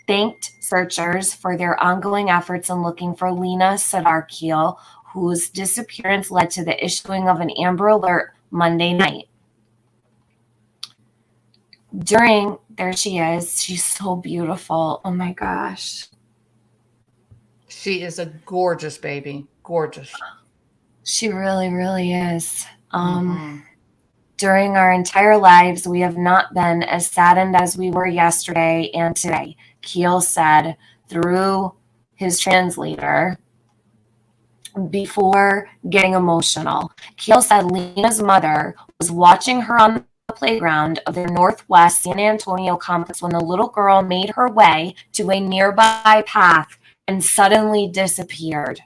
thanked searchers for their ongoing efforts in looking for Lena Sardar Khil, whose disappearance led to the issuing of an Amber Alert Monday night. There she is. She's so beautiful. Oh my gosh. She is a gorgeous baby. Gorgeous. She really, really is. During our entire lives, we have not been as saddened as we were yesterday and today, Khil said through his translator before getting emotional. Khil said Lena's mother was watching her on the playground of their Northwest San Antonio complex when the little girl made her way to a nearby path and suddenly disappeared.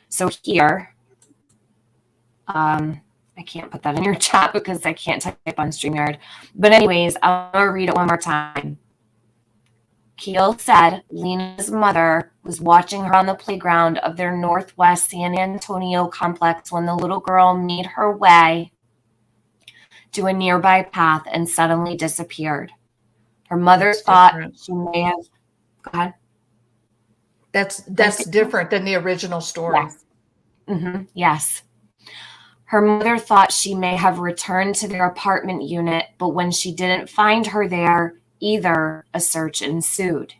So here, I can't put that in your chat because I can't type on StreamYard. But anyways, I'm going to read it one more time. Khil said Lena's mother was watching her on the playground of their Northwest San Antonio complex when the little girl made her way to a nearby path and suddenly disappeared. Her mother thought she may have... Go ahead. That's different than the original story. Yes. Yes. Her mother thought she may have returned to their apartment unit, but when she didn't find her there either, a search ensued.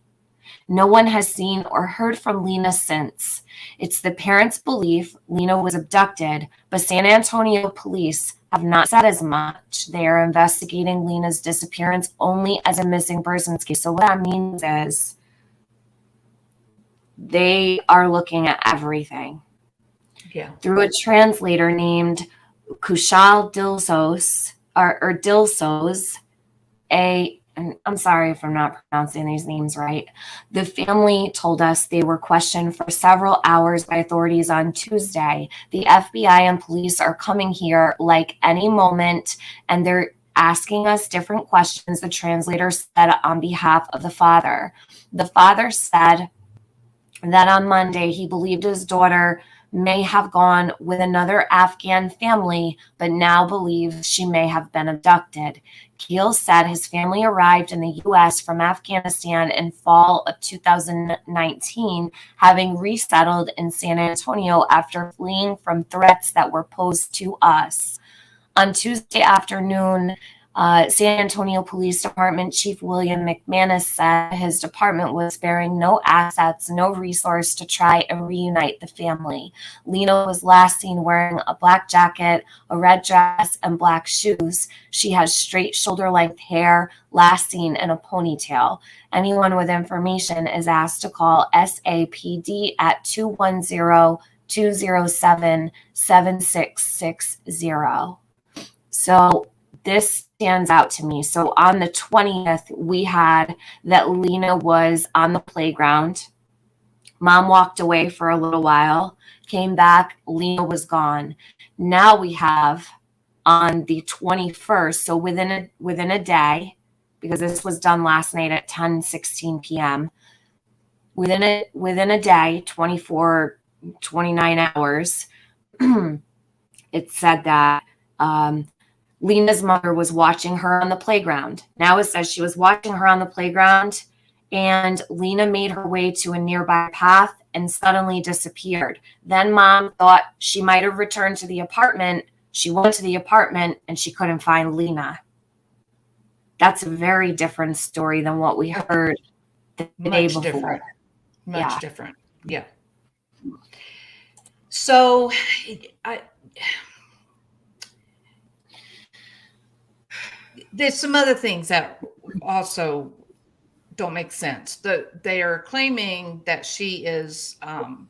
No one has seen or heard from Lena since. It's the parents' belief Lena was abducted, but San Antonio police have not said as much. They are investigating Lena's disappearance only as a missing persons case. So what that means is they are looking at everything. Yeah. Through a translator named Kushal Dilsos, or Dilsos, and I'm sorry if I'm not pronouncing these names right. The family told us they were questioned for several hours by authorities on Tuesday. The FBI and police are coming here like any moment, and they're asking us different questions, the translator said on behalf of the father. The father said that on Monday he believed his daughter may have gone with another Afghan family, but now believes she may have been abducted. Khil said his family arrived in the U.S. from Afghanistan in fall of 2019, having resettled in San Antonio after fleeing from threats that were posed to us. On Tuesday afternoon, San Antonio Police Department Chief William McManus said his department was sparing no assets, no resource to try and reunite the family. Lena was last seen wearing a black jacket, a red dress, and black shoes. She has straight shoulder-length hair, last seen in a ponytail. Anyone with information is asked to call SAPD at 210-207-7660. So this stands out to me. So on the 20th, we had that Lena was on the playground. Mom walked away for a little while, came back, Lena was gone. Now we have on the 21st, so within a day, because this was done last night at 10:16 p.m., within a day, 24, 29 hours, it said that Lena's mother was watching her on the playground. Now it says she was watching her on the playground and Lena made her way to a nearby path and suddenly disappeared. Then mom thought she might have returned to the apartment. She went to the apartment and she couldn't find Lena. That's a very different story than what we heard the day before. Different. Much different. Yeah. So there's some other things that also don't make sense. They are claiming that she is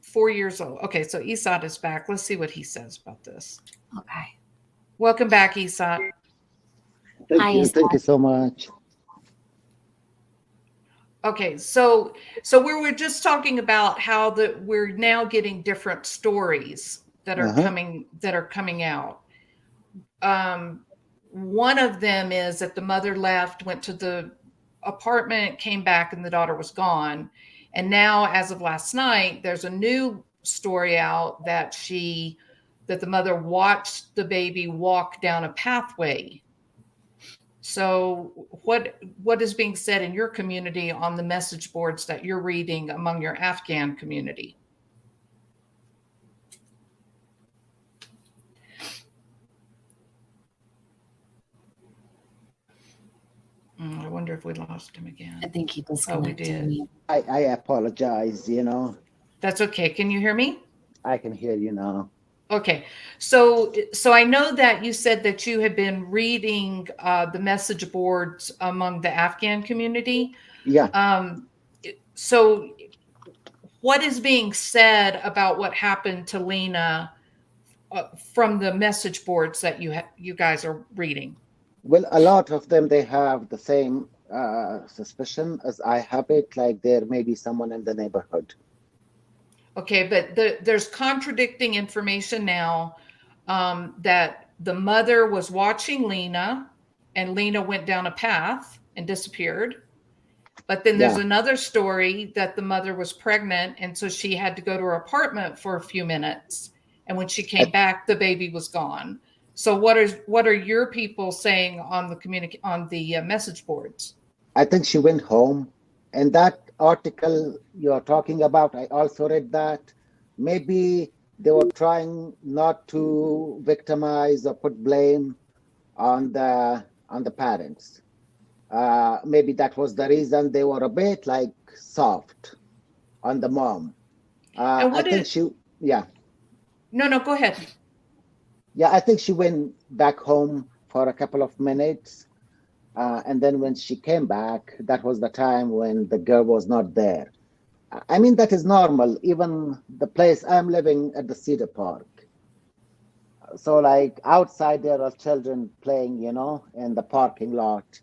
4 years old. Okay, so Esat is back. Let's see what he says about this. Okay. Welcome back, Esat. Thank you. Thank you so much. Okay, so we were just talking about how we're now getting different stories that are coming out. one of them is that the mother left, went to the apartment, came back, and the daughter was gone. And now, as of last night, there's a new story out that the mother watched the baby walk down a pathway. So what is being said in your community on the message boards that you're reading among your Afghan community? I wonder if we lost him again. I think he disconnected. Oh, we did. I apologize, That's okay. Can you hear me? I can hear you now. Okay. So I know that you said that you had been reading the message boards among the Afghan community. Yeah. So what is being said about what happened to Lena from the message boards that you guys are reading? Well, a lot of them, they have the same suspicion as I have it, like there may be someone in the neighborhood. Okay, but there's contradicting information now that the mother was watching Lena and Lena went down a path and disappeared. But then there's another story that the mother was pregnant and so she had to go to her apartment for a few minutes. And when she came back, the baby was gone. So what are your people saying on the message boards? I think she went home, and that article you're talking about, I also read that. Maybe they were trying not to victimize or put blame on the parents. Maybe that was the reason they were a bit like soft on the mom. I think No, go ahead. Yeah, I think she went back home for a couple of minutes. And then when she came back, that was the time when the girl was not there. I mean, that is normal. Even the place I'm living at the Cedar Park. So like outside there are children playing, in the parking lot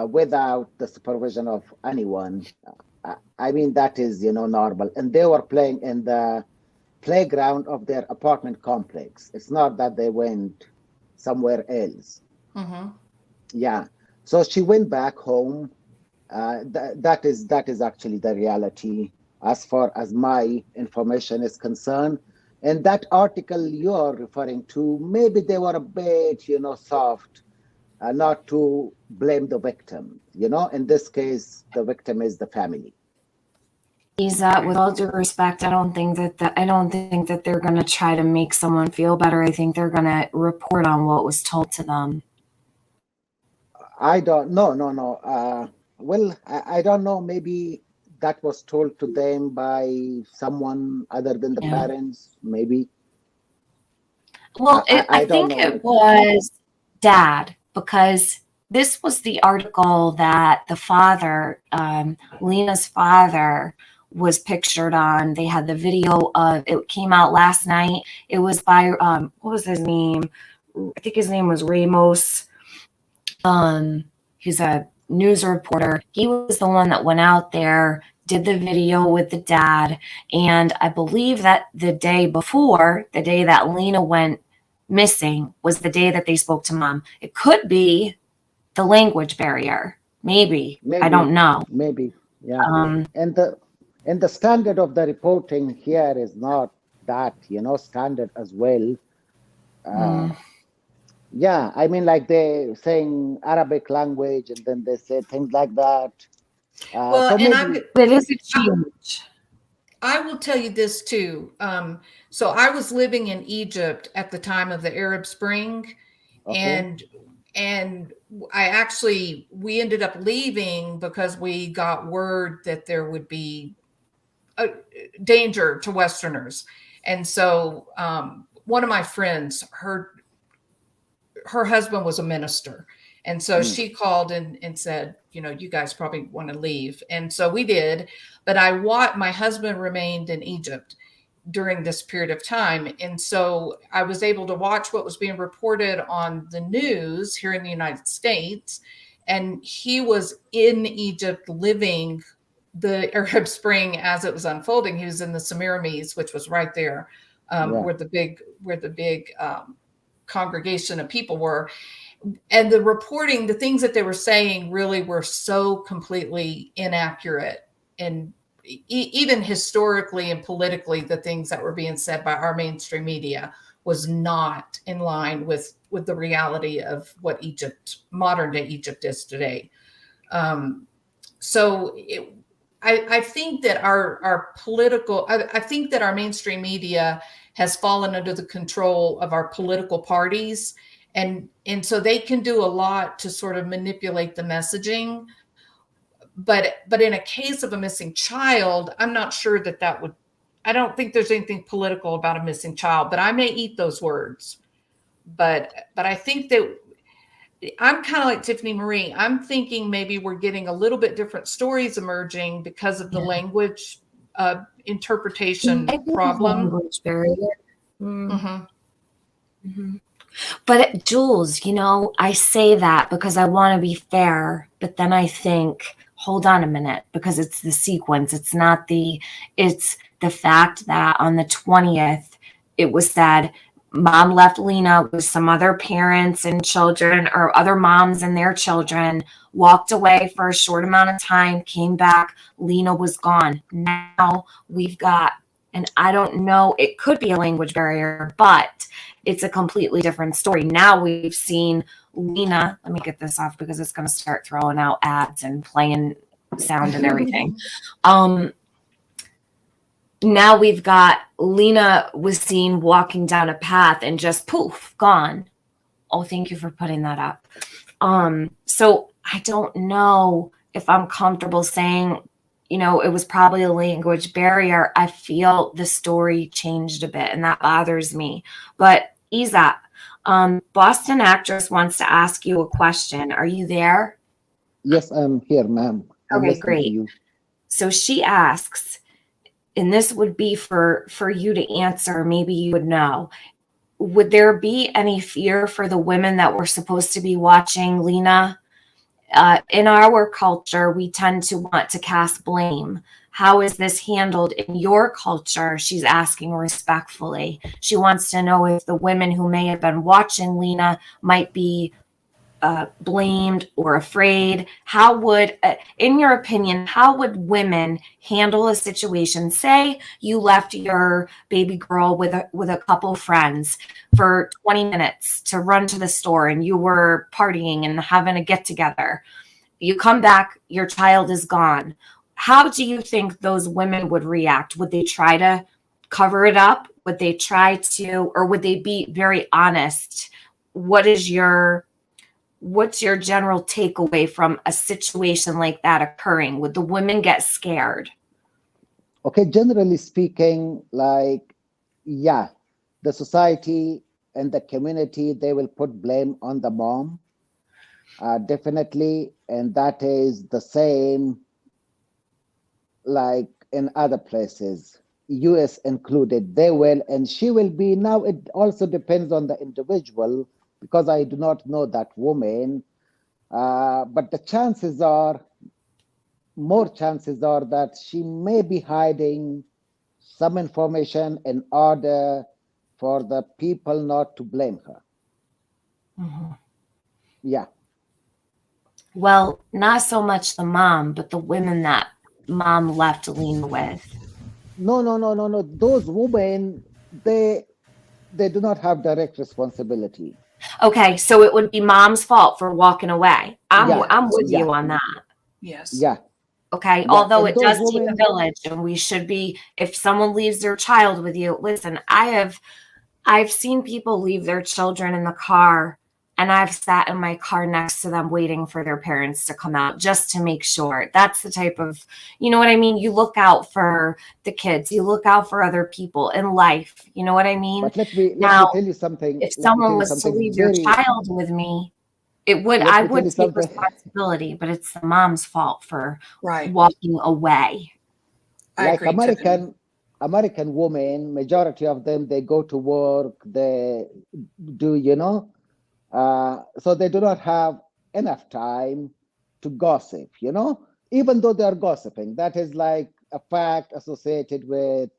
without the supervision of anyone. I mean, that is, normal. And they were playing in the playground of their apartment complex. It's not that they went somewhere else. Mm-hmm. Yeah. So she went back home. That is actually the reality as far as my information is concerned. And that article you're referring to, maybe they were a bit, soft, not to blame the victim. In this case, the victim is the family. Is that, with all due respect, I don't think that they're going to try to make someone feel better. I think they're going to report on what was told to them. I don't know. No. Well, I don't know. Maybe that was told to them by someone other than the parents, maybe. Well, I think it was Dad, because this was the article that the father, Lena's father, was pictured on. They had the video of it, came out last night. It was by what was his name? I think his name was Ramos. He's a news reporter. He was the one that went out there, did the video with the dad, and I believe that the day before, the day that Lena went missing, was the day that they spoke to mom. It could be the language barrier. Maybe. I don't know. Maybe. Yeah. And the standard of the reporting here is not that, standard as well. Yeah, I mean, like they saying Arabic language and then they say things like that. Well, so and it is a change. I will tell you this too. So I was living in Egypt at the time of the Arab Spring, and we ended up leaving because we got word that there would be a danger to Westerners. And so one of my friends, her husband was a minister. And so she called and said, you guys probably want to leave. And so we did. But my husband remained in Egypt during this period of time. And so I was able to watch what was being reported on the news here in the United States. And he was in Egypt living the Arab Spring as it was unfolding. He was in the Semiramis, which was right there where the big congregation of people were. and the reporting, the things that they were saying really were so completely inaccurate. And even historically and politically, the things that were being said by our mainstream media was not in line with the reality of what Egypt, modern day Egypt, is today. I think that our political, I think that our mainstream media has fallen under the control of our political parties. And so they can do a lot to sort of manipulate the messaging. But in a case of a missing child, I'm not sure that would, I don't think there's anything political about a missing child, but I may eat those words. But I think that I'm kind of like Tiffany Marie. I'm thinking maybe we're getting a little bit different stories emerging because of the language interpretation problem. Language barrier. Mm-hmm. Mm-hmm. But Jules, I say that because I want to be fair, but then I think, hold on a minute, because it's the sequence. It's the fact that on the 20th, it was said, Mom left Lena with some other parents and children, or other moms and their children, walked away for a short amount of time, came back, Lena was gone. Now we've got, and I don't know, it could be a language barrier, but it's a completely different story. Now we've seen Lena, let me get this off because it's going to start throwing out ads and playing sound and everything. Now we've got Lena was seen walking down a path and just poof, gone. Oh, thank you for putting that up. So I don't know if I'm comfortable saying, it was probably a language barrier. I feel the story changed a bit and that bothers me. But Ezat, Boston actress wants to ask you a question. Are you there? Yes, I'm here, ma'am. Okay, great. So she asks, and this would be for you to answer, maybe you would know, would there be any fear for the women that were supposed to be watching Lena? In our culture, we tend to want to cast blame. How is this handled in your culture? She's asking respectfully. She wants to know if the women who may have been watching Lena might be blamed or afraid. How would, in your opinion, how would women handle a situation? Say you left your baby girl with a couple friends for 20 minutes to run to the store, and you were partying and having a get together. You come back, your child is gone. How do you think those women would react? Would they try to cover it up? Would they try to, or would they be very honest? What's your general takeaway from a situation like that occurring? Would the women get scared? Okay, generally speaking, the society and the community, they will put blame on the mom, definitely. And that is the same like in other places, US included. They will, and she will be. Now, it also depends on the individual, because I do not know that woman, but more chances are that she may be hiding some information in order for the people not to blame her. Mm-hmm. Yeah. Well, not so much the mom, but the women that mom left Lena with. No. Those women, they do not have direct responsibility. Okay, so it would be mom's fault for walking away. I'm with you on that. Yes. Yeah. Okay, Yeah. although And it does those take a women- village, and we should be, if someone leaves their child with you, listen, I've seen people leave their children in the car, and I've sat in my car next to them waiting for their parents to come out just to make sure. That's the type of, you know what I mean? You look out for the kids, you look out for other people in life. You know what I mean? But let me Now, tell you something. if someone was to leave their child with me, I would take responsibility, but it's the mom's fault for walking away. Like American women, majority of them, they go to work, they do, so they do not have enough time to gossip, even though they are gossiping. That is like a fact associated with,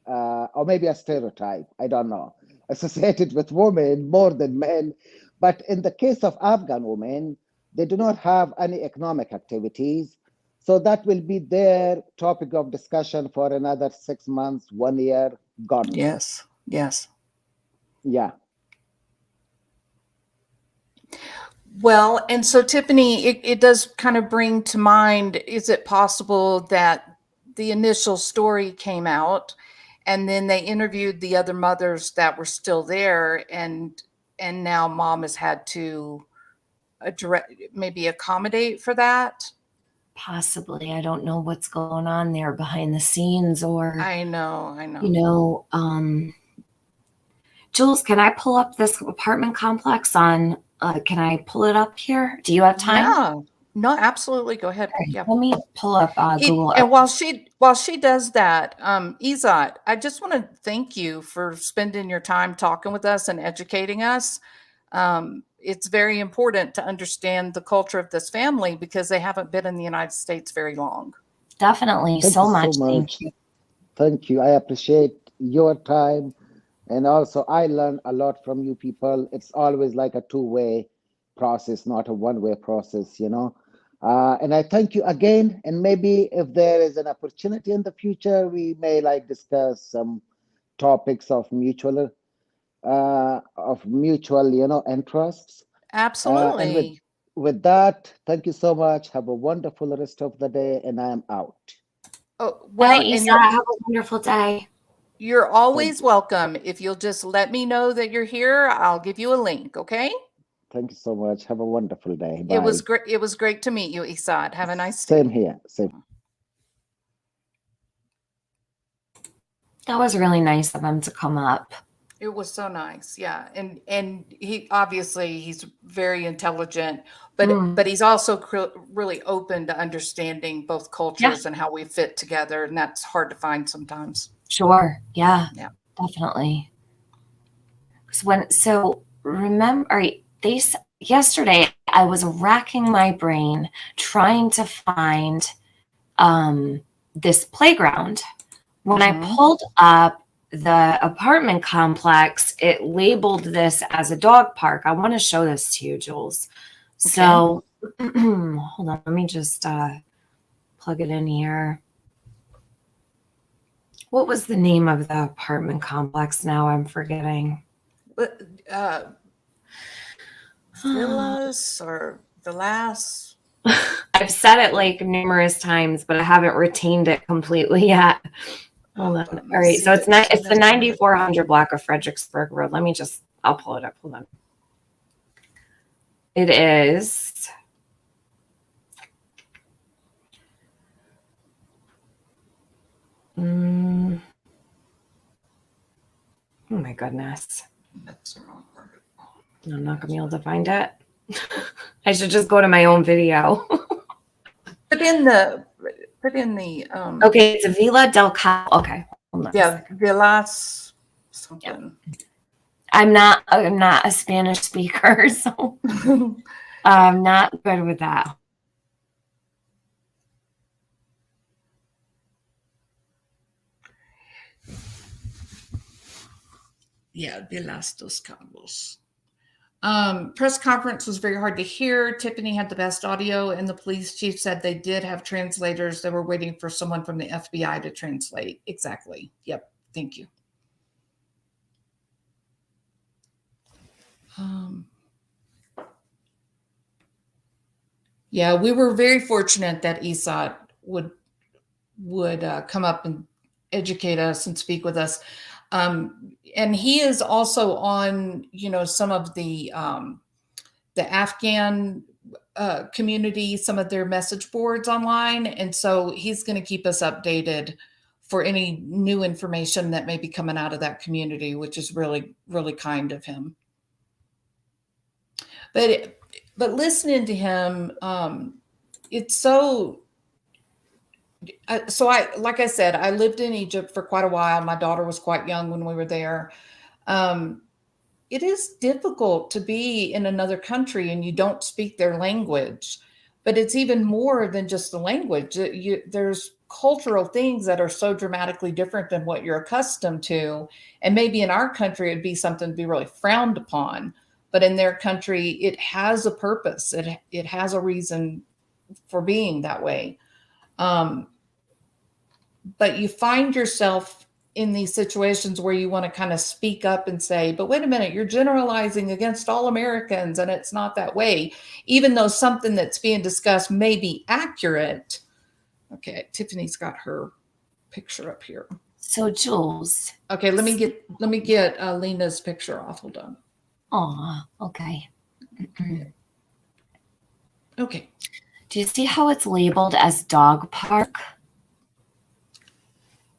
or maybe a stereotype, I don't know, associated with women more than men. But in the case of Afghan women, they do not have any economic activities. So that will be their topic of discussion for another 6 months, 1 year, God knows. Yes. Yes. Yeah. Well, and so Tiffany, it does kind of bring to mind, is it possible that the initial story came out and then they interviewed the other mothers that were still there, and now mom has had to maybe accommodate for that? Possibly. I don't know what's going on there behind the scenes, or, I know. Jules, can I pull up this apartment complex on, can I pull it up here? Do you have time? Yeah. No, absolutely. Go ahead. Okay, Yeah. let me pull up Google. And while she does that, Ezat, I just want to thank you for spending your time talking with us and educating us. It's very important to understand the culture of this family because they haven't been in the United States very long. Definitely. Thank So you much. so Thank much. you. Thank you. I appreciate your time. And also, I learn a lot from you people. It's always like a two-way process, not a one-way process, And I thank you again. And maybe if there is an opportunity in the future, we may like discuss some topics of mutual, interests. And Absolutely. with that, thank you so much. Have a wonderful rest of the day, and I am out. Oh, Bye, well, and Isa. Have a wonderful day. you're Thank always you. welcome. If you'll just let me know that you're here, I'll give you a link. Okay. Thank you so much. Have a wonderful day. It was Bye. great. It was great to meet you, Ezat. Have a nice Same day. here. Same. That was really nice of him to come up. It was so nice. Yeah. And he obviously he's very intelligent, but he's also really open to understanding both cultures and how we fit together, and that's hard to find sometimes. Sure. Yeah. Yeah. Definitely. So remember, yesterday I was racking my brain trying to find this playground. When I pulled up the apartment complex, it labeled this as a dog park. I want to show this to you, Jules. Okay. So hold on, let me just plug it in here. What was the name of the apartment complex? Now I'm forgetting. Villas or the last. I've said it like numerous times, but I haven't retained it completely yet. Hold on. All right. So it's the 9400 block of Fredericksburg Road. I'll pull it up. Hold on. It is. Oh my goodness. That's the wrong word. I'm not going to be able to find it. I should just go to my own video. Put in the Okay, it's a Villa del Cal. Okay. Villas something. I'm not a Spanish speaker, so I'm not good with that. Yeah, Villas dos Cabos. Press conference was very hard to hear. Tiffany had the best audio, and the police chief said they did have translators. They were waiting for someone from the FBI to translate. Exactly. Yep. Thank you. Yeah, we were very fortunate that Ezat would come up and educate us and speak with us. And he is also on, some of the Afghan community, some of their message boards online. And so he's going to keep us updated for any new information that may be coming out of that community, which is really, really kind of him. But listening to him, it's so like I said, I lived in Egypt for quite a while. My daughter was quite young when we were there. It is difficult to be in another country and you don't speak their language, but it's even more than just the language. There's cultural things that are so dramatically different than what you're accustomed to. And maybe in our country, it'd be something to be really frowned upon. but in their country, it has a purpose. It has a reason for being that way. But you find yourself in these situations where you want to kind of speak up and say, but wait a minute, you're generalizing against all Americans, and it's not that way, even though something that's being discussed may be accurate. Okay, Tiffany's got her picture up here. So Jules. Okay, let me get Lena's picture off. Hold on. Oh, okay. Okay. Do you see how it's labeled as dog park?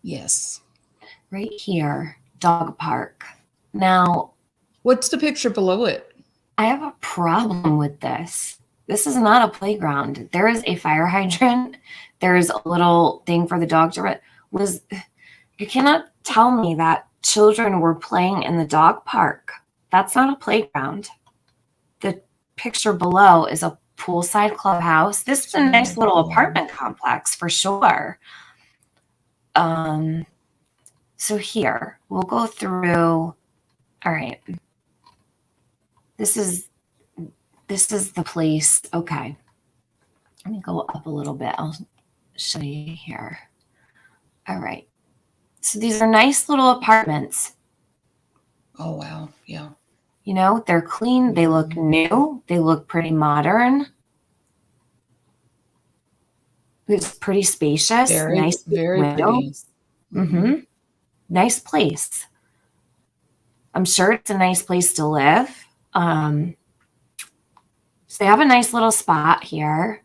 Yes. Right here, dog park. Now, what's the picture below it? I have a problem with this. This is not a playground. There is a fire hydrant. There's a little thing for the dog to run. You cannot tell me that children were playing in the dog park. That's not a playground. The picture below is a poolside clubhouse. This is a nice little apartment complex for sure. So here, we'll go through. All right. This is the place. Okay. Let me go up a little bit. I'll show you here. All right. So these are nice little apartments. Oh, wow. Yeah. You know, they're clean. They look new. They look pretty modern. It's pretty spacious. Very, nice very pretty. Mm-hmm. Nice place. I'm sure it's a nice place to live. So they have a nice little spot here.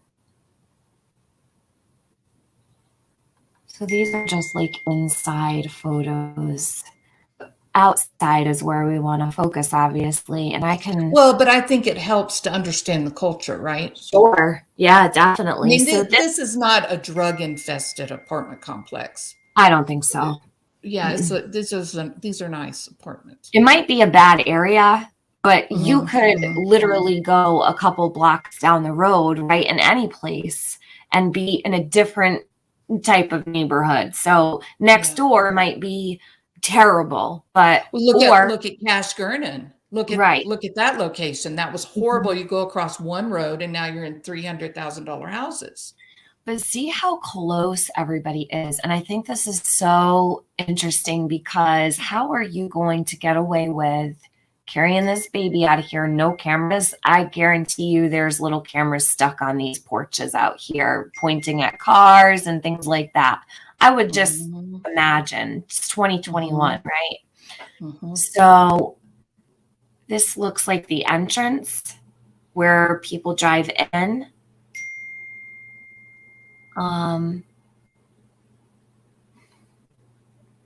So these are just like inside photos. Outside is where we want to focus, obviously. And I can... Well, but I think it helps to understand the culture, right? Sure. Yeah, definitely. I mean, so this is not a drug-infested apartment complex. I don't think so. Yeah, so these are nice apartments. It might be a bad area, but you could literally go a couple blocks down the road, right, in any place and be in a different type of neighborhood. So next door might be terrible, but look at Cash Gernon. Look at that location. That was horrible. You go across one road and now you're in $300,000 houses. But see how close everybody is. And I think this is so interesting because how are you going to get away with carrying this baby out of here? No cameras. I guarantee you there's little cameras stuck on these porches out here pointing at cars and things like that. I would just imagine it's 2021, right? So this looks like the entrance where people drive in. All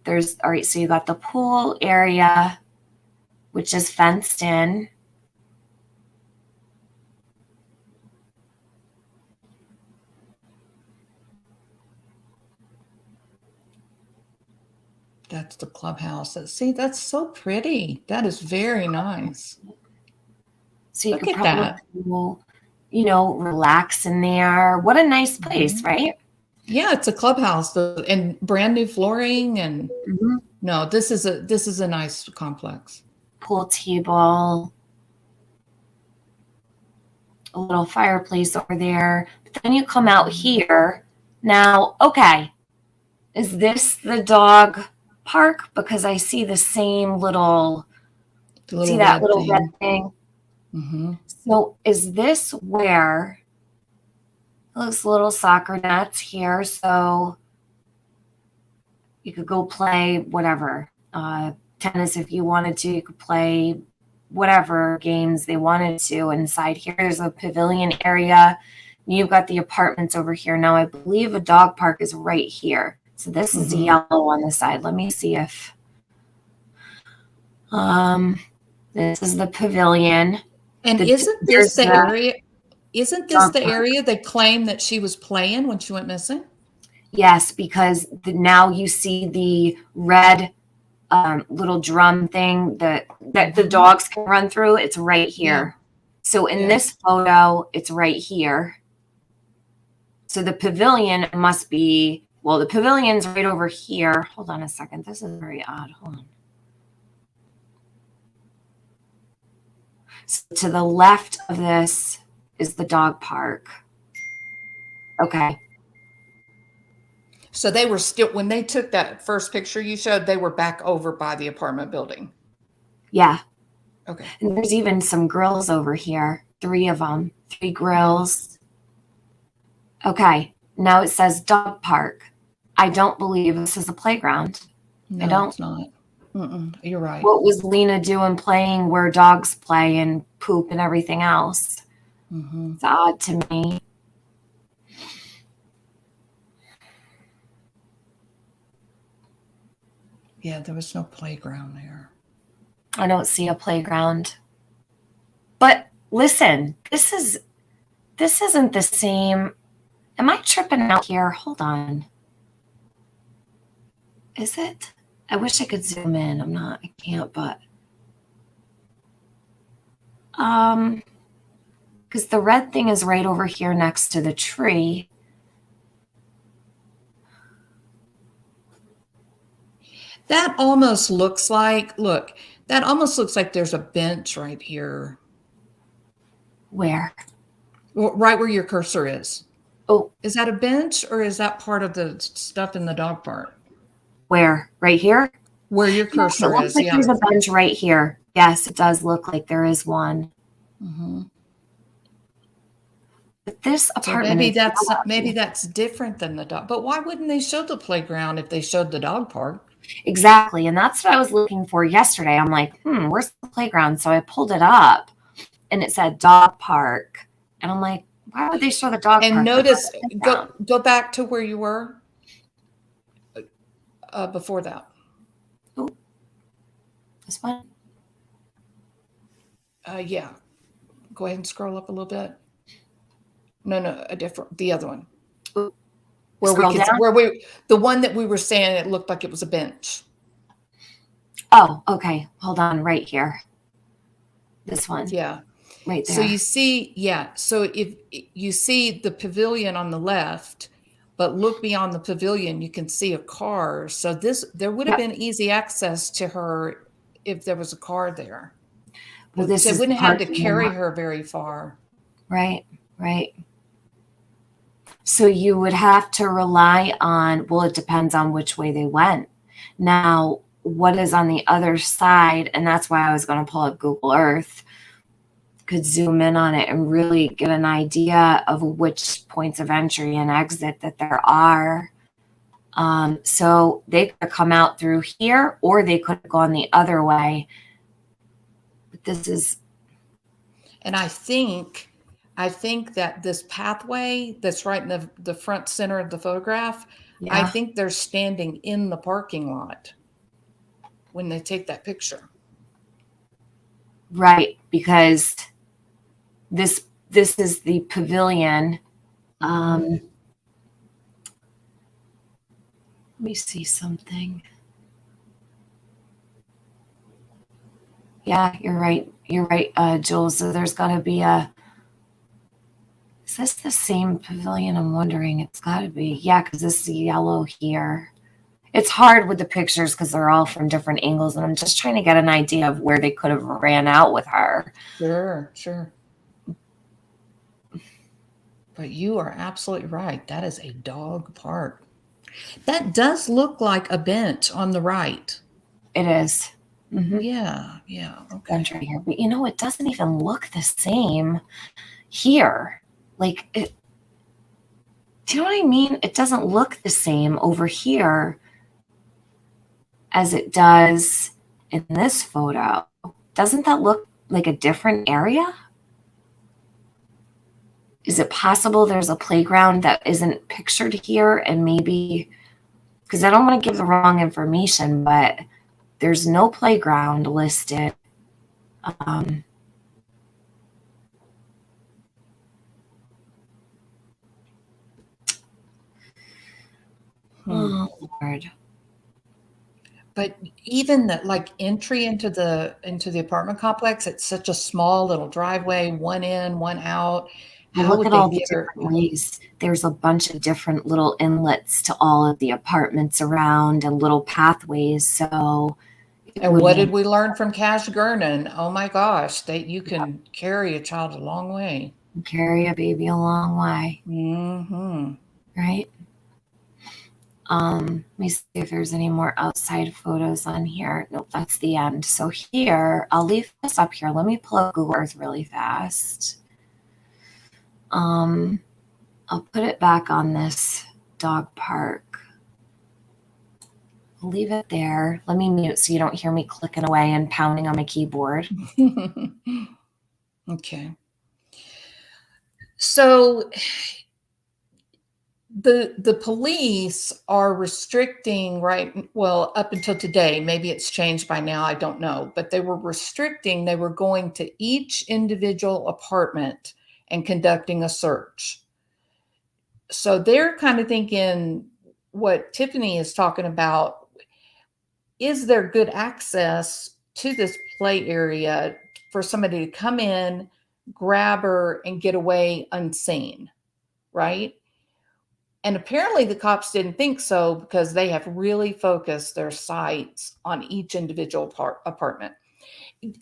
right, so you got the pool area, which is fenced in. That's the clubhouse. See, that's so pretty. That is very nice. So you can probably, relax in there. What a nice place, right? Yeah, it's a clubhouse and brand new flooring and no, this is a nice complex. Pool table, a little fireplace over there. But then you come out here. Now, okay, is this the dog park? Because I see the same little red thing. So is this where those little soccer nets here? So you could go play whatever, tennis if you wanted to. You could play whatever games they wanted to. Inside here, there's a pavilion area. You've got the apartments over here. Now, I believe a dog park is right here. So this is yellow on the side. Let me see if this is the pavilion. And isn't this the area? Isn't this the area they claim that she was playing when she went missing? Yes, because now you see the red little drum thing that the dogs can run through. It's right here. Yeah. So in this photo, it's right here. So the pavilion must be, the pavilion's right over here. Hold on a second. This is very odd. Hold on. So to the left of this is the dog park. Okay. So they were still, when they took that first picture you showed, they were back over by the apartment building. Yeah. Okay. And there's even some grills over here. 3 of them. 3 grills. Okay. Now it says dog park. I don't believe this is a playground. No, I don't. It's not. You're right. What was Lena doing playing where dogs play and poop and everything else? It's odd to me. Yeah, there was no playground there. I don't see a playground. But listen, this isn't the same. Am I tripping out here? Hold on. Is it? I wish I could zoom in. I'm not. I can't, but because the red thing is right over here next to the tree. That almost looks like, look, that almost looks like there's a bench right here. Where? Right where your cursor is. Oh, Is that a bench or is that part of the stuff in the dog park? where? Right here? Where your Yes, it cursor looks is, like yeah. there's a bench right here. Yes, it does look like there is one. But this So apartment maybe that's different than the dog. But why wouldn't they show the playground if they showed the dog park? Exactly. And that's what I was looking for yesterday. I'm like, where's the playground? So I pulled it up and it said dog park. And I'm like, why would they show the dog park? And notice, go back to where you were before that. Ooh. This one? Yeah. Go ahead and scroll up a little bit. No, the other one. Ooh. The one that we were saying, it looked like it was a bench. Oh, okay. Hold on, right here. This one. Yeah. Right there. So you see, so if you see the pavilion on the left, but look beyond the pavilion, you can see a car. So there would have been easy access to her if there was a car there. Well, They wouldn't have had to carry her very far. Right. So you would have to rely on, well, it depends on which way they went. Now, what is on the other side, and that's why I was going to pull up Google Earth, could zoom in on it and really get an idea of which points of entry and exit that there are. So they could come out through here, or they could have gone the other way. But this is... And I think that this pathway that's right in the front center of the photograph, I think they're standing in the parking lot when they take that picture. Right, because this is the pavilion. Let me see something. Yeah, you're right. You're right, Jules. So there's got to be is this the same pavilion? I'm wondering. It's got to be. Yeah, because this is yellow here. It's hard with the pictures because they're all from different angles, and I'm just trying to get an idea of where they could have ran out with her. Sure. But you are absolutely right. That is a dog park. That does look like a bench on the right. It is. Yeah. Okay. Bench right here. But it doesn't even look the same here. Like it. Do you know what I mean? It doesn't look the same over here as it does in this photo. Doesn't that look like a different area? Is it possible there's a playground that isn't pictured here, and maybe, because I don't want to give the wrong information, but there's no playground listed. Oh, Lord. But even the entry into the apartment complex, it's such a small little driveway, one in, one out. Look at all the different ways. There's a bunch of different little inlets to all of the apartments around and little pathways. So And what did we learn from Cash Gernon? Oh my gosh, you can carry a child a long way. Carry a baby a long way. Mm-hmm. Right? Let me see if there's any more outside photos on here. Nope, that's the end. So here, I'll leave this up here. Let me pull up Google Earth really fast. I'll put it back on this dog park. I'll leave it there. Let me mute so you don't hear me clicking away and pounding on my keyboard. Okay. So the police are restricting, right? Well, up until today, maybe it's changed by now, I don't know, but they were restricting, they were going to each individual apartment and conducting a search. So they're kind of thinking what Tiffany is talking about, is there good access to this play area for somebody to come in, grab her, and get away unseen, right? And apparently the cops didn't think so because they have really focused their sights on each individual apartment.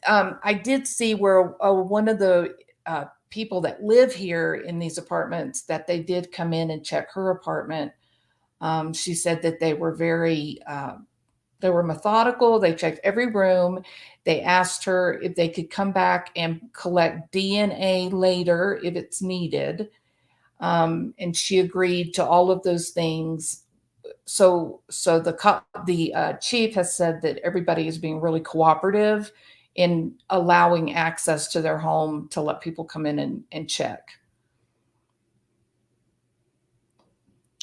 I did see where one of the people that live here in these apartments, that they did come in and check her apartment. She said that they were they were methodical. They checked every room. They asked her if they could come back and collect DNA later if it's needed. And she agreed to all of those things. So the chief has said that everybody is being really cooperative in allowing access to their home to let people come in and check.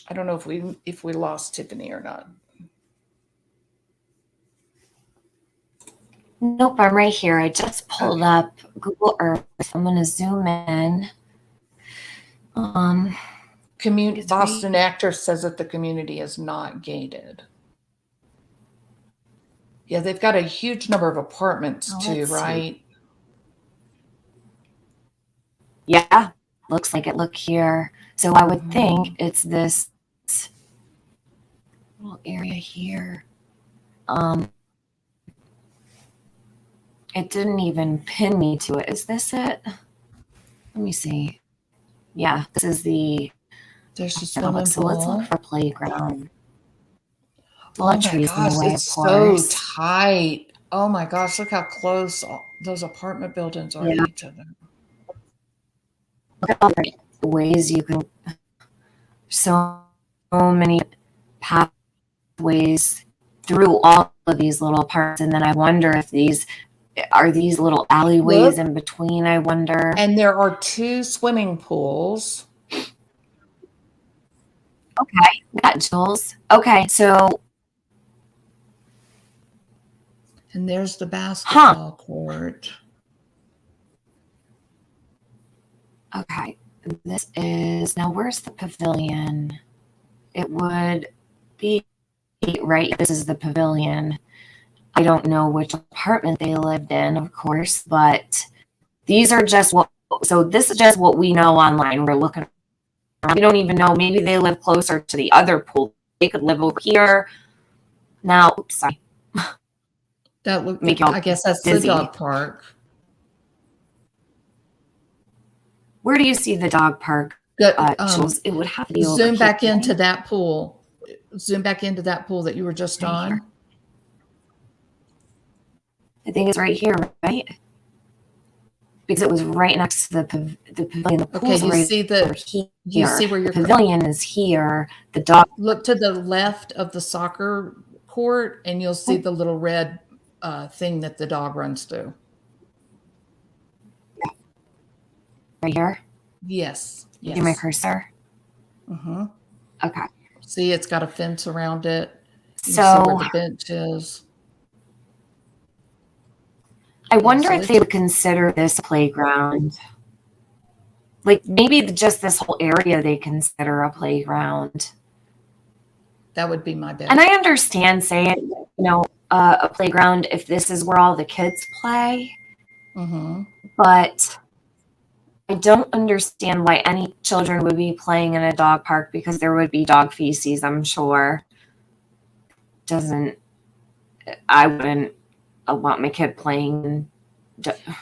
I don't know if we lost Tiffany or not. Nope, I'm right here. I just pulled up Google Earth. I'm going to zoom in. Boston Actor says that the community is not gated. Yeah, they've got a huge number of apartments too, right? Yeah, looks like it. Look here. So I would think it's this little area here. It didn't even pin me to it. Is this it? Let me see. Yeah, this is the. There's a swimming pool. So let's look for playground. Oh my gosh, it's so tight. Oh my gosh, look how close those apartment buildings are to each other. Look at all the ways you can. So many pathways through all of these little parts, and then I wonder if these little alleyways in between. I wonder. And there are 2 swimming pools. Okay, got Jules. Okay, so. And there's the basketball court. Okay, this is, now where's the pavilion? It would be right. This is the pavilion. I don't know which apartment they lived in, of course, but these are just this is just what we know online. We're looking around. We don't even know. Maybe they live closer to the other pool. They could live over here. Now, oops, sorry. I guess that's dizzy. The dog park. Where do you see the dog park? It would have to be over zoom back into that pool. Zoom back into that pool that you were just on. Here. I think it's right here, right? Because it was right next to the pavilion. The pool's you right see here. You see where your pavilion is here. The dog. Look to the left of the soccer court, and you'll see the little red thing that the dog runs through. Right here? Yes. See my cursor? Mm-hmm. Okay. See, it's got a fence around it. You see where the bench is. I wonder if they would consider this a playground. Like maybe just this whole area they consider a playground. That would be my bet. And I understand saying, a playground if this is where all the kids play. Mm-hmm. But I don't understand why any children would be playing in a dog park because there would be dog feces, I'm sure. I wouldn't want my kid playing.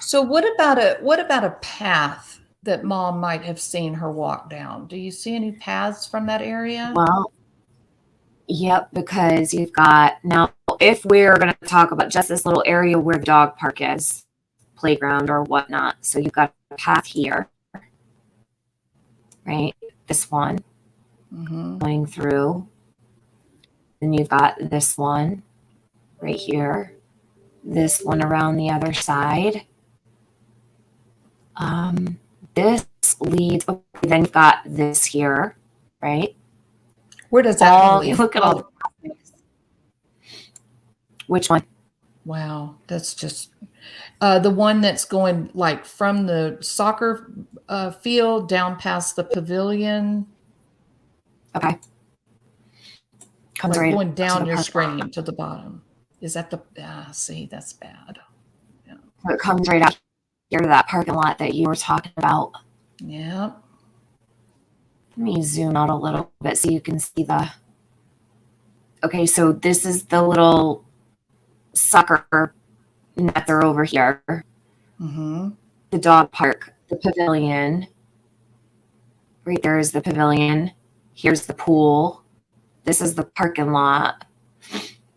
So what about a path that mom might have seen her walk down? Do you see any paths from that area? Well, yep, because you've got now, if we're going to talk about just this little area where the dog park is, playground or whatnot. So you've got a path here, right? This one going through. Then you've got this one right here. This one around the other side. This leads, okay, then you've got this here, right? Where does that lead? Look at all the pathways. Which one? Wow, that's just the one that's going like from the soccer field down past the pavilion. Okay. Comes Like right going down to your the screen to the bottom. Is that the, see, that's bad. Yeah. It comes right out here to that parking lot that you were talking about. Yeah. Let me zoom out a little bit so you can see the, okay, so this is the little soccer nets are over here. The dog park, the pavilion. Right there is the pavilion. Here's the pool. This is the parking lot.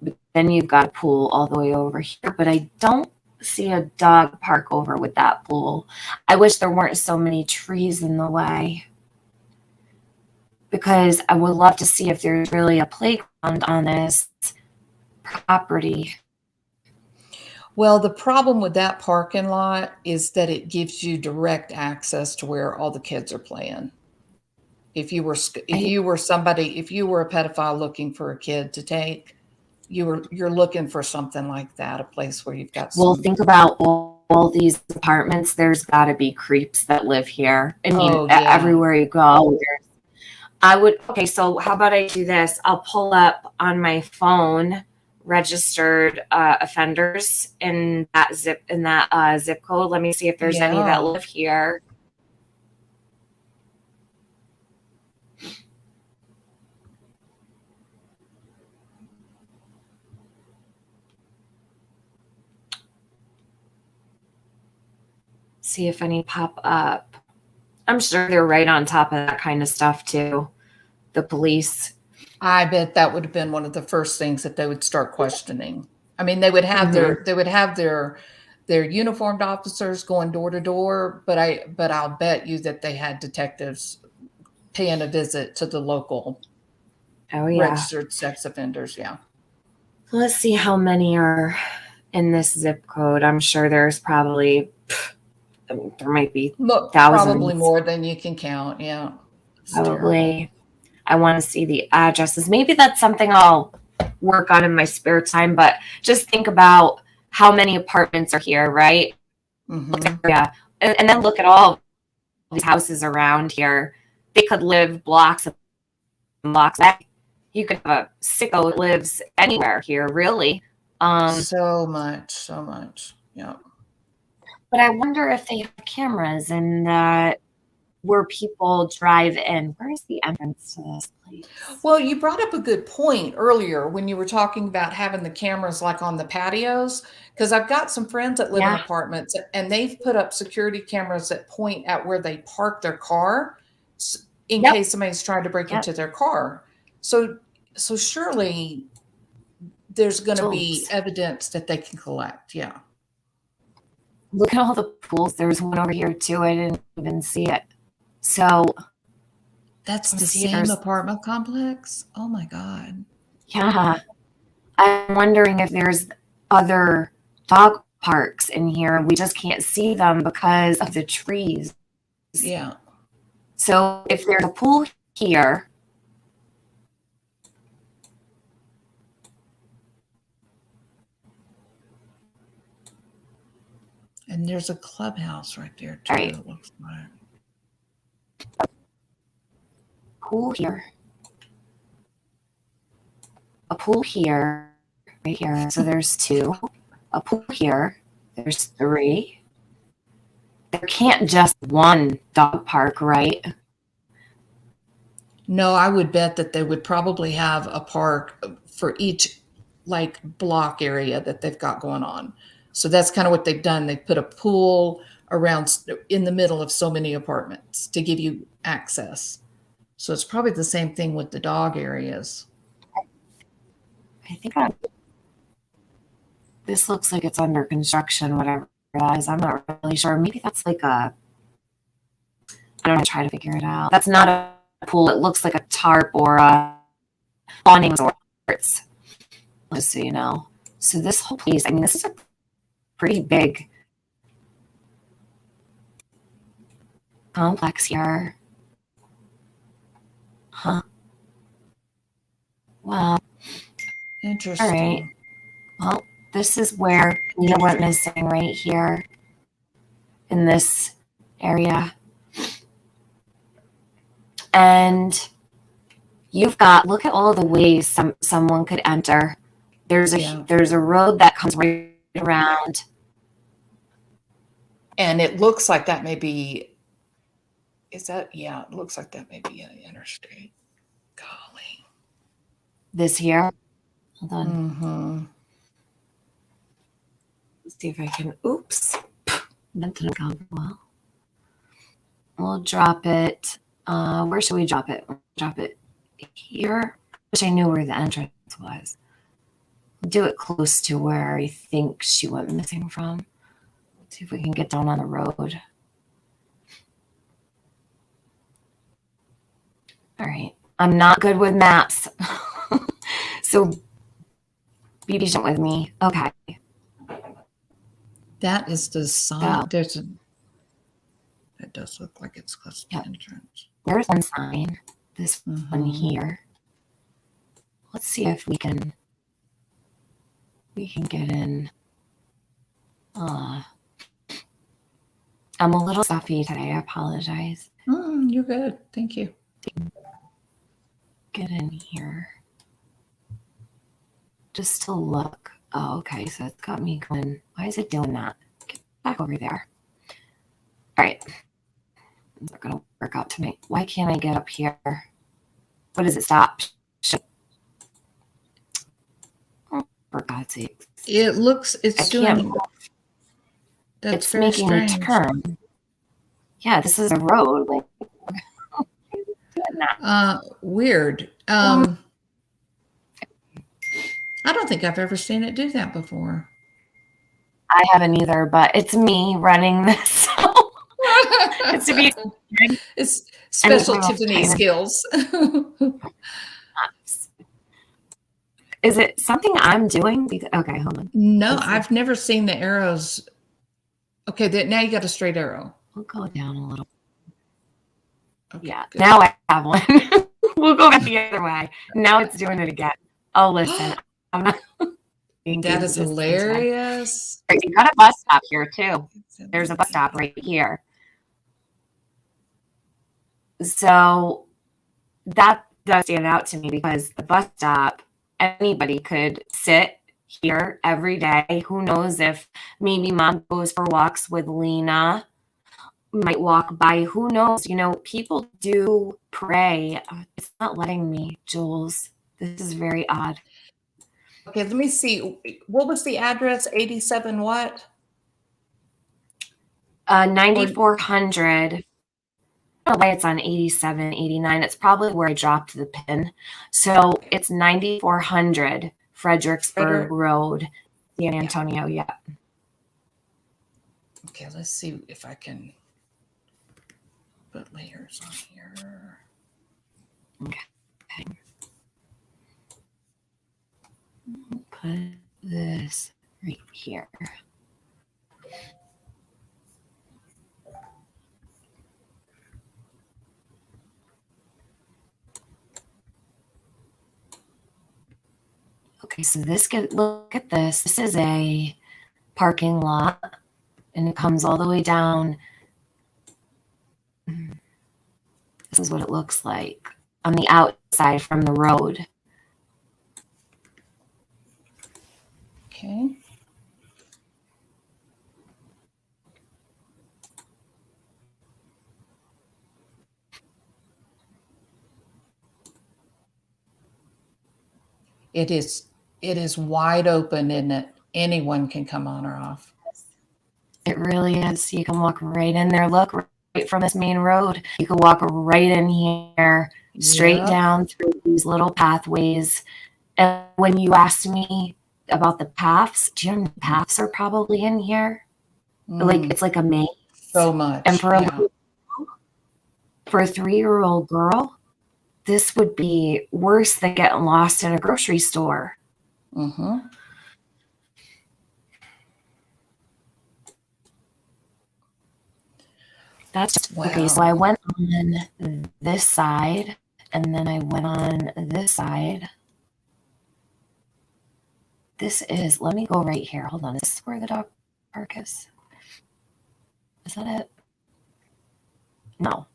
But then you've got a pool all the way over here, but I don't see a dog park over with that pool. I wish there weren't so many trees in the way, because I would love to see if there's really a playground on this property. Well, the problem with that parking lot is that it gives you direct access to where all the kids are playing. If you were a pedophile looking for a kid to take, you're looking for something like that, a place where you've got some. Well, think about all these apartments. There's got to be creeps that live here. I mean, everywhere you go, okay, so how about I do this? I'll pull up on my phone registered offenders in that zip code. Let me see if there's any that live here. See if any pop up. I'm sure they're right on top of that kind of stuff too. The police. I bet that would have been one of the first things that they would start questioning. I mean, they would have their uniformed officers going door to door, but I'll bet you that they had detectives paying a visit to the local registered sex offenders. Yeah. Let's see how many are in this zip code. I'm sure there's probably, there might be thousands. Probably more than you can count. Yeah. Probably. I want to see the addresses. Maybe that's something I'll work on in my spare time, but just think about how many apartments are here, right? Yeah. And then look at all these houses around here. They could live blocks and blocks back. You could have a sicko that lives anywhere here, really. So much. Yeah. But I wonder if they have cameras and that where people drive in. Where's the entrance to this place? Well, you brought up a good point earlier when you were talking about having the cameras like on the patios, because I've got some friends that live in apartments and they've put up security cameras that point at where they park their car in case somebody's trying to break into their car. So surely there's going to be evidence that they can collect. Yeah. Look at all the pools. There's one over here too. I didn't even see it. So that's the same apartment complex. Oh my God. Yeah. I'm wondering if there's other dog parks in here. We just can't see them because of the trees. Yeah. So if there's a pool here, and there's a clubhouse right there too. Right. It looks like. Pool here. A pool here, right here. So there's two. A pool here. There's three. There can't just one dog park, right? No, I would bet that they would probably have a park for each like block area that they've got going on. So that's kind of what they've done. They put a pool around in the middle of so many apartments to give you access. So it's probably the same thing with the dog areas. I think this looks like it's under construction, whatever that is. I'm not really sure. Maybe that's like I don't know, try to figure it out. That's not a pool. It looks like a tarp or a awning of sorts. Just so you know. So this whole place, I mean, this is a pretty big complex here. Huh. Wow. Interesting. All right. Well, this is where Lena went missing, right here in this area. And you've got, look at all the ways someone could enter. There's a road that comes right around. And it looks like that may be, it looks like that may be an interstate. Golly. This here. Hold on. Mm-hmm. Let's see if I can, oops. That didn't go well. We'll drop it. Where should we drop it? We'll drop it here. Wish I knew where the entrance was. Do it close to where I think she went missing from. See if we can get down on the road. All right. I'm not good with maps. So be patient with me. Okay. That is the sign. That does look like it's close to the entrance. There's one sign. This one here. Let's see if we can get in. I'm a little stuffy today. I apologize. You're good. Thank you. Get in here. Just to look. Oh, okay. So it's got me going. Why is it doing that? Get back over there. All right. It's not going to work out to me. Why can't I get up here? What does it stop? Oh, for God's sake. It's doing. It's making a turn. Yeah, this is a road. Like, weird. I don't think I've ever seen it do that before. I haven't either, but it's me running this. It's to be. It's special Tiffany skills. Is it something I'm doing? Okay, hold on. No, I've never seen the arrows. Okay, now you got a straight arrow. We'll go down a little. Okay, yeah, good. Now I have one. We'll go back the other way. Now it's doing it again. Oh, listen. I'm not. That is hilarious. You got a bus stop here, too. There's a bus stop right here. So that does stand out to me because the bus stop, anybody could sit here every day. Who knows if maybe mom goes for walks with Lena, might walk by. Who knows? You know, people do pray. It's not letting me, Jules. This is very odd. Okay, let me see. What was the address? 87 what? 9400. I don't know why it's on 87, 89. It's probably where I dropped the pin. So it's 9400 Fredericksburg Road, San Antonio. Yeah. Okay, let's see if I can put layers on here. Okay. Put this right here. Okay, so look at this. This is a parking lot, and it comes all the way down. This is what it looks like on the outside from the road. Okay. It is It is wide open, isn't it? Anyone can come on or off. It really is. You can walk right in there. Look, right from this main road. You can walk right in here, straight Yep. down through these little pathways. And when you asked me about the paths, do you know the paths are probably in here? Like it's like a maze. So much. And for a 3-year-old girl, this would be worse than getting lost in a grocery store. Mm-hmm. That's Wow. okay. So I went on this side, and then I went on this side. This is, let me go right here. Hold on. This is where the dog park is. Is that it? No,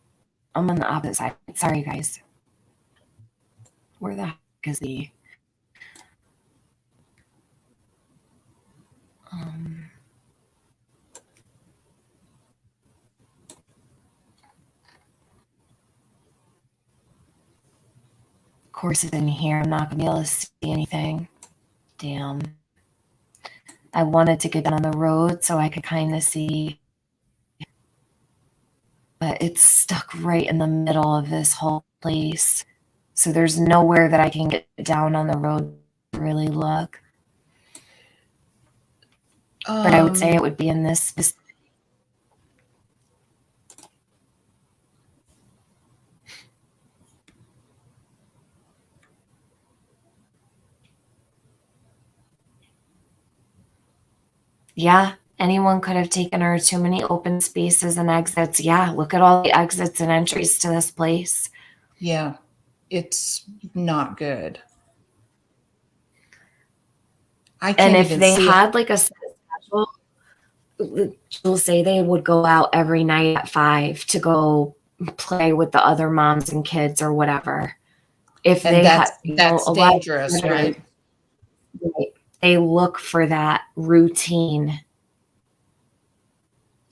I'm on the opposite side. Sorry, guys. Where the heck is the course is in here. I'm not gonna be able to see anything. Damn. I wanted to get down on the road so I could kind of see, but it's stuck right in the middle of this whole place. So there's nowhere that I can get down on the road to really look. But I would say it would be in this. Yeah, anyone could have taken her. Too many open spaces and exits. Yeah, look at all the exits and entries to this place. Yeah, it's not good. I can't And if even they see had like a schedule, they'll say they would go out every night at 5 to go play with the other moms and kids or whatever. If and they that's had, that's a lot of dangerous, right? they look for that routine.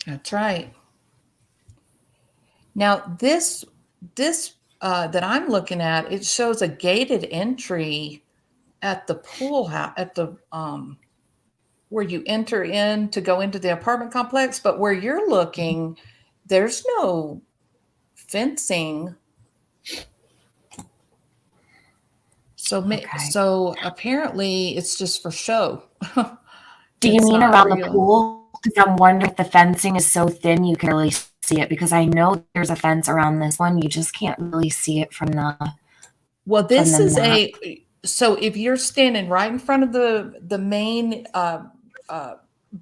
That's right. Now this that I'm looking at, it shows a gated entry at the pool house at the where you enter in to go into the apartment complex, but where you're looking, there's no fencing. So so apparently it's just for show. Do you mean around the pool? Because I'm wondering if the fencing is so thin you can really see it, because I know there's a fence around this one. You just can't really see it from the. Well, this is so if you're standing right in front of the main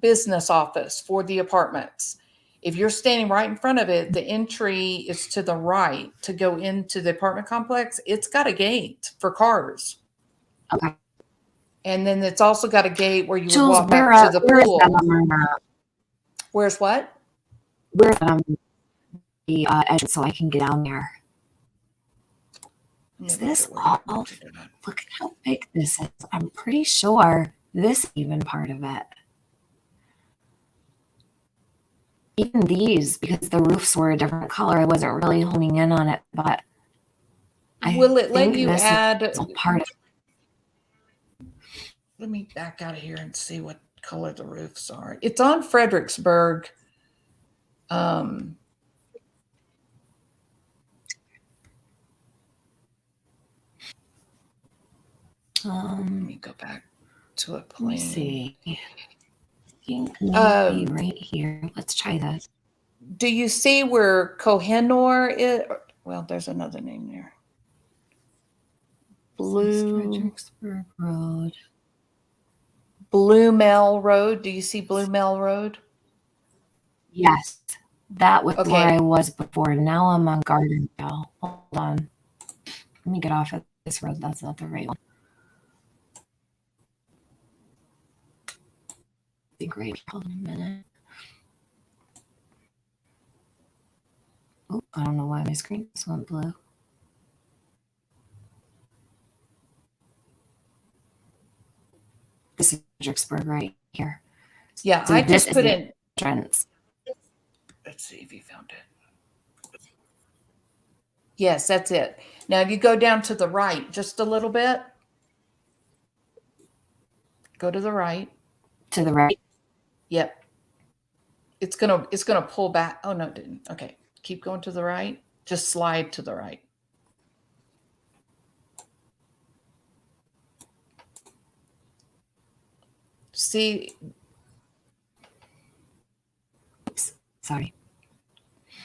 business office for the apartments, if you're standing right in front of it, the entry is to the right to go into the apartment complex. It's got a gate for cars. Okay. And then it's also got a gate where you would walk back to the pool. Where's what? Where's the entrance so I can get down there? Is this all? Look at how big this is. I'm pretty sure this is even part of it. Even these, because the roofs were a different color, I wasn't really honing in on it, but will it let you add part of it? Let me back out of here and see what color the roofs are. It's on Fredericksburg. Let me go back to a plan. Let me see. Right here. Let's try this. Do you see where Kohinoor is? Well, there's another name there. Fredericksburg Road. Blumel Road. Do you see Blumel Road? Yes, that was where I was before. Now I'm on Gardendale. Hold on. Let me get off of this road. That's not the right one. Be great. Hold on a minute. Oh, I don't know why my screen just went blue. This is Fredericksburg right here. Yeah, so I just put in entrance. Let's see if you found it. Yes, that's it. Now, if you go down to the right just a little bit, Go to the right. To the right. Yep. It's gonna pull back. Oh no, it didn't. Okay. Keep going to the right. Just slide to the right. See, Oops, sorry.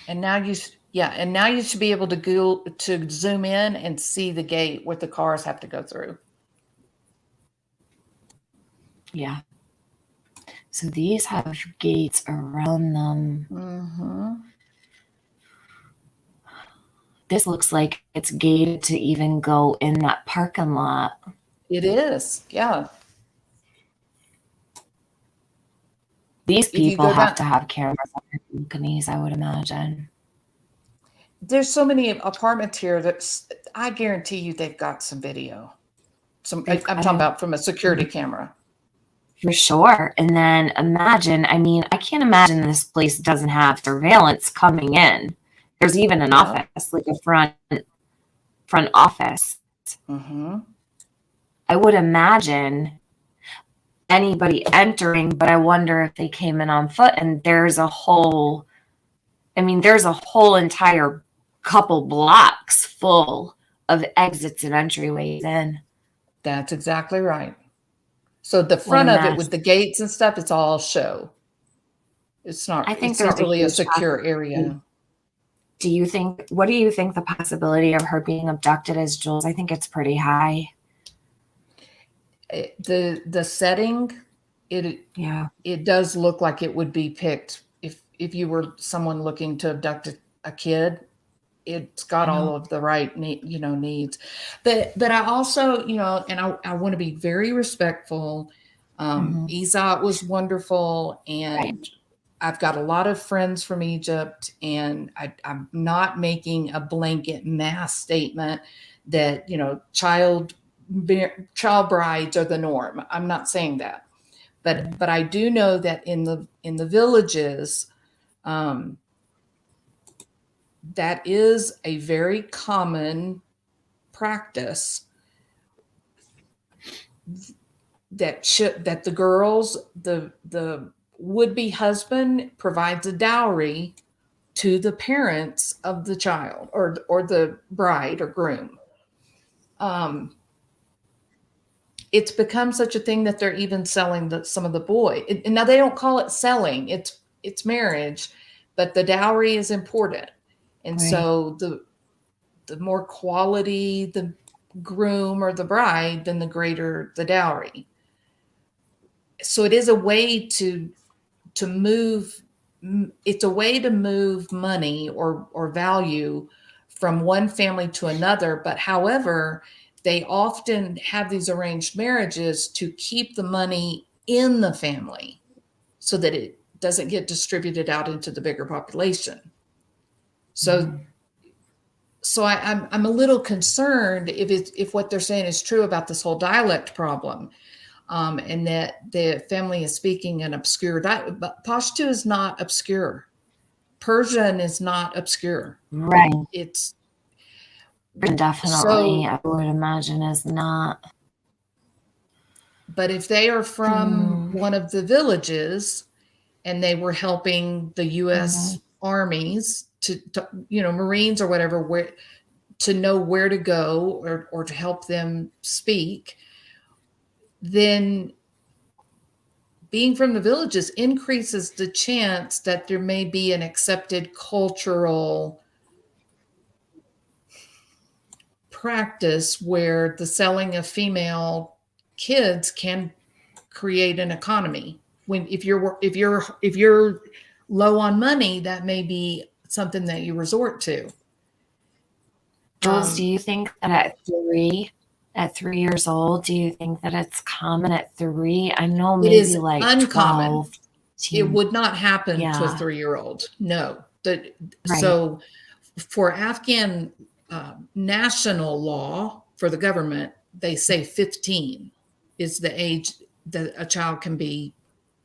and now you should be able to zoom in and see the gate where the cars have to go through. Yeah. So these have gates around them. Mm-hmm. This looks like it's gated to even go in that parking lot. It is, yeah. These If you people go have down, to have cameras on their balconies, I would imagine. there's so many apartments here that I guarantee you they've got some video. I'm talking about from a security camera. For sure. And then imagine, I mean, I can't imagine this place doesn't have surveillance coming in. There's even an office, like a front office. Mm-hmm. I would imagine anybody entering, but I wonder if they came in on foot, and there's a whole entire couple blocks full of exits and entryways in. That's exactly right. So the front of it with the gates and stuff, it's all show. It's not. I think it's not really a secure area. What do you think the possibility of her being abducted is, Jules? I think it's pretty high. The setting, it does look like it would be picked if you were someone looking to abduct a kid. It's got all of the right needs, but I also and I want to be very respectful. Ezat was wonderful, and I've got a lot of friends from Egypt, and I'm not making a blanket mass statement that child brides are the norm. I'm not saying that, but I do know that in the villages, that is a very common practice that the girls, the would-be husband provides a dowry to the parents of the child or the bride or groom. It's become such a thing that they're even selling some of the boy. And now they don't call it selling; it's marriage, but the dowry is important. And so the more quality the groom or the bride, then the greater the dowry. So it is a way to move. It's a way to move money or value from one family to another. But however, they often have these arranged marriages to keep the money in the family so that it doesn't get distributed out into the bigger population. So I'm a little concerned if what they're saying is true about this whole dialect problem, and that the family is speaking an obscure dialect. But Pashto is not obscure. Persian is not obscure. Right. It's definitely, I would imagine, is not. But if they are from one of the villages and they were helping the U.S. armies to Marines or whatever, to know where to go or to help them speak, then being from the villages increases the chance that there may be an accepted cultural practice where the selling of female kids can create an economy. If you're low on money, that may be something that you resort to. Jules, do you think that at 3 years old, do you think that it's common at 3? I know maybe it is like uncommon. 12. It would not happen to a 3-year-old. No. So for Afghan national law for the government, they say 15 is the age that a child can be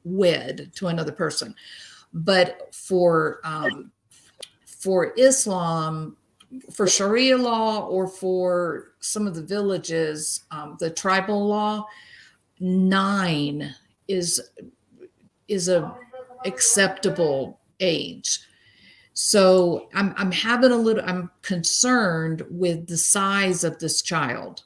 wed to another person. But for Islam, for Sharia law, or for some of the villages, the tribal law, 9 is a acceptable age. So I'm concerned with the size of this child.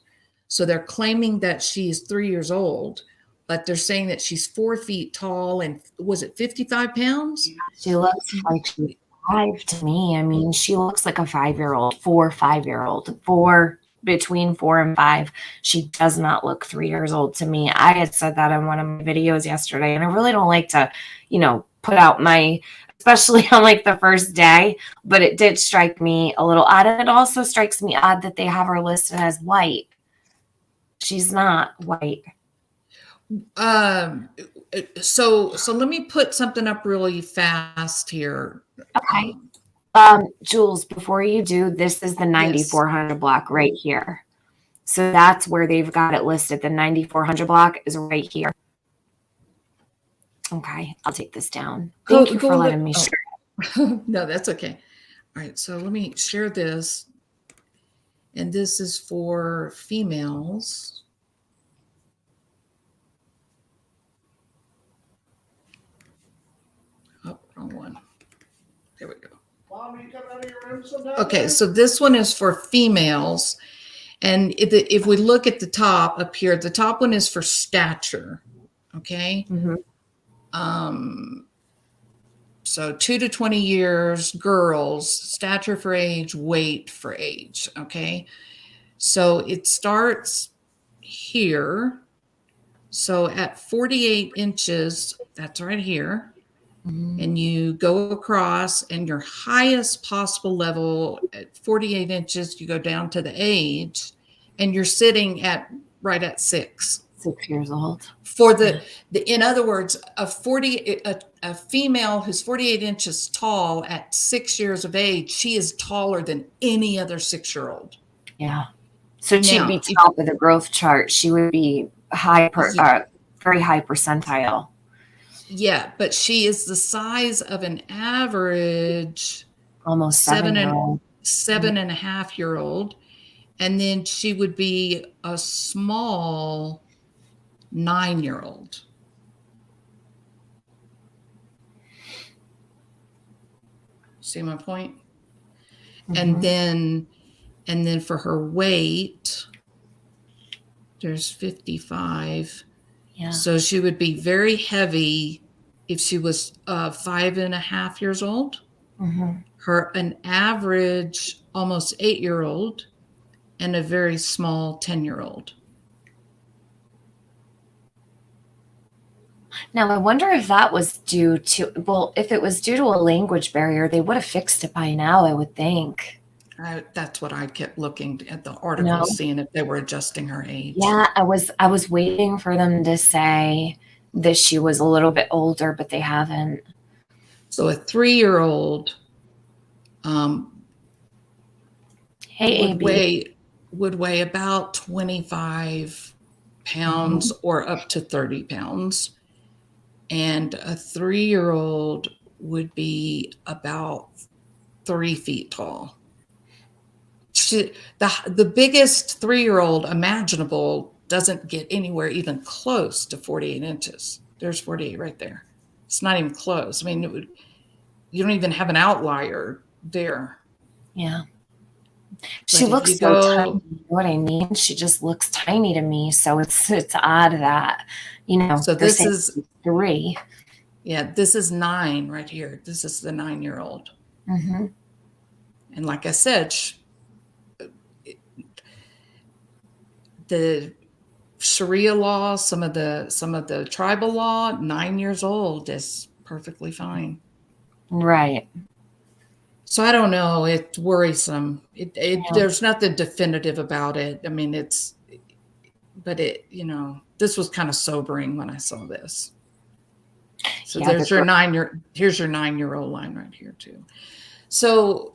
So they're claiming that she's 3 years old, but they're saying that she's 4 feet tall and was it 55 pounds? She looks like she's 5 to me. I mean, she looks like a 5-year-old, 5-year-old, between 4 and 5. She does not look 3 years old to me. I had said that in one of my videos yesterday, and I really don't like to, put out especially on like the first day, but it did strike me a little odd. And it also strikes me odd that they have her listed as white. She's not white. So let me put something up really fast here. Okay. Jules, before you do, this is the 9400 block right here. So that's where they've got it listed. The 9400 block is right here. Okay, I'll take this down. Thank you for letting me share. No, that's okay. All right, so let me share this. And this is for females. Oh, wrong one. There we go. Okay, so this one is for females. And if we look at the top up here, the top one is for stature. Okay. Mm-hmm. So 2 to 20 years, girls, stature for age, weight for age. Okay. So it starts here. So at 48 inches, that's right here. Mm-hmm. And you go across, and your highest possible level at 48 inches, you go down to the age, and you're sitting right at 6 years old. For in other words, a female who's 48 inches tall at 6 years of age, she is taller than any other 6-year-old. Yeah. So she'd be top of the growth chart. She would be very high percentile. Yeah, but she is the size of an average almost 7.5-year-old. And then she would be a small 9-year-old. See my point? Mm-hmm. And then for her weight, there's 55. Yeah. So she would be very heavy if she was 5.5 years old. Mm-hmm. An average almost 8-year-old, and a very small 10-year-old. Now, I wonder if that was due to, if it was due to a language barrier, they would have fixed it by now, I would think. That's what I kept looking at the article, seeing if they were adjusting her age. Yeah, I was waiting for them to say that she was a little bit older, but they haven't. So a 3-year-old would weigh about 25 pounds or up to 30 pounds. And a 3-year-old would be about 3 feet tall. The biggest 3-year-old imaginable doesn't get anywhere even close to 48 inches. There's 48 right there. It's not even close. I mean, you don't even have an outlier there. Yeah. She looks so tiny. You know what I mean? She just looks tiny to me. So it's odd that, So this is 3. Yeah, this is 9 right here. This is the 9-year-old. Mm-hmm. And like I said, the Sharia law, some of the tribal law, 9 years old is perfectly fine. Right. So I don't know. It's worrisome. There's nothing definitive about it. I mean, this was kind of sobering when I saw this. So there's your 9-year-old line right here too. So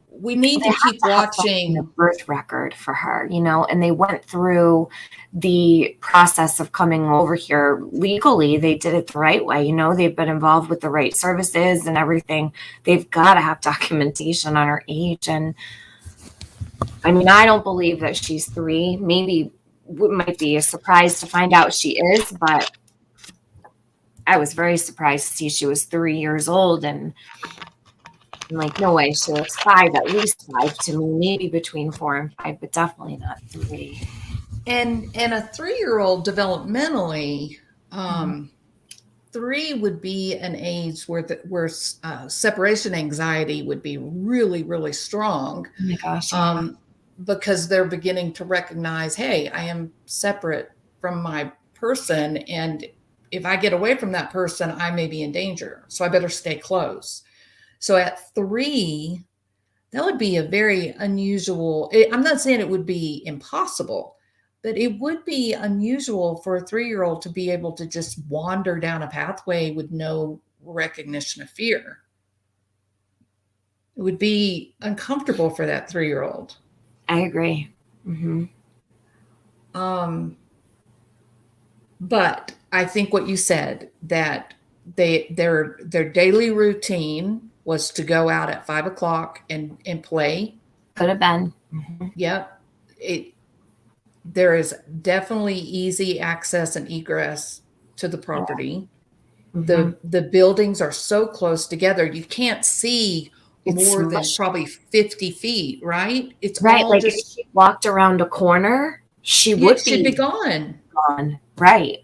we need to keep watching the birth record for her, and they went through the process of coming over here legally. They did it the right way. They've been involved with the right services and everything. They've got to have documentation on her age. And I mean, I don't believe that she's 3, maybe might be a surprise to find out she is, but I was very surprised to see she was 3 years old, and I'm like, no way, she looks 5, at least 5 to me, maybe between 4 and 5, but definitely not 3. And a 3-year-old developmentally, 3 would be an age where separation anxiety would be really, really strong. Oh my gosh. Yeah. Because they're beginning to recognize, hey, I am separate from my person, and if I get away from that person, I may be in danger. So I better stay close. So at 3, that would be a very unusual. I'm not saying it would be impossible, but it would be unusual for a 3-year-old to be able to just wander down a pathway with no recognition of fear. It would be uncomfortable for that 3-year-old. I agree. Mm-hmm. But I think what you said, that their daily routine was to go out at 5 o'clock and play. Could have been. Mm-hmm. Yep. There is definitely easy access and egress to the property. Mm-hmm. The buildings are so close together, you can't see more than probably 50 feet, right? It's right. all Like just, if she walked around a corner, she'd be gone. Right.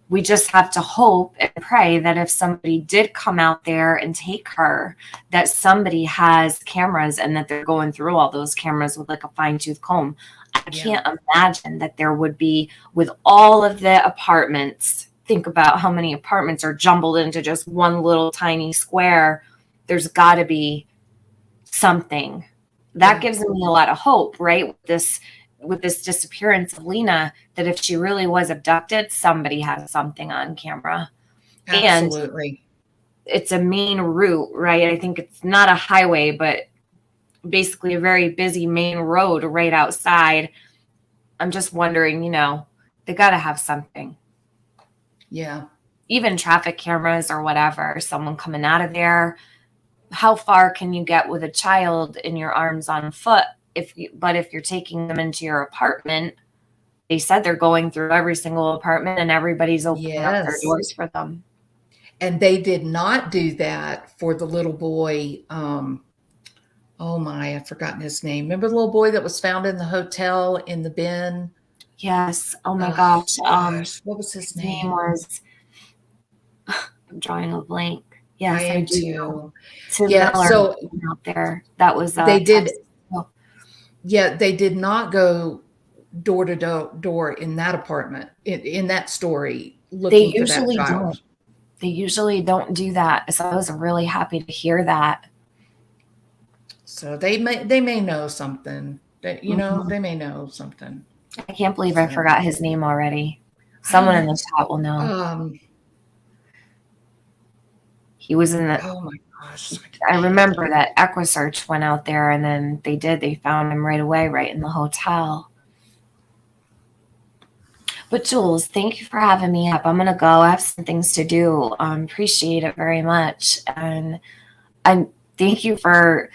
We just have to hope and pray that if somebody did come out there and take her, that somebody has cameras and that they're going through all those cameras with like a fine-tooth comb. I can't imagine that there would be, with all of the apartments. Think about how many apartments are jumbled into just one little tiny square. There's got to be something. That gives me a lot of hope, right? With this disappearance of Lena, that if she really was abducted, somebody has something on camera. Absolutely. And it's a main route, right? I think it's not a highway, but basically a very busy main road right outside. I'm just wondering, they got to have something. Yeah. Even traffic cameras or whatever, someone coming out of there. How far can you get with a child in your arms on foot? But if you're taking them into your apartment, they said they're going through every single apartment and everybody's opening up their doors for them. And they did not do that for the little boy. Oh my, I've forgotten his name. Remember the little boy that was found in the hotel in the bin? Yes. Oh my gosh. What was his name? His name was, I'm drawing a blank. Yes, I do. Yeah, so out there. That was they did. Yeah, they did not go door to door in that apartment, in that story, looking for that child. They usually don't do that. So I was really happy to hear that. So they may know something. That they may know something. I can't believe I forgot his name already. Someone in the chat will know. He was in the. Oh my gosh! I remember that EquiSearch went out there, and then they found him right away, right in the hotel. But Jules, thank you for having me up. I'm gonna go. I have some things to do. Appreciate it very much, and thank you for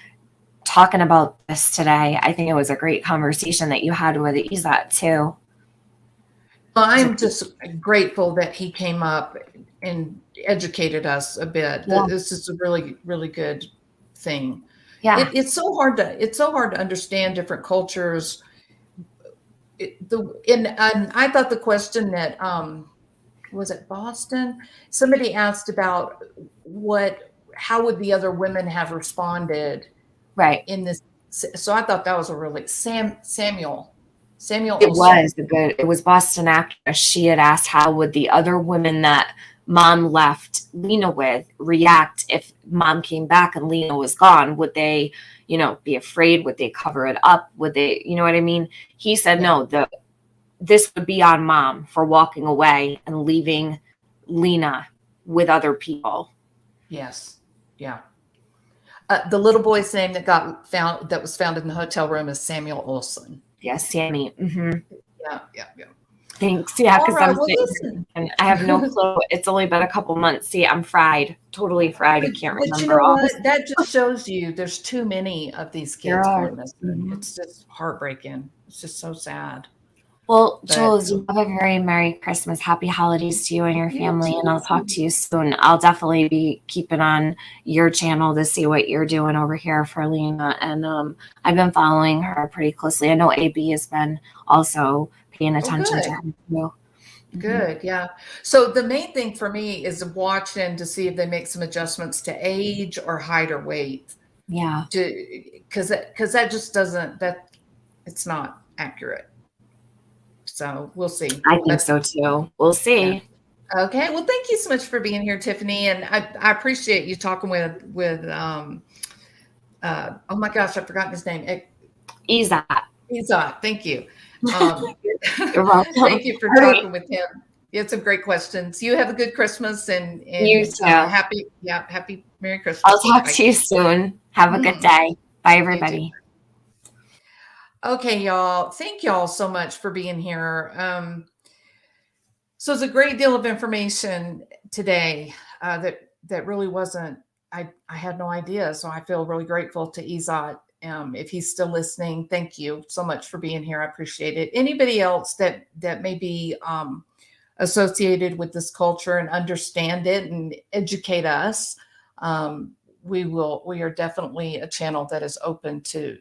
talking about this today. I think it was a great conversation that you had with Ezat too. I'm just grateful that he came up and educated us a bit. Yeah. This is a really, really good thing. Yeah, it's so hard to understand different cultures. And I thought the question that was it Boston? Somebody asked about how would the other women have responded, right, in this. So I thought that was a really Samuel. It was Boston actress. She had asked how would the other women that mom left Lena with react if mom came back and Lena was gone. Would they, be afraid? Would they cover it up? Would they, you know what I mean? He said, no, this would be on mom for walking away and leaving Lena with other people. Yes. Yeah. The little boy's name that was found in the hotel room is Samuel Olson. Yes, Sammy. Mm-hmm. Yeah. Thanks. Yeah, because and I have no clue. It's only been a couple months. See, I'm fried, totally fried. I can't remember. But you know what? That just shows you there's too many of these kids going missing. Mm-hmm. It's just heartbreaking. It's just so sad. Well, But Jules, you have a very Merry Christmas. Happy holidays to you and your you family. And I'll too. talk to you soon. I'll definitely be keeping on your channel to see what you're doing over here for Lena. And I've been following her pretty closely. I know AB has been also paying attention to her too. Good. Yeah. So the main thing for me is to watch them to see if they make some adjustments to age or height or weight. Yeah. Because that just doesn't, it's not accurate. So we'll see. I think so too. We'll see. Yeah. Okay. Well, thank you so much for being here, Tiffany. And I appreciate you talking with oh my gosh, I've forgotten his name. Ezat. Thank you. You're welcome. Thank you for talking with him. You had some great questions. You have a good Christmas and you too. Happy Merry Christmas. I'll talk to you soon. Have a good day. Bye, everybody. Okay, y'all. Thank y'all so much for being here. So it's a great deal of information today that really wasn't. I had no idea, so I feel really grateful to Ezat. If he's still listening, thank you so much for being here. I appreciate it. Anybody else that may be associated with this culture and understand it and educate us, we are definitely a channel that is open to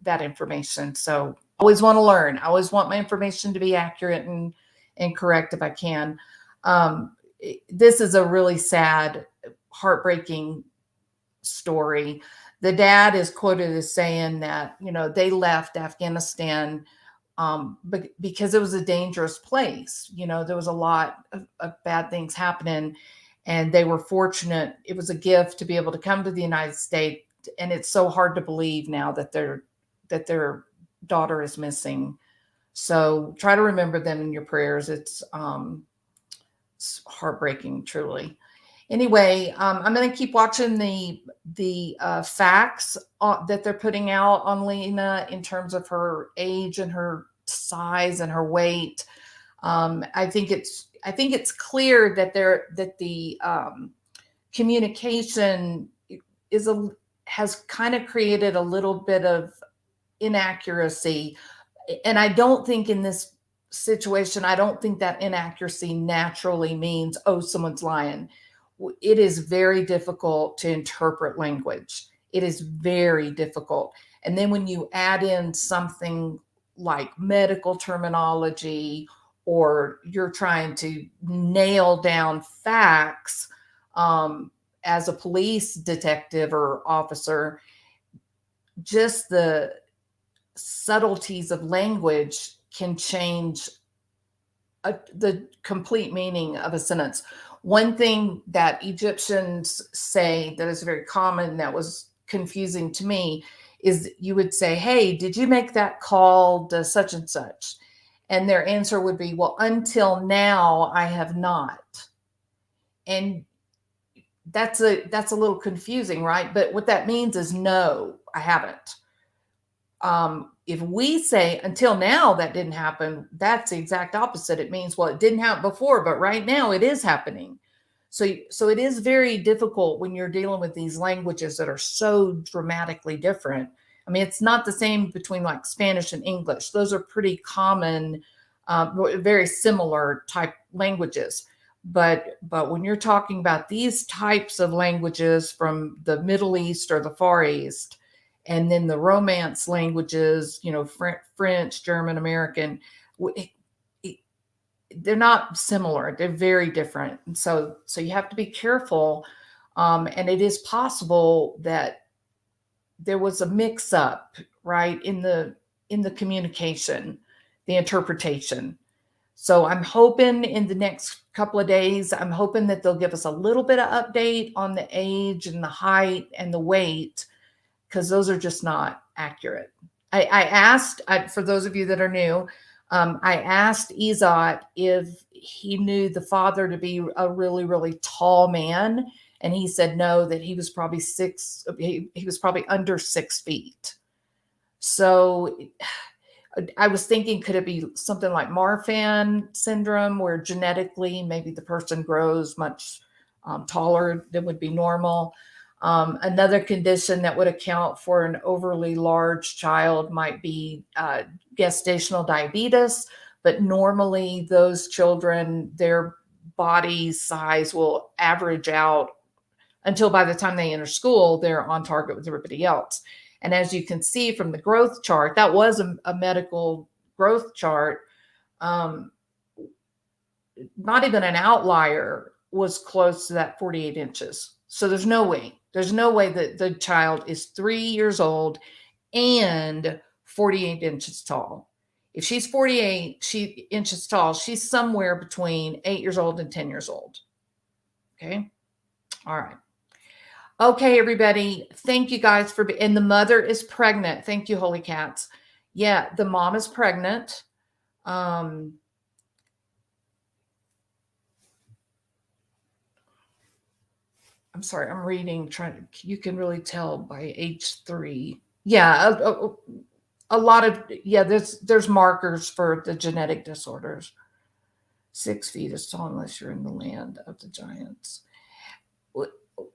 that information. So I always want to learn. I always want my information to be accurate and correct if I can. This is a really sad, heartbreaking story. The dad is quoted as saying that, they left Afghanistan because it was a dangerous place. There was a lot of bad things happening, and they were fortunate. It was a gift to be able to come to the United States. And it's so hard to believe now that their daughter is missing. So try to remember them in your prayers. It's heartbreaking, truly. Anyway, I'm going to keep watching the facts that they're putting out on Lena in terms of her age and her size and her weight. I think it's clear that the communication has kind of created a little bit of inaccuracy. And I don't think in this situation, I don't think that inaccuracy naturally means, oh, someone's lying. It is very difficult to interpret language. It is very difficult. And then when you add in something like medical terminology, or you're trying to nail down facts, as a police detective or officer, just the subtleties of language can change the complete meaning of a sentence. One thing that Egyptians say that is very common, that was confusing to me, is you would say, hey, did you make that call to such and such? And their answer would be, well, until now, I have not. And that's a little confusing, right? But what that means is, no, I haven't. If we say until now that didn't happen, that's the exact opposite. It means, well, it didn't happen before, but right now it is happening. So it is very difficult when you're dealing with these languages that are so dramatically different. I mean, it's not the same between like Spanish and English. Those are pretty common, very similar type languages. But when you're talking about these types of languages from the Middle East or the Far East, and then the Romance languages, French, German, American, they're not similar. They're very different. And so you have to be careful. And it is possible that there was a mix up, right, in the communication, the interpretation. So I'm hoping in the next couple of days, I'm hoping that they'll give us a little bit of update on the age and the height and the weight, because those are just not accurate. I asked, for those of you that are new, I asked Ezat if he knew the father to be a really, really tall man. And he said no, that he was probably he was probably under 6 feet. So I was thinking, could it be something like Marfan syndrome, where genetically maybe the person grows much taller than would be normal? Another condition that would account for an overly large child might be gestational diabetes, but normally those children, their body size will average out until by the time they enter school, they're on target with everybody else. And as you can see from the growth chart, that was a medical growth chart. Not even an outlier was close to that 48 inches. So there's no way that the child is 3 years old and 48 inches tall. If she's 48 inches tall, she's somewhere between 8 years old and 10 years old. Okay. All right. Okay, everybody. Thank you guys and the mother is pregnant. Thank you, Holy Cats. Yeah, the mom is pregnant. I'm sorry, I'm reading, you can really tell by age 3. Yeah, a lot of, yeah, there's markers for the genetic disorders. 6 feet is tall unless you're in the land of the giants.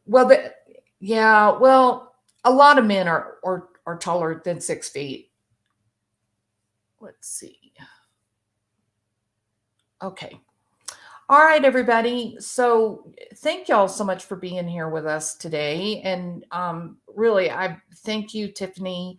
Well, a lot of men are taller than 6 feet. Let's see. Okay. All right, everybody. So thank y'all so much for being here with us today. And really, I thank you, Tiffany,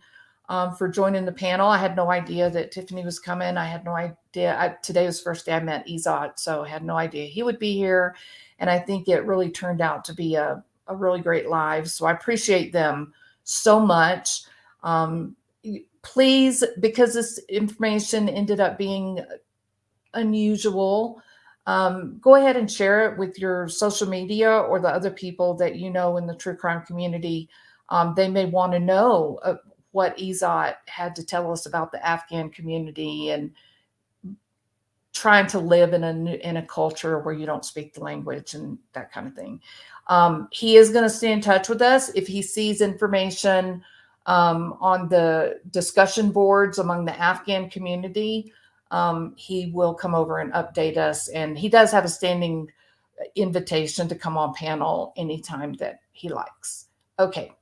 for joining the panel. I had no idea that Tiffany was coming. I had no idea. Today was the first day I met Ezat, so I had no idea he would be here. And I think it really turned out to be a really great live. So I appreciate them so much. Please, because this information ended up being unusual, go ahead and share it with your social media or the other people that you know in the true crime community. They may want to know what Ezat had to tell us about the Afghan community and trying to live in a culture where you don't speak the language and that kind of thing. He is going to stay in touch with us if he sees information on the discussion boards among the Afghan community. He will come over and update us, and he does have a standing invitation to come on panel anytime that he likes. Okay.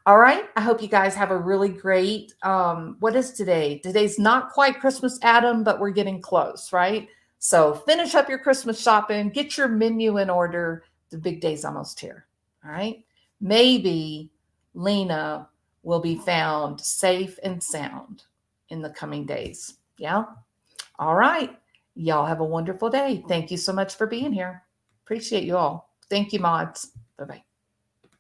All right. I hope you guys have a really great, what is today? Today's not quite Christmas, Adam, but we're getting close, right? So finish up your Christmas shopping, get your menu in order. The big day's almost here. All right. Maybe Lena will be found safe and sound in the coming days. Yeah. All right. Y'all have a wonderful day. Thank you so much for being here. Appreciate you all. Thank you, mods. Bye-bye.